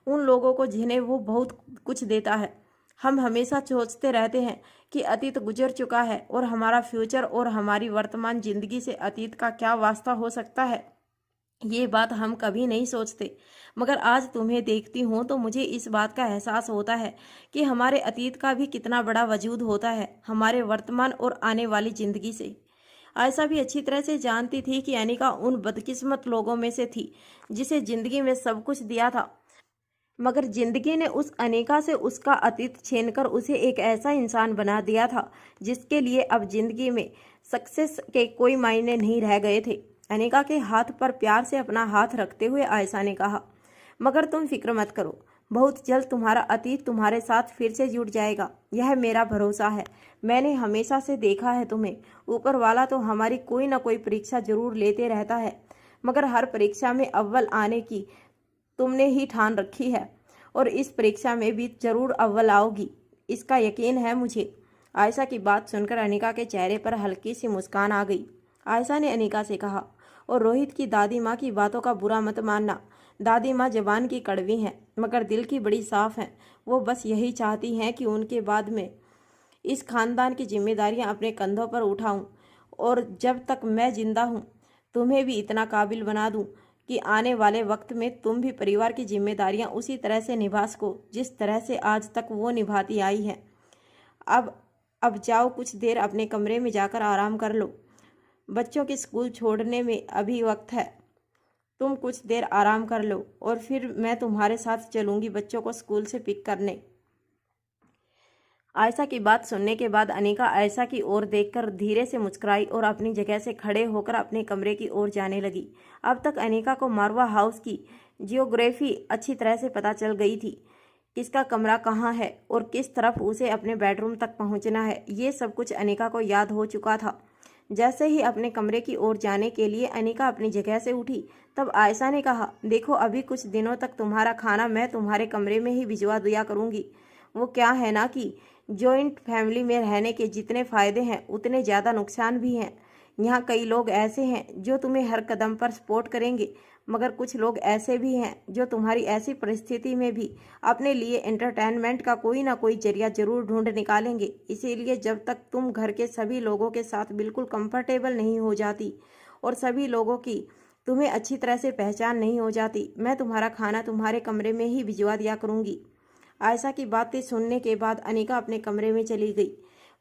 उन लोगों को जिन्हें वो बहुत कुछ देता है। हम हमेशा सोचते रहते हैं कि अतीत गुजर चुका है और हमारा फ्यूचर और हमारी वर्तमान जिंदगी से अतीत का क्या वास्ता हो सकता है, ये बात हम कभी नहीं सोचते। मगर आज तुम्हें देखती हूँ तो मुझे इस बात का एहसास होता है कि हमारे अतीत का भी कितना बड़ा वजूद होता है हमारे वर्तमान और आने वाली जिंदगी से। आयशा भी अच्छी तरह से जानती थी कि अनिका उन बदकिस्मत लोगों में से थी जिसे जिंदगी में सब कुछ दिया था, मगर जिंदगी ने उस अनिका से उसका अतीत छीनकर उसे एक ऐसा इंसान बना दिया था जिसके लिए अब जिंदगी में सक्सेस के कोई मायने नहीं रह गए थे। अनिका के हाथ पर प्यार से अपना हाथ रखते हुए आयशा ने कहा, मगर तुम फिक्र मत करो, बहुत जल्द तुम्हारा अतीत तुम्हारे साथ फिर से जुड़ जाएगा, यह मेरा भरोसा है। मैंने हमेशा से देखा है तुम्हें। ऊपर वाला तो हमारी कोई ना कोई परीक्षा जरूर लेते रहता है, मगर हर परीक्षा में अव्वल आने की तुमने ही ठान रखी है और इस परीक्षा में भी जरूर अव्वल आओगी, इसका यकीन है मुझे। आयशा की बात सुनकर अनिका के चेहरे पर हल्की सी मुस्कान आ गई। आयशा ने अनिका से कहा, और रोहित की दादी माँ की बातों का बुरा मत मानना। दादी माँ जबान की कड़वी हैं मगर दिल की बड़ी साफ हैं। वो बस यही चाहती हैं कि उनके बाद में इस खानदान की जिम्मेदारियां अपने कंधों पर उठाऊं और जब तक मैं जिंदा हूं तुम्हें भी इतना काबिल बना दूं कि आने वाले वक्त में तुम भी परिवार की जिम्मेदारियां उसी तरह से निभा सको जिस तरह से आज तक वो निभाती आई हैं। अब जाओ, कुछ देर अपने कमरे में जाकर आराम कर लो। बच्चों के स्कूल छोड़ने में अभी वक्त है, तुम कुछ देर आराम कर लो और फिर मैं तुम्हारे साथ चलूंगी बच्चों को स्कूल से पिक करने। आयशा की बात सुनने के बाद अनिका आयशा की ओर देखकर धीरे से मुस्कुराई और अपनी जगह से खड़े होकर अपने कमरे की ओर जाने लगी। अब तक अनिका को मारवा हाउस की जियोग्राफी अच्छी तरह से पता चल गई थी, किसका कमरा कहाँ है और किस तरफ उसे अपने बेडरूम तक पहुंचना है, ये सब कुछ अनिका को याद हो चुका था। जैसे ही अपने कमरे की ओर जाने के लिए अनिका अपनी जगह से उठी तब आयशा ने कहा, देखो अभी कुछ दिनों तक तुम्हारा खाना मैं तुम्हारे कमरे में ही भिजवा दिया करूँगी। वो क्या है ना कि जॉइंट फैमिली में रहने के जितने फ़ायदे हैं उतने ज़्यादा नुकसान भी हैं। यहाँ कई लोग ऐसे हैं जो तुम्हें हर कदम पर सपोर्ट करेंगे, मगर कुछ लोग ऐसे भी हैं जो तुम्हारी ऐसी परिस्थिति में भी अपने लिए एंटरटेनमेंट का कोई ना कोई जरिया जरूर ढूंढ निकालेंगे। इसीलिए जब तक तुम घर के सभी लोगों के साथ बिल्कुल कंफर्टेबल नहीं हो जाती और सभी लोगों की तुम्हें अच्छी तरह से पहचान नहीं हो जाती, मैं तुम्हारा खाना तुम्हारे कमरे में ही भिजवा दिया करूँगी। आयशा की बातें सुनने के बाद अनिका अपने कमरे में चली गई।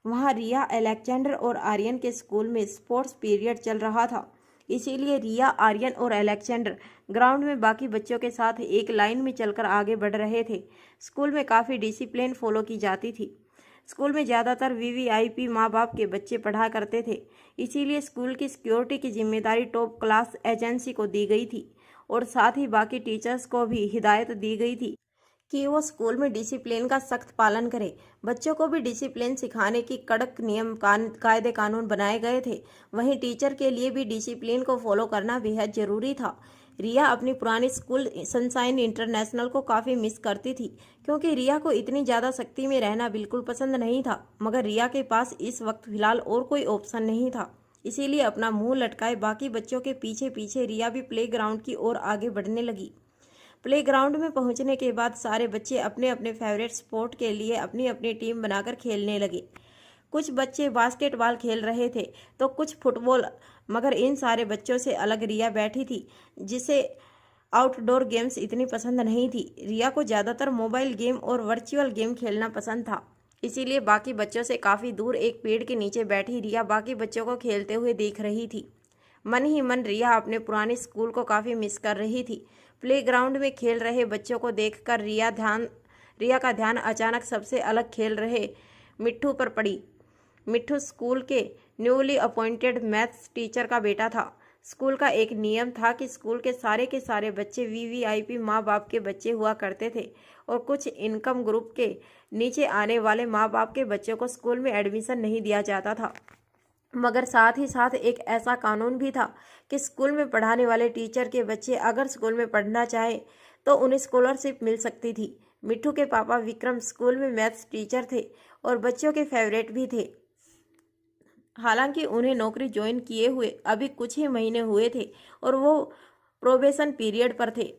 वहाँ रिया, अलेक्जेंडर और आर्यन के स्कूल में स्पोर्ट्स पीरियड चल रहा था, इसीलिए रिया, आर्यन और अलेक्जेंडर ग्राउंड में बाकी बच्चों के साथ एक लाइन में चलकर आगे बढ़ रहे थे। स्कूल में काफ़ी डिसिप्लिन फॉलो की जाती थी। स्कूल में ज़्यादातर वीवीआईपी माँ बाप के बच्चे पढ़ा करते थे, इसीलिए स्कूल की सिक्योरिटी की जिम्मेदारी टॉप क्लास एजेंसी को दी गई थी और साथ ही बाकी टीचर्स को भी हिदायत दी गई थी कि वो स्कूल में डिसिप्लिन का सख्त पालन करें। बच्चों को भी डिसिप्लिन सिखाने की कड़क नियम कायदे कानून बनाए गए थे। वहीं टीचर के लिए भी डिसिप्लिन को फॉलो करना बेहद ज़रूरी था। रिया अपनी पुरानी स्कूल सनशाइन इंटरनेशनल को काफ़ी मिस करती थी, क्योंकि रिया को इतनी ज़्यादा सख्ती में रहना बिल्कुल पसंद नहीं था। मगर रिया के पास इस वक्त फ़िलहाल और कोई ऑप्शन नहीं था, इसीलिए अपना मुंह लटकाए बाकी बच्चों के पीछे पीछे रिया भी प्लेग्राउंड की ओर आगे बढ़ने लगी। प्लेग्राउंड में पहुंचने के बाद सारे बच्चे अपने अपने फेवरेट स्पोर्ट के लिए अपनी अपनी टीम बनाकर खेलने लगे। कुछ बच्चे बास्केटबॉल खेल रहे थे तो कुछ फुटबॉल, मगर इन सारे बच्चों से अलग रिया बैठी थी, जिसे आउटडोर गेम्स इतनी पसंद नहीं थी। रिया को ज़्यादातर मोबाइल गेम और वर्चुअल गेम खेलना पसंद था, इसीलिए बाकी बच्चों से काफ़ी दूर एक पेड़ के नीचे बैठी रिया बाकी बच्चों को खेलते हुए देख रही थी। मन ही मन रिया अपने पुराने स्कूल को काफ़ी मिस कर रही थी। प्लेग्राउंड में खेल रहे बच्चों को देखकर रिया का ध्यान अचानक सबसे अलग खेल रहे मिट्ठू पर पड़ी। मिट्ठू स्कूल के न्यूली अपॉइंटेड मैथ्स टीचर का बेटा था। स्कूल का एक नियम था कि स्कूल के सारे बच्चे वीवीआईपी माँ बाप के बच्चे हुआ करते थे और कुछ इनकम ग्रुप के नीचे आने वाले माँ बाप के बच्चों को स्कूल में एडमिशन नहीं दिया जाता था। मगर साथ ही साथ एक ऐसा कानून भी था कि स्कूल में पढ़ाने वाले टीचर के बच्चे अगर स्कूल में पढ़ना चाहे तो उन्हें स्कॉलरशिप मिल सकती थी। मिट्ठू के पापा विक्रम स्कूल में मैथ्स टीचर थे और बच्चों के फेवरेट भी थे। हालांकि उन्हें नौकरी ज्वाइन किए हुए अभी कुछ ही महीने हुए थे और वो प्रोबेशन पीरियड पर थे,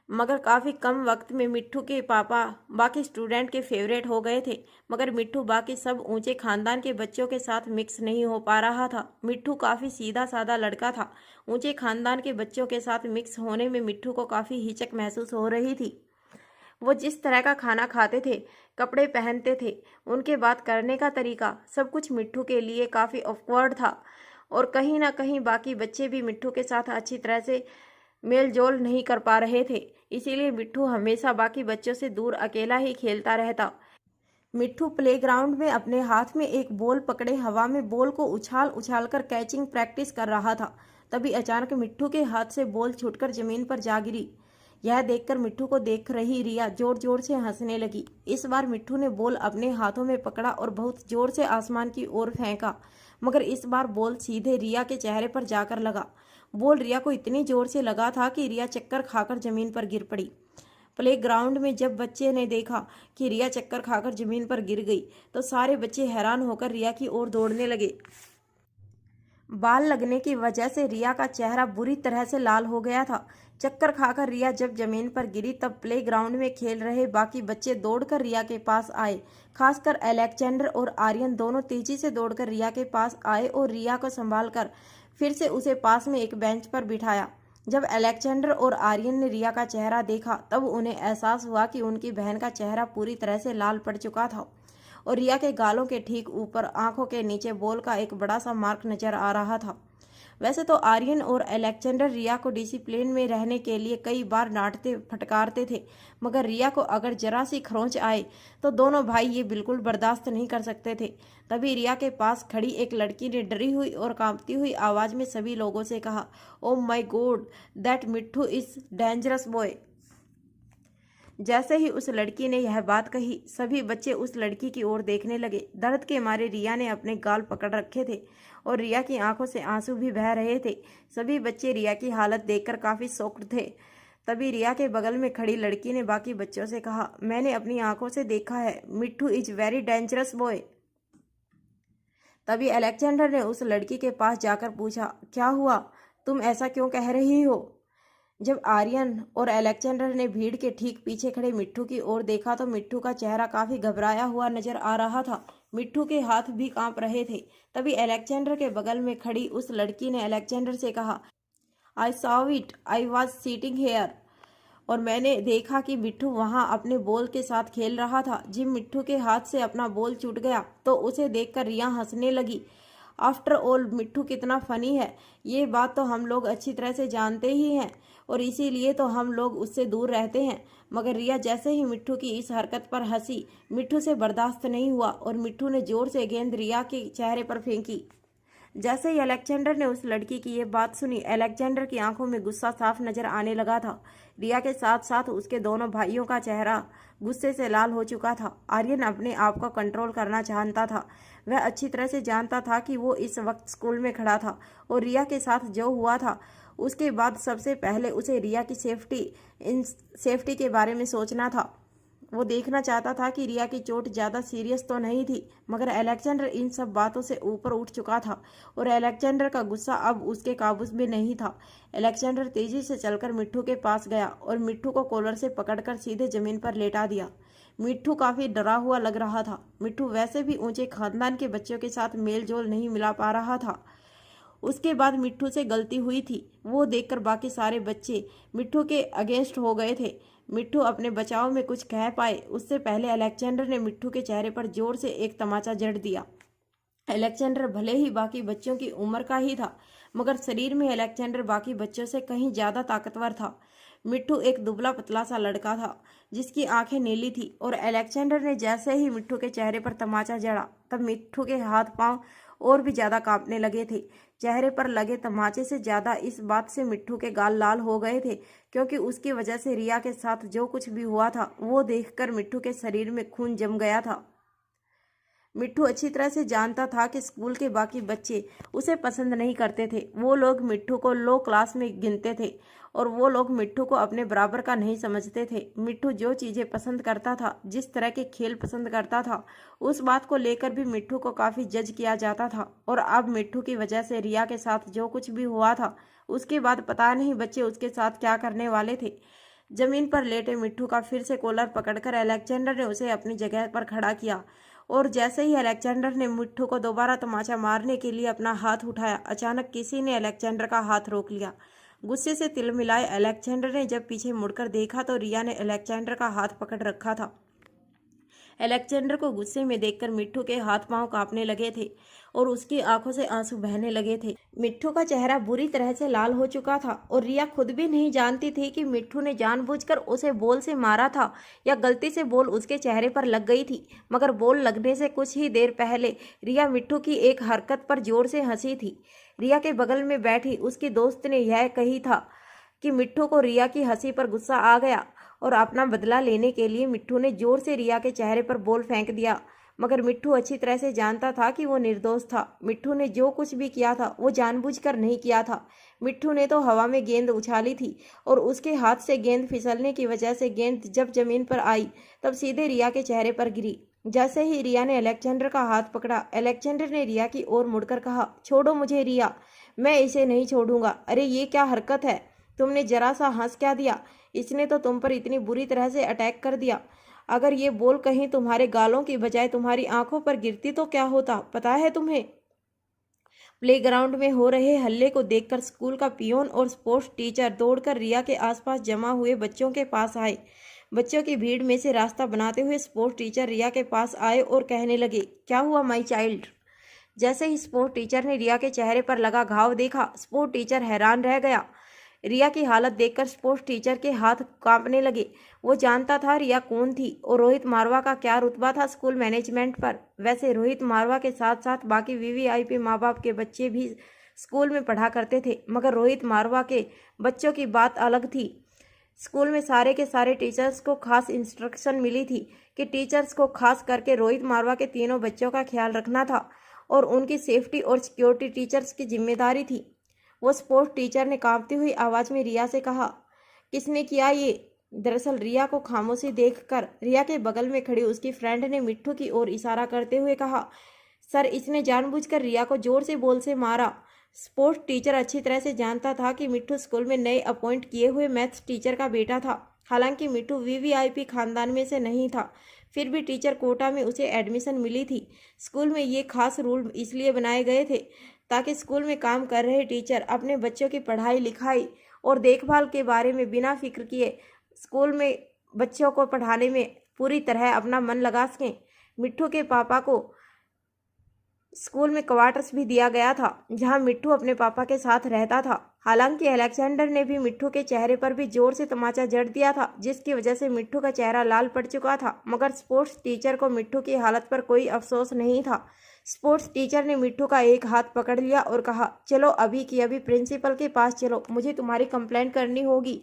मगर काफ़ी कम वक्त में मिट्ठू के पापा बाकी स्टूडेंट के फेवरेट हो गए थे। मगर मिट्ठू बाकी सब ऊंचे खानदान के बच्चों के साथ मिक्स नहीं हो पा रहा था। मिट्ठू काफ़ी सीधा साधा लड़का था। ऊंचे खानदान के बच्चों के साथ मिक्स होने में मिट्ठू को काफ़ी हिचक महसूस हो रही थी। वो जिस तरह का खाना खाते थे, कपड़े पहनते थे, उनके बात करने का तरीका, सब कुछ मिट्ठू के लिए काफ़ी ऑकवर्ड था और कहीं ना कहीं बाकी बच्चे भी मिट्ठू के साथ अच्छी तरह से मेल जोल नहीं कर पा रहे थे। इसीलिए मिट्ठू हमेशा बाकी बच्चों से दूर अकेला ही खेलता रहता। मिट्ठू प्लेग्राउंड में अपने हाथ में एक बॉल पकड़े हवा में बॉल को उछाल कर कैचिंग प्रैक्टिस कर रहा था। तभी अचानक मिट्ठू के हाथ से बॉल छूटकर जमीन पर जा गिरी। यह देखकर मिट्ठू को देख रही रिया जोर जोर से हंसने लगी। इस बार मिट्ठू ने बॉल अपने हाथों में पकड़ा और बहुत जोर से आसमान की ओर फेंका, मगर इस बार बॉल सीधे रिया के चेहरे पर जाकर लगा। बॉल रिया को इतनी जोर से लगा था कि रिया चक्कर खाकर जमीन पर गिर पड़ी। प्लेग्राउंड में जब बच्चे ने देखा कि रिया चक्कर खाकर जमीन पर गिर गई तो सारे बच्चे हैरान होकर रिया की ओर दौड़ने लगे। बाल लगने की वजह से रिया का चेहरा बुरी तरह से लाल हो गया था। चक्कर खाकर रिया जब जमीन पर गिरी तब प्लेग्राउंड में खेल रहे बाकी बच्चे दौड़कर रिया के पास आए। खासकर अलेक्जेंडर और आर्यन दोनों तेजी से दौड़कर रिया के पास आए और रिया को संभालकर फिर से उसे पास में एक बेंच पर बिठाया। जब अलेक्जेंडर और आर्यन ने रिया का चेहरा देखा तब उन्हें एहसास हुआ कि उनकी बहन का चेहरा पूरी तरह से लाल पड़ चुका था और रिया के गालों के ठीक ऊपर आंखों के नीचे बॉल का एक बड़ा सा मार्क नजर आ रहा था। वैसे तो आर्यन और अलेक्जेंडर रिया को डिसिप्लिन में रहने के लिए कई बार डांटते फटकारते थे, मगर रिया को अगर जरा सी खरोंच आए तो दोनों भाई ये बिल्कुल बर्दाश्त नहीं कर सकते थे। तभी रिया के पास खड़ी एक लड़की ने डरी हुई और कांपती हुई आवाज में सभी लोगों से कहा, oh my God, that Mitthu is dangerous boy. जैसे ही उस लड़की ने यह बात कही सभी बच्चे उस लड़की की ओर देखने लगे। दर्द के मारे रिया ने अपने गाल पकड़ रखे थे और रिया की आंखों से आंसू भी बह रहे थे। सभी बच्चे रिया की हालत देखकर काफी शॉक्ड थे। तभी रिया के बगल में खड़ी लड़की ने बाकी बच्चों से कहा, मैंने अपनी आंखों से देखा है, मिट्ठू इज वेरी डेंजरस बॉय। तभी अलेक्जेंडर ने उस लड़की के पास जाकर पूछा, क्या हुआ, तुम ऐसा क्यों कह रही हो? जब आर्यन और अलेक्जेंडर ने भीड़ के ठीक पीछे खड़े मिट्ठू की ओर देखा तो मिट्ठू का चेहरा काफी घबराया हुआ नजर आ रहा था। मिट्ठू के हाथ भी कांप रहे थे। तभी अलेक्जेंडर के बगल में खड़ी उस लड़की ने अलेक्जेंडर से कहा, I saw it, I was sitting here. और मैंने देखा कि मिट्ठू वहां अपने बॉल के साथ खेल रहा था। जब मिट्ठू के हाथ से अपना बॉल छूट गया तो उसे देखकर रिया हंसने लगी। आफ्टर ऑल मिट्ठू कितना फनी है, ये बात तो हम लोग अच्छी तरह से जानते ही हैं और इसीलिए तो हम लोग उससे दूर रहते हैं। मगर रिया जैसे ही मिट्ठू की इस हरकत पर हंसी, मिट्ठू से बर्दाश्त नहीं हुआ और मिट्ठू ने जोर से गेंद रिया के चेहरे पर फेंकी। जैसे ही अलेक्जेंडर ने उस लड़की की ये बात सुनी, अलेक्जेंडर की आंखों में गुस्सा साफ नजर आने लगा था। रिया के साथ साथ उसके दोनों भाइयों का चेहरा गुस्से से लाल हो चुका था। आर्यन अपने आप को कंट्रोल करना जानता था। वह अच्छी तरह से जानता था कि वो इस वक्त स्कूल में खड़ा था और रिया के साथ जो हुआ था उसके बाद सबसे पहले उसे रिया की सेफ्टी के बारे में सोचना था। वो देखना चाहता था कि रिया की चोट ज़्यादा सीरियस तो नहीं थी, मगर अलेक्जेंडर इन सब बातों से ऊपर उठ चुका था और अलेक्जेंडर का गुस्सा अब उसके काबू में नहीं था। अलेक्जेंडर तेजी से चलकर मिट्ठू के पास गया और मिट्ठू को कॉलर से पकड़कर सीधे जमीन पर लेटा दिया। मिट्ठू काफ़ी डरा हुआ लग रहा था। मिट्ठू वैसे भी ऊंचे खानदान के बच्चों के साथ मेल जोल नहीं मिला पा रहा था। उसके बाद मिट्ठू से गलती हुई थी, वो देखकर बाकी सारे बच्चे मिट्ठू के अगेंस्ट हो गए थे। मिट्ठू अपने बचाव में कुछ कह पाए उससे पहले अलेक्जेंडर ने मिट्ठू के चेहरे पर जोर से एक तमाचा जड़ दिया। अलेक्जेंडर भले ही बाकी बच्चों की उम्र का ही था, मगर शरीर में अलेक्जेंडर बाकी बच्चों से कहीं ज़्यादा ताकतवर था। मिट्ठू एक दुबला पतला सा लड़का था जिसकी आंखें नीली थी और अलेक्जेंडर ने जैसे ही मिट्ठू के चेहरे पर तमाचा जड़ा तब मिट्ठू के हाथ पांव और भी ज्यादा कांपने लगे थे। चेहरे पर लगे तमाचे से ज्यादा इस बात से मिट्ठू के गाल लाल हो गए थे क्योंकि उसकी वजह से रिया के साथ जो कुछ भी हुआ था वो देखकर मिट्ठू के शरीर में खून जम गया था। मिट्ठू अच्छी तरह से जानता था कि स्कूल के बाकी बच्चे उसे पसंद नहीं करते थे। वो लोग मिट्ठू को लो क्लास में गिनते थे और वो लोग मिट्ठू को अपने बराबर का नहीं समझते थे। मिट्ठू जो चीज़ें पसंद करता था, जिस तरह के खेल पसंद करता था, उस बात को लेकर भी मिट्ठू को काफ़ी जज किया जाता था। और अब मिट्ठू की वजह से रिया के साथ जो कुछ भी हुआ था उसके बाद पता नहीं बच्चे उसके साथ क्या करने वाले थे। जमीन पर लेटे मिट्ठू का फिर से कॉलर पकड़कर अलेक्जेंडर ने उसे अपनी जगह पर खड़ा किया और जैसे ही अलेक्जेंडर ने मिट्ठू को दोबारा तमाचा मारने के लिए अपना हाथ उठाया, अचानक किसी ने अलेक्जेंडर का हाथ रोक लिया। गुस्से से तिलमिलाए अलेक्जेंडर ने जब पीछे मुड़कर देखा तो रिया ने अलेक्जेंडर का हाथ पकड़ रखा था। अलेक्जेंडर को गुस्से में देखकर मिट्ठू के हाथ पांव कांपने लगे थे और उसकी आंखों से आंसू बहने लगे थे। मिट्ठू का चेहरा बुरी तरह से लाल हो चुका था और रिया खुद भी नहीं जानती थी कि मिट्ठू ने जानबूझकर उसे बॉल से मारा था या गलती से बॉल उसके चेहरे पर लग गई थी। मगर बॉल लगने से कुछ ही देर पहले रिया मिट्ठू की एक हरकत पर जोर से हंसी थी। रिया के बगल में बैठी उसकी दोस्त ने यह कही था कि मिट्ठू को रिया की हंसी पर गुस्सा आ गया और अपना बदला लेने के लिए मिट्ठू ने जोर से रिया के चेहरे पर बॉल फेंक दिया। मगर मिट्ठू अच्छी तरह से जानता था कि वो निर्दोष था। मिट्ठू ने जो कुछ भी किया था वो जानबूझकर नहीं किया था। मिट्ठू ने तो हवा में गेंद उछाली थी और उसके हाथ से गेंद फिसलने की वजह से गेंद जब जमीन पर आई तब सीधे रिया के चेहरे पर गिरी। जैसे ही रिया ने अलेक्जेंडर का हाथ पकड़ा, अलेक्जेंडर ने रिया की ओर मुड़कर कहा, छोड़ो मुझे रिया, मैं इसे नहीं छोड़ूंगा। अरे ये क्या हरकत है, तुमने जरा सा हंस क्या दिया, इसने तो तुम पर इतनी बुरी तरह से अटैक कर दिया। अगर ये बॉल कहीं तुम्हारे गालों की बजाय तुम्हारी आंखों पर गिरती तो क्या होता पता है तुम्हें। प्लेग्राउंड में हो रहे हल्ले को देखकर स्कूल का पियोन और स्पोर्ट्स टीचर दौड़कर रिया के आसपास जमा हुए बच्चों के पास आए। बच्चों की भीड़ में से रास्ता बनाते हुए स्पोर्ट्स टीचर रिया के पास आए और कहने लगे, क्या हुआ माई चाइल्ड। जैसे ही स्पोर्ट्स टीचर ने रिया के चेहरे पर लगा घाव देखा, स्पोर्ट्स टीचर हैरान रह गया। रिया की हालत देखकर स्पोर्ट्स टीचर के हाथ कांपने लगे। वो जानता था रिया कौन थी और रोहित मारवा का क्या रुतबा था स्कूल मैनेजमेंट पर। वैसे रोहित मारवा के साथ साथ बाकी वीवीआईपी माँ बाप के बच्चे भी स्कूल में पढ़ा करते थे, मगर रोहित मारवा के बच्चों की बात अलग थी। स्कूल में सारे के सारे टीचर्स को खास इंस्ट्रक्शन मिली थी कि टीचर्स को खास करके रोहित मारवा के तीनों बच्चों का ख्याल रखना था और उनकी सेफ्टी और सिक्योरिटी टीचर्स की जिम्मेदारी थी। वो स्पोर्ट्स टीचर ने कांपती हुई आवाज़ में रिया से कहा, किसने किया ये। दरअसल रिया को खामोशी देखकर रिया के बगल में खड़ी उसकी फ्रेंड ने मिट्ठू की ओर इशारा करते हुए कहा, सर इसने जानबूझकर रिया को जोर से बॉल से मारा। स्पोर्ट्स टीचर अच्छी तरह से जानता था कि मिट्ठू स्कूल में नए अपॉइंट किए हुए मैथ्स टीचर का बेटा था। हालांकि मिट्ठू वीवीआईपी खानदान में से नहीं था, फिर भी टीचर कोटा में उसे एडमिशन मिली थी। स्कूल में ये खास रूल इसलिए बनाए गए थे ताकि स्कूल में काम कर रहे टीचर अपने बच्चों की पढ़ाई लिखाई और देखभाल के बारे में बिना फिक्र किए स्कूल में बच्चों को पढ़ाने में पूरी तरह अपना मन लगा सकें। मिट्ठू के पापा को स्कूल में क्वार्टर्स भी दिया गया था जहां मिट्ठू अपने पापा के साथ रहता था। हालांकि अलेक्जेंडर ने भी मिट्ठू के चेहरे पर भी जोर से तमाचा जड़ दिया था जिसकी वजह से मिट्ठू का चेहरा लाल पड़ चुका था, मगर स्पोर्ट्स टीचर को मिट्ठू की हालत पर कोई अफसोस नहीं था। स्पोर्ट्स टीचर ने मिट्ठू का एक हाथ पकड़ लिया और कहा, चलो अभी की अभी प्रिंसिपल के पास चलो, मुझे तुम्हारी कंप्लेंट करनी होगी।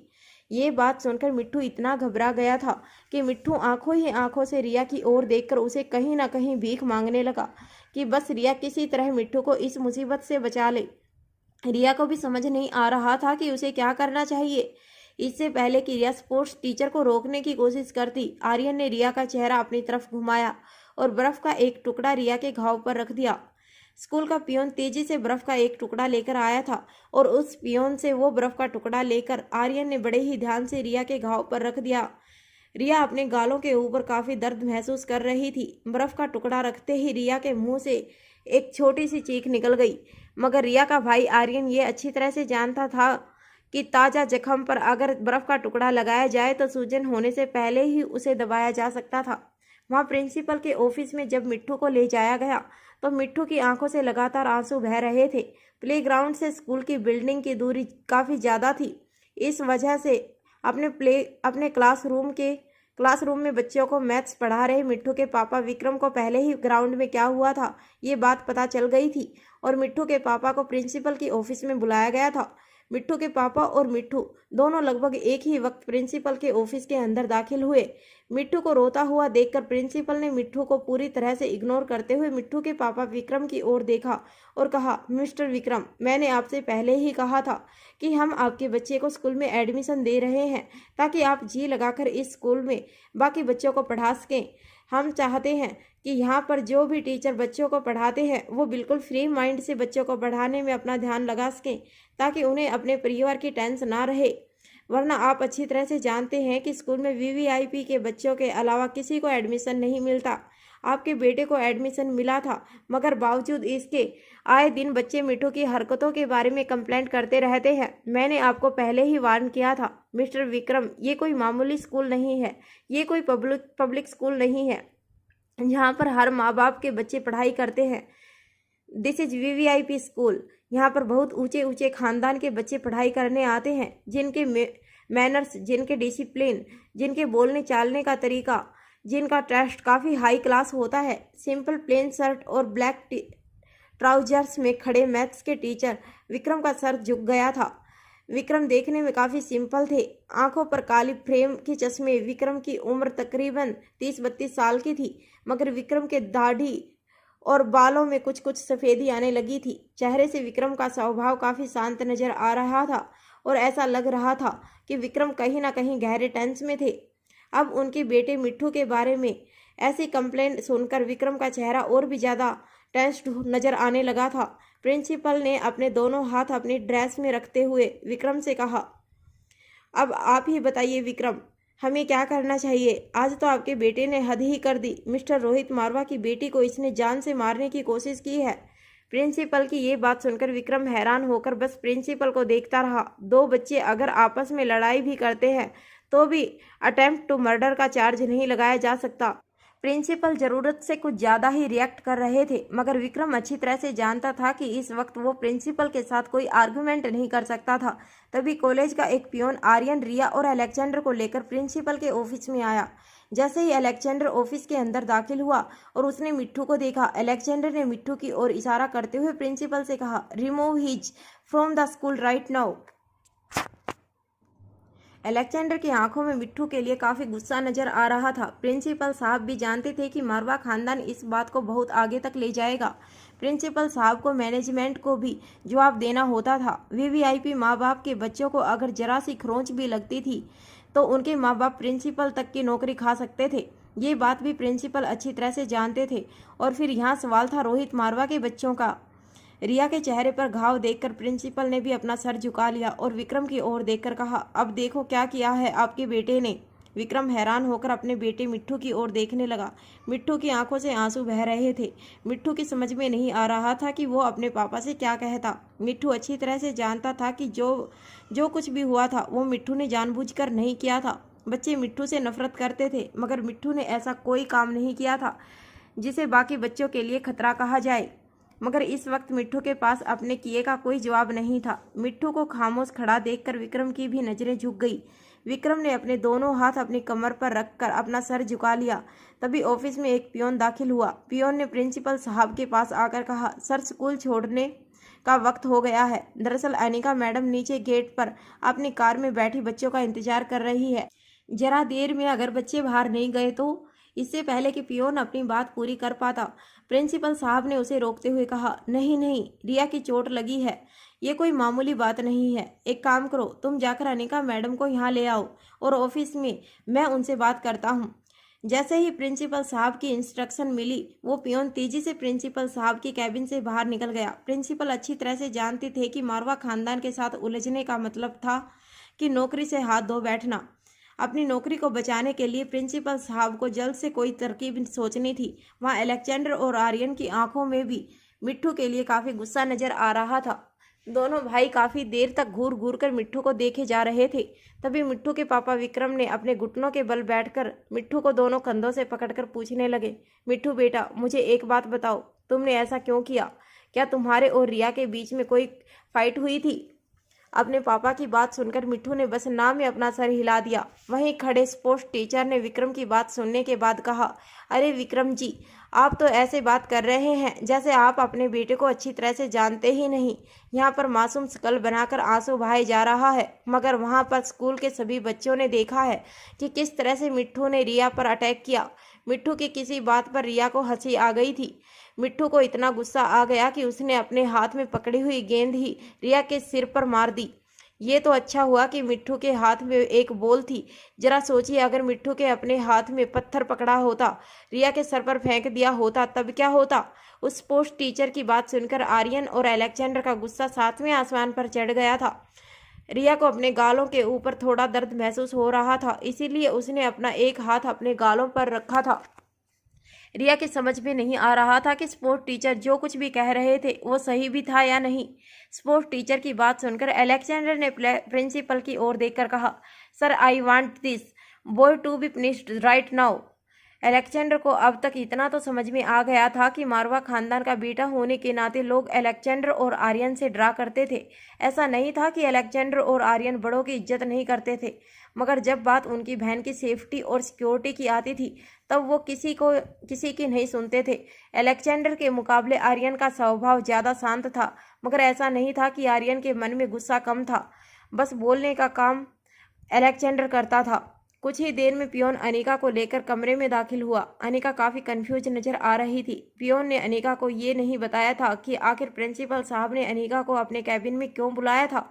ये बात सुनकर मिट्ठू इतना घबरा गया था कि मिट्ठू आंखों ही आंखों से रिया की ओर देखकर उसे कहीं ना कहीं भीख मांगने लगा कि बस रिया किसी तरह मिट्ठू को इस मुसीबत से बचा ले। रिया को भी समझ नहीं आ रहा था कि उसे क्या करना चाहिए। इससे पहले कि रिया स्पोर्ट्स टीचर को रोकने की कोशिश करती, आर्यन ने रिया का चेहरा अपनी तरफ घुमाया और बर्फ का एक टुकड़ा रिया के घाव पर रख दिया। स्कूल का पियोन तेजी से बर्फ का एक टुकड़ा लेकर आया था और उस पियोन से वो बर्फ का टुकड़ा लेकर आर्यन ने बड़े ही ध्यान से रिया के घाव पर रख दिया। रिया अपने गालों के ऊपर काफी दर्द महसूस कर रही थी। बर्फ का टुकड़ा रखते ही रिया के मुंह से एक छोटी सी चीख निकल गई, मगर रिया का भाई आर्यन ये अच्छी तरह से जानता था कि ताज़ा जख्म पर अगर बर्फ का टुकड़ा लगाया जाए तो सूजन होने से पहले ही उसे दबाया जा सकता था। वहाँ प्रिंसिपल के ऑफिस में जब मिट्ठू को ले जाया गया तो मिट्ठू की आंखों से लगातार आंसू बह रहे थे। प्लेग्राउंड से स्कूल की बिल्डिंग की दूरी काफ़ी ज़्यादा थी, इस वजह से अपने क्लासरूम में बच्चों को मैथ्स पढ़ा रहे मिट्ठू के पापा विक्रम को पहले ही ग्राउंड में क्या हुआ था ये बात पता चल गई थी और मिट्ठू के पापा को प्रिंसिपल की ऑफिस में बुलाया गया था। मिट्ठू के पापा और मिट्ठू दोनों लगभग एक ही वक्त प्रिंसिपल के ऑफिस के अंदर दाखिल हुए। मिट्ठू को रोता हुआ देखकर प्रिंसिपल ने मिट्ठू को पूरी तरह से इग्नोर करते हुए मिट्ठू के पापा विक्रम की ओर देखा और कहा, मिस्टर विक्रम, मैंने आपसे पहले ही कहा था कि हम आपके बच्चे को स्कूल में एडमिशन दे रहे हैं ताकि आप जी लगाकर इस स्कूल में बाकी बच्चों को पढ़ा सकें। हम चाहते हैं कि यहाँ पर जो भी टीचर बच्चों को पढ़ाते हैं वो बिल्कुल फ्री माइंड से बच्चों को पढ़ाने में अपना ध्यान लगा सकें ताकि उन्हें अपने परिवार की टेंशन ना रहे। वरना आप अच्छी तरह से जानते हैं कि स्कूल में वीवीआईपी के बच्चों के अलावा किसी को एडमिशन नहीं मिलता। आपके बेटे को एडमिशन मिला था मगर बावजूद इसके आए दिन बच्चे मिट्ठू की हरकतों के बारे में कंप्लेंट करते रहते हैं। मैंने आपको पहले ही वार्न किया था मिस्टर विक्रम, ये कोई मामूली स्कूल नहीं है, ये कोई पब्लिक स्कूल नहीं है यहाँ पर हर माँ बाप के बच्चे पढ़ाई करते हैं। This is VVIP school. यहाँ पर बहुत ऊंचे ऊंचे खानदान के बच्चे पढ़ाई करने आते हैं जिनके मैनर्स, जिनके डिसिप्लिन, जिनके बोलने चालने का तरीका, जिनका टेस्ट काफ़ी हाई क्लास होता है। सिंपल प्लेन शर्ट और ब्लैक ट्राउजर्स में खड़े मैथ्स के टीचर विक्रम का सर झुक गया था। विक्रम देखने में काफ़ी सिंपल थे। आंखों पर काली फ्रेम के चश्मे। विक्रम की उम्र तकरीबन 30-32 साल की थी मगर विक्रम के दाढ़ी और बालों में कुछ कुछ सफ़ेदी आने लगी थी। चेहरे से विक्रम का स्वभाव काफ़ी शांत नज़र आ रहा था और ऐसा लग रहा था कि विक्रम कहीं ना कहीं गहरे टेंस में थे। अब उनके बेटे मिट्ठू के बारे में ऐसी कंप्लेंट सुनकर विक्रम का चेहरा और भी ज़्यादा टेंस्ड नज़र आने लगा था। प्रिंसिपल ने अपने दोनों हाथ अपनी ड्रेस में रखते हुए विक्रम से कहा, अब आप ही बताइए विक्रम, हमें क्या करना चाहिए? आज तो आपके बेटे ने हद ही कर दी। मिस्टर रोहित मारवा की बेटी को इसने जान से मारने की कोशिश की है। प्रिंसिपल की ये बात सुनकर विक्रम हैरान होकर बस प्रिंसिपल को देखता रहा। दो बच्चे अगर आपस में लड़ाई भी करते हैं तो भी अटेम्प्ट टू मर्डर का चार्ज नहीं लगाया जा सकता। प्रिंसिपल ज़रूरत से कुछ ज़्यादा ही रिएक्ट कर रहे थे मगर विक्रम अच्छी तरह से जानता था कि इस वक्त वो प्रिंसिपल के साथ कोई आर्गुमेंट नहीं कर सकता था। तभी कॉलेज का एक पियोन आर्यन, रिया और अलेक्जेंडर को लेकर प्रिंसिपल के ऑफिस में आया। जैसे ही अलेक्जेंडर ऑफिस के अंदर दाखिल हुआ और उसने मिट्ठू को देखा, अलेक्जेंडर ने मिट्ठू की ओर इशारा करते हुए प्रिंसिपल से कहा, remove his from the school right now. Alexander की आंखों में मिट्ठू के लिए काफ़ी गुस्सा नजर आ रहा था। प्रिंसिपल साहब भी जानते थे कि मारवा खानदान इस बात को बहुत आगे तक ले जाएगा। प्रिंसिपल साहब को मैनेजमेंट को भी जवाब देना होता था। वीवीआईपी माँ बाप के बच्चों को अगर जरा सी खरोंच भी लगती थी तो उनके माँ बाप प्रिंसिपल तक की नौकरी खा सकते थे। ये बात भी प्रिंसिपल अच्छी तरह से जानते थे। और फिर यहाँ सवाल था रोहित मारवा के बच्चों का। रिया के चेहरे पर घाव देखकर प्रिंसिपल ने भी अपना सर झुका लिया और विक्रम की ओर देखकर कहा, अब देखो क्या किया है आपके बेटे ने। विक्रम हैरान होकर अपने बेटे मिट्ठू की ओर देखने लगा। मिट्ठू की आंखों से आंसू बह रहे थे। मिट्ठू की समझ में नहीं आ रहा था कि वो अपने पापा से क्या कहता। मिट्ठू अच्छी तरह से जानता था कि जो कुछ भी हुआ था वो मिट्ठू ने जानबूझकर नहीं किया था। बच्चे मिट्ठू से नफरत करते थे मगर मिट्ठू ने ऐसा कोई काम नहीं किया था जिसे बाकी बच्चों के लिए खतरा कहा जाए। मगर इस वक्त मिट्ठू के पास अपने किए का कोई जवाब नहीं था। मिट्ठू को खामोश खड़ा देखकर विक्रम की भी नजरें झुक गई। विक्रम ने अपने दोनों हाथ अपनी कमर पर रखकर अपना सर झुका लिया। तभी ऑफिस में एक पियोन दाखिल हुआ। पियोन ने प्रिंसिपल साहब के पास आकर कहा, सर स्कूल छोड़ने का वक्त हो गया है। दरअसल अनिका मैडम नीचे गेट पर अपनी कार में बैठी बच्चों का इंतजार कर रही है। जरा देर में अगर बच्चे बाहर नहीं गए तो। इससे पहले कि पियोन अपनी बात पूरी कर पाता, प्रिंसिपल साहब ने उसे रोकते हुए कहा, नहीं नहीं, रिया की चोट लगी है, ये कोई मामूली बात नहीं है। एक काम करो, तुम जाकर अनिका मैडम को यहाँ ले आओ और ऑफिस में मैं उनसे बात करता हूँ। जैसे ही प्रिंसिपल साहब की इंस्ट्रक्शन मिली वो पियोन तेजी से प्रिंसिपल साहब की कैबिन से बाहर निकल गया। प्रिंसिपल अच्छी तरह से जानते थे कि मारवा खानदान के साथ उलझने का मतलब था कि नौकरी से हाथ धो बैठना। अपनी नौकरी को बचाने के लिए प्रिंसिपल साहब को जल्द से कोई तरकीब सोचनी थी। वहाँ अलेक्जेंडर और आर्यन की आंखों में भी मिट्ठू के लिए काफ़ी गुस्सा नजर आ रहा था। दोनों भाई काफ़ी देर तक घूर घूर कर मिट्ठू को देखे जा रहे थे। तभी मिट्ठू के पापा विक्रम ने अपने घुटनों के बल बैठकर मिट्ठू को दोनों कंधों से पकड़कर पूछने लगे, मिट्ठू बेटा, मुझे एक बात बताओ, तुमने ऐसा क्यों किया? क्या तुम्हारे और रिया के बीच में कोई फाइट हुई थी? अपने पापा की बात सुनकर मिट्ठू ने बस ना में अपना सर हिला दिया। वहीं खड़े स्पोर्ट्स टीचर ने विक्रम की बात सुनने के बाद कहा, अरे विक्रम जी, आप तो ऐसे बात कर रहे हैं जैसे आप अपने बेटे को अच्छी तरह से जानते ही नहीं। यहाँ पर मासूम शकल बनाकर आंसू बहाए जा रहा है, मगर वहाँ पर स्कूल के सभी बच्चों ने देखा है कि किस तरह से मिट्ठू ने रिया पर अटैक किया। मिट्ठू की किसी बात पर रिया को हंसी आ गई थी। मिट्ठू को इतना गुस्सा आ गया कि उसने अपने हाथ में पकड़ी हुई गेंद ही रिया के सिर पर मार दी। ये तो अच्छा हुआ कि मिट्ठू के हाथ में एक बॉल थी। जरा सोचिए, अगर मिट्ठू के अपने हाथ में पत्थर पकड़ा होता, रिया के सर पर फेंक दिया होता, तब क्या होता। उस स्पोर्ट्स टीचर की बात सुनकर आर्यन और अलेक्जेंडर का गुस्सा 7वें आसमान पर चढ़ गया था। रिया को अपने गालों के ऊपर थोड़ा दर्द महसूस हो रहा था, इसीलिए उसने अपना एक हाथ अपने गालों पर रखा था। रिया की समझ में नहीं आ रहा था कि स्पोर्ट्स टीचर जो कुछ भी कह रहे थे वो सही भी था या नहीं। स्पोर्ट्स टीचर की बात सुनकर अलेक्जेंडर ने प्रिंसिपल की ओर देखकर कहा, sir, I want this boy to be punished right now. Alexander को अब तक इतना तो समझ में आ गया था कि मारवा खानदान का बेटा होने के नाते लोग अलेक्जेंडर और आर्यन से डरा करते थे। ऐसा नहीं था कि अलेक्जेंडर और आर्यन बड़ों की इज्जत नहीं करते थे, मगर जब बात उनकी बहन की सेफ्टी और सिक्योरिटी की आती थी तब वो किसी की नहीं सुनते थे। अलेक्जेंडर के मुकाबले आर्यन का स्वभाव ज़्यादा शांत था, मगर ऐसा नहीं था कि आर्यन के मन में गुस्सा कम था। बस बोलने का काम अलेक्जेंडर करता था। कुछ ही देर में पियोन अनिका को लेकर कमरे में दाखिल हुआ। अनिका काफ़ी कंफ्यूज नजर आ रही थी। पियोन ने अनिका को ये नहीं बताया था कि आखिर प्रिंसिपल साहब ने अनिका को अपने कैबिन में क्यों बुलाया था।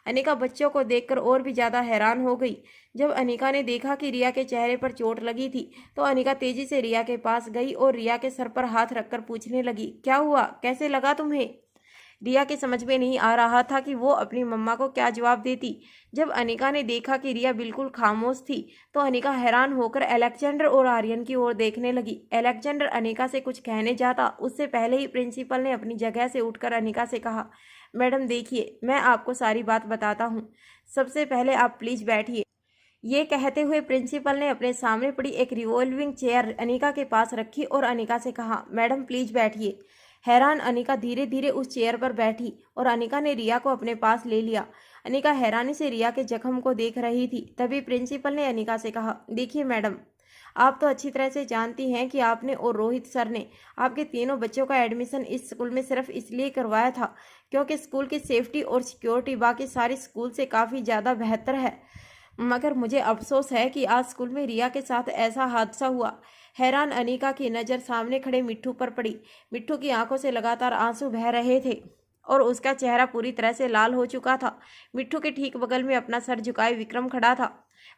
अनिका बच्चों को देखकर और भी ज़्यादा हैरान हो गई। जब अनिका ने देखा कि रिया के चेहरे पर चोट लगी थी तो अनिका तेजी से रिया के पास गई और रिया के सर पर हाथ रखकर पूछने लगी, क्या हुआ, कैसे लगा तुम्हें। रिया के समझ में नहीं आ रहा था कि वो अपनी मम्मा को क्या जवाब देती। जब अनिका ने देखा कि रिया बिल्कुल खामोश थी तो अनिका हैरान होकर अलेक्जेंडर और आर्यन की ओर देखने लगी। अलेक्जेंडर अनिका से कुछ कहने जाता उससे पहले ही प्रिंसिपल ने अपनी जगह से उठकर अनिका से कहा, मैडम देखिए, मैं आपको सारी बात बताता हूँ, सबसे पहले आप प्लीज़ बैठिए। ये कहते हुए प्रिंसिपल ने अपने सामने पड़ी एक रिवॉल्विंग चेयर अनिका के पास रखी और अनिका से कहा, मैडम प्लीज़ बैठिए। हैरान अनिका धीरे धीरे उस चेयर पर बैठी और अनिका ने रिया को अपने पास ले लिया। अनिका हैरानी से रिया के जख्म को देख रही थी। तभी प्रिंसिपल ने अनिका से कहा, देखिए मैडम, आप तो अच्छी तरह से जानती हैं कि आपने और रोहित सर ने आपके तीनों बच्चों का एडमिशन इस स्कूल में सिर्फ इसलिए करवाया था क्योंकि स्कूल की सेफ्टी और सिक्योरिटी बाकी सारे स्कूल से काफ़ी ज़्यादा बेहतर है। मगर मुझे अफसोस है कि आज स्कूल में रिया के साथ ऐसा हादसा हुआ। हैरान अनिका की नज़र सामने खड़े मिट्ठू पर पड़ी। मिट्ठू की आंखों से लगातार आंसू बह रहे थे और उसका चेहरा पूरी तरह से लाल हो चुका था। मिट्ठू के ठीक बगल में अपना सर झुकाए विक्रम खड़ा था।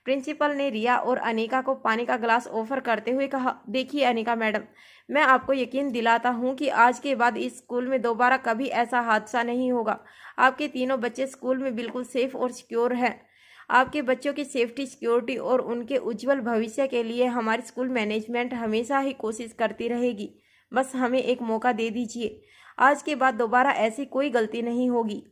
प्रिंसिपल ने रिया और अनिका को पानी का गिलास ऑफर करते हुए कहा, देखिए अनिका मैडम, मैं आपको यकीन दिलाता हूँ कि आज के बाद इस स्कूल में दोबारा कभी ऐसा हादसा नहीं होगा। आपके तीनों बच्चे स्कूल में बिल्कुल सेफ और सिक्योर हैं। आपके बच्चों की सेफ्टी, सिक्योरिटी और उनके उज्जवल भविष्य के लिए हमारी स्कूल मैनेजमेंट हमेशा ही कोशिश करती रहेगी। बस हमें एक मौका दे दीजिए। आज के बाद दोबारा ऐसी कोई गलती नहीं होगी।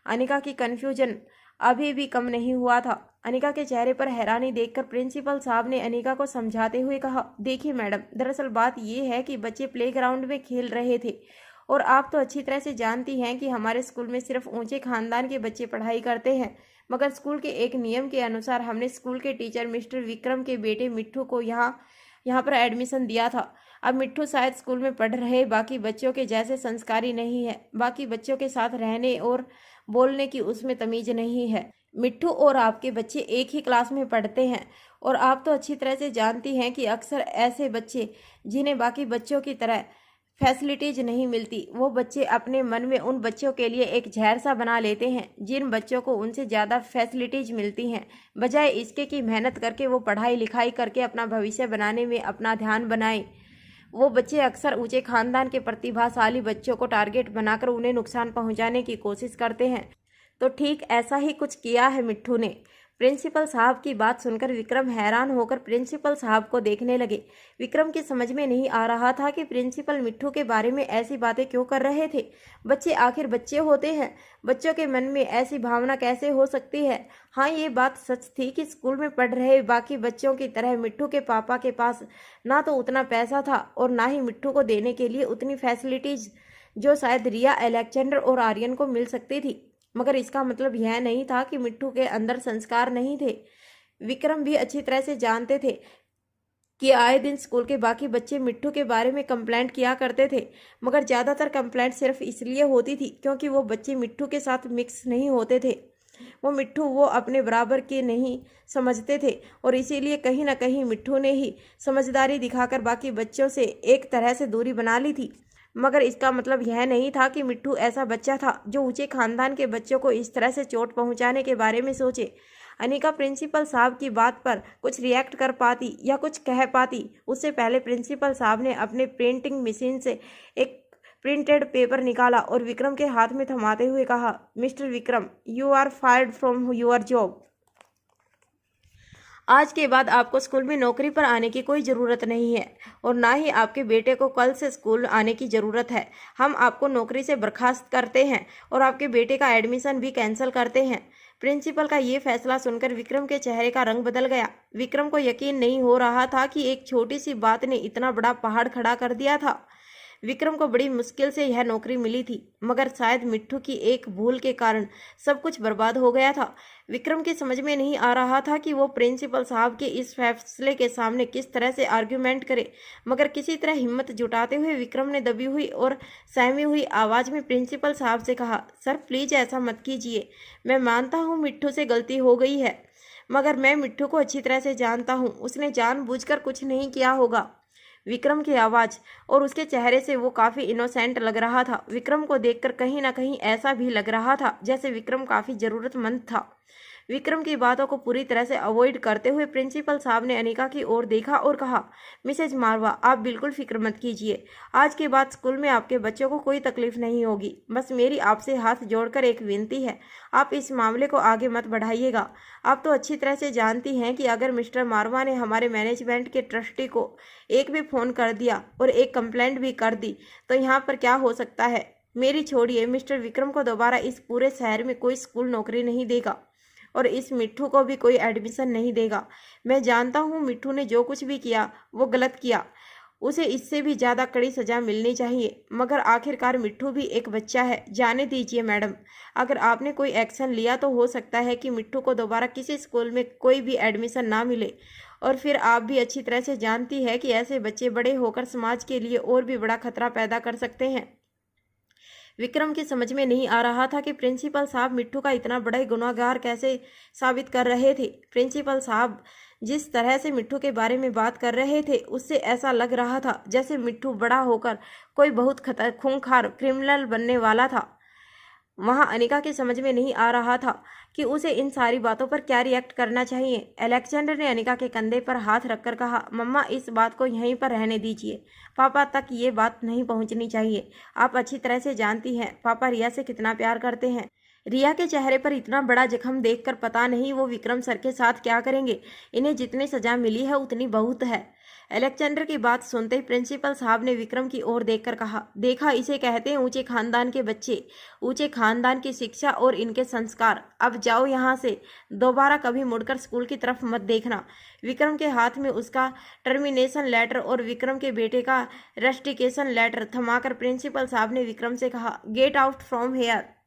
अनिका की कन्फ्यूजन अभी भी कम नहीं हुआ था। अनिका के चेहरे पर हैरानी देखकर प्रिंसिपल साहब ने अनिका को समझाते हुए कहा, देखिए मैडम, दरअसल बात यह है कि बच्चे प्लेग्राउंड में खेल रहे थे और आप तो अच्छी तरह से जानती हैं कि हमारे स्कूल में सिर्फ ऊंचे खानदान के बच्चे पढ़ाई करते हैं, मगर स्कूल के एक नियम के अनुसार हमने स्कूल के टीचर मिस्टर विक्रम के बेटे मिट्ठू को यहाँ पर एडमिशन दिया था। अब मिट्ठू शायद स्कूल में पढ़ रहे बाकी बच्चों के जैसे संस्कारी नहीं है। बाकी बच्चों के साथ रहने और बोलने की उसमें तमीज़ नहीं है। मिट्ठू और आपके बच्चे एक ही क्लास में पढ़ते हैं और आप तो अच्छी तरह से जानती हैं कि अक्सर ऐसे बच्चे जिन्हें बाकी बच्चों की तरह फैसिलिटीज नहीं मिलती, वो बच्चे अपने मन में उन बच्चों के लिए एक जहर सा बना लेते हैं जिन बच्चों को उनसे ज़्यादा फैसिलिटीज मिलती हैं। बजाय इसके कि मेहनत करके वो पढ़ाई लिखाई करके अपना भविष्य बनाने में अपना ध्यान बनाएं, वो बच्चे अक्सर ऊंचे खानदान के प्रतिभाशाली बच्चों को टारगेट बनाकर उन्हें नुकसान पहुंचाने की कोशिश करते हैं। तो ठीक ऐसा ही कुछ किया है मिट्ठू ने। प्रिंसिपल साहब की बात सुनकर विक्रम हैरान होकर प्रिंसिपल साहब को देखने लगे। विक्रम की समझ में नहीं आ रहा था कि प्रिंसिपल मिट्ठू के बारे में ऐसी बातें क्यों कर रहे थे। बच्चे आखिर बच्चे होते हैं, बच्चों के मन में ऐसी भावना कैसे हो सकती है। हाँ, ये बात सच थी कि स्कूल में पढ़ रहे बाकी बच्चों की तरह मिट्ठू के पापा के पास ना तो उतना पैसा था और ना ही मिट्ठू को देने के लिए उतनी फैसिलिटीज जो शायद रिया, अलेक्जेंडर और आर्यन को मिल सकती थी। मगर इसका मतलब यह नहीं था कि मिट्ठू के अंदर संस्कार नहीं थे। विक्रम भी अच्छी तरह से जानते थे कि आए दिन स्कूल के बाकी बच्चे मिट्ठू के बारे में कंप्लेंट किया करते थे, मगर ज़्यादातर कंप्लेंट सिर्फ इसलिए होती थी क्योंकि वो बच्चे मिट्ठू के साथ मिक्स नहीं होते थे। वो अपने बराबर के नहीं समझते थे और इसीलिए कहीं ना कहीं मिट्ठू ने ही समझदारी दिखाकर बाकी बच्चों से एक तरह से दूरी बना ली थी। मगर इसका मतलब यह नहीं था कि मिट्ठू ऐसा बच्चा था जो ऊंचे खानदान के बच्चों को इस तरह से चोट पहुंचाने के बारे में सोचे। अनिका प्रिंसिपल साहब की बात पर कुछ रिएक्ट कर पाती या कुछ कह पाती उससे पहले प्रिंसिपल साहब ने अपने प्रिंटिंग मशीन से एक प्रिंटेड पेपर निकाला और विक्रम के हाथ में थमाते हुए कहा, mister Vikram, you are fired from your job. आज के बाद आपको स्कूल में नौकरी पर आने की कोई ज़रूरत नहीं है और ना ही आपके बेटे को कल से स्कूल आने की ज़रूरत है। हम आपको नौकरी से बर्खास्त करते हैं और आपके बेटे का एडमिशन भी कैंसिल करते हैं। प्रिंसिपल का ये फैसला सुनकर विक्रम के चेहरे का रंग बदल गया। विक्रम को यकीन नहीं हो रहा था कि एक छोटी सी बात ने इतना बड़ा पहाड़ खड़ा कर दिया था। विक्रम को बड़ी मुश्किल से यह नौकरी मिली थी, मगर शायद मिट्ठू की एक भूल के कारण सब कुछ बर्बाद हो गया था। विक्रम की समझ में नहीं आ रहा था कि वो प्रिंसिपल साहब के इस फैसले के सामने किस तरह से आर्ग्यूमेंट करे, मगर किसी तरह हिम्मत जुटाते हुए विक्रम ने दबी हुई और सहमी हुई आवाज़ में प्रिंसिपल साहब से कहा, सर प्लीज़ ऐसा मत कीजिए। मैं मानता हूँ मिट्ठू से गलती हो गई है, मगर मैं मिट्ठू को अच्छी तरह से जानता हूँ, उसने जानबूझकर कुछ नहीं किया होगा। विक्रम की आवाज़ और उसके चेहरे से वो काफ़ी इनोसेंट लग रहा था। विक्रम को देखकर कहीं ना कहीं ऐसा भी लग रहा था जैसे विक्रम काफ़ी ज़रूरतमंद था। विक्रम की बातों को पूरी तरह से अवॉइड करते हुए प्रिंसिपल साहब ने अनिका की ओर देखा और कहा, मिसेज मारवा, आप बिल्कुल फिक्र मत कीजिए। आज के बाद स्कूल में आपके बच्चों को कोई तकलीफ नहीं होगी। बस मेरी आपसे हाथ जोड़कर एक विनती है, आप इस मामले को आगे मत बढ़ाइएगा। आप तो अच्छी तरह से जानती हैं कि अगर मिस्टर मारवा ने हमारे मैनेजमेंट के ट्रस्टी को एक भी फ़ोन कर दिया और एक कंप्लेंट भी कर दी तो यहाँ पर क्या हो सकता है। मेरी छोड़िए, मिस्टर विक्रम को दोबारा इस पूरे शहर में कोई स्कूल नौकरी नहीं देगा और इस मिट्ठू को भी कोई एडमिशन नहीं देगा। मैं जानता हूँ मिट्ठू ने जो कुछ भी किया वो गलत किया, उसे इससे भी ज़्यादा कड़ी सज़ा मिलनी चाहिए, मगर आखिरकार मिट्ठू भी एक बच्चा है। जाने दीजिए मैडम, अगर आपने कोई एक्शन लिया तो हो सकता है कि मिट्ठू को दोबारा किसी स्कूल में कोई भी एडमिशन ना मिले और फिर आप भी अच्छी तरह से जानती है कि ऐसे बच्चे बड़े होकर समाज के लिए और भी बड़ा खतरा पैदा कर सकते हैं। विक्रम की समझ में नहीं आ रहा था कि प्रिंसिपल साहब मिट्ठू का इतना बड़ा गुनहगार कैसे साबित कर रहे थे। प्रिंसिपल साहब जिस तरह से मिट्ठू के बारे में बात कर रहे थे उससे ऐसा लग रहा था जैसे मिट्ठू बड़ा होकर कोई बहुत खूंखार क्रिमिनल बनने वाला था। वहाँ अनिका की समझ में नहीं आ रहा था कि उसे इन सारी बातों पर क्या रिएक्ट करना चाहिए। अलेक्जेंडर ने अनिका के कंधे पर हाथ रखकर कहा, मम्मा इस बात को यहीं पर रहने दीजिए, पापा तक ये बात नहीं पहुंचनी चाहिए। आप अच्छी तरह से जानती हैं पापा रिया से कितना प्यार करते हैं। रिया के चेहरे पर इतना बड़ा जख्म देखकर पता नहीं वो विक्रम सर के साथ क्या करेंगे। इन्हें जितनी सजा मिली है उतनी बहुत है। अलेक्जेंडर की बात सुनते ही प्रिंसिपल साहब ने विक्रम की ओर देखकर कहा, देखा, इसे कहते हैं ऊंचे खानदान के बच्चे, ऊंचे खानदान की शिक्षा और इनके संस्कार। अब जाओ यहाँ से, दोबारा कभी मुड़कर स्कूल की तरफ मत देखना। विक्रम के हाथ में उसका टर्मिनेशन लेटर और विक्रम के बेटे का रस्टिकेशन लेटर थमाकर प्रिंसिपल साहब ने विक्रम से कहा, गेट आउट फ्रॉम हेयर।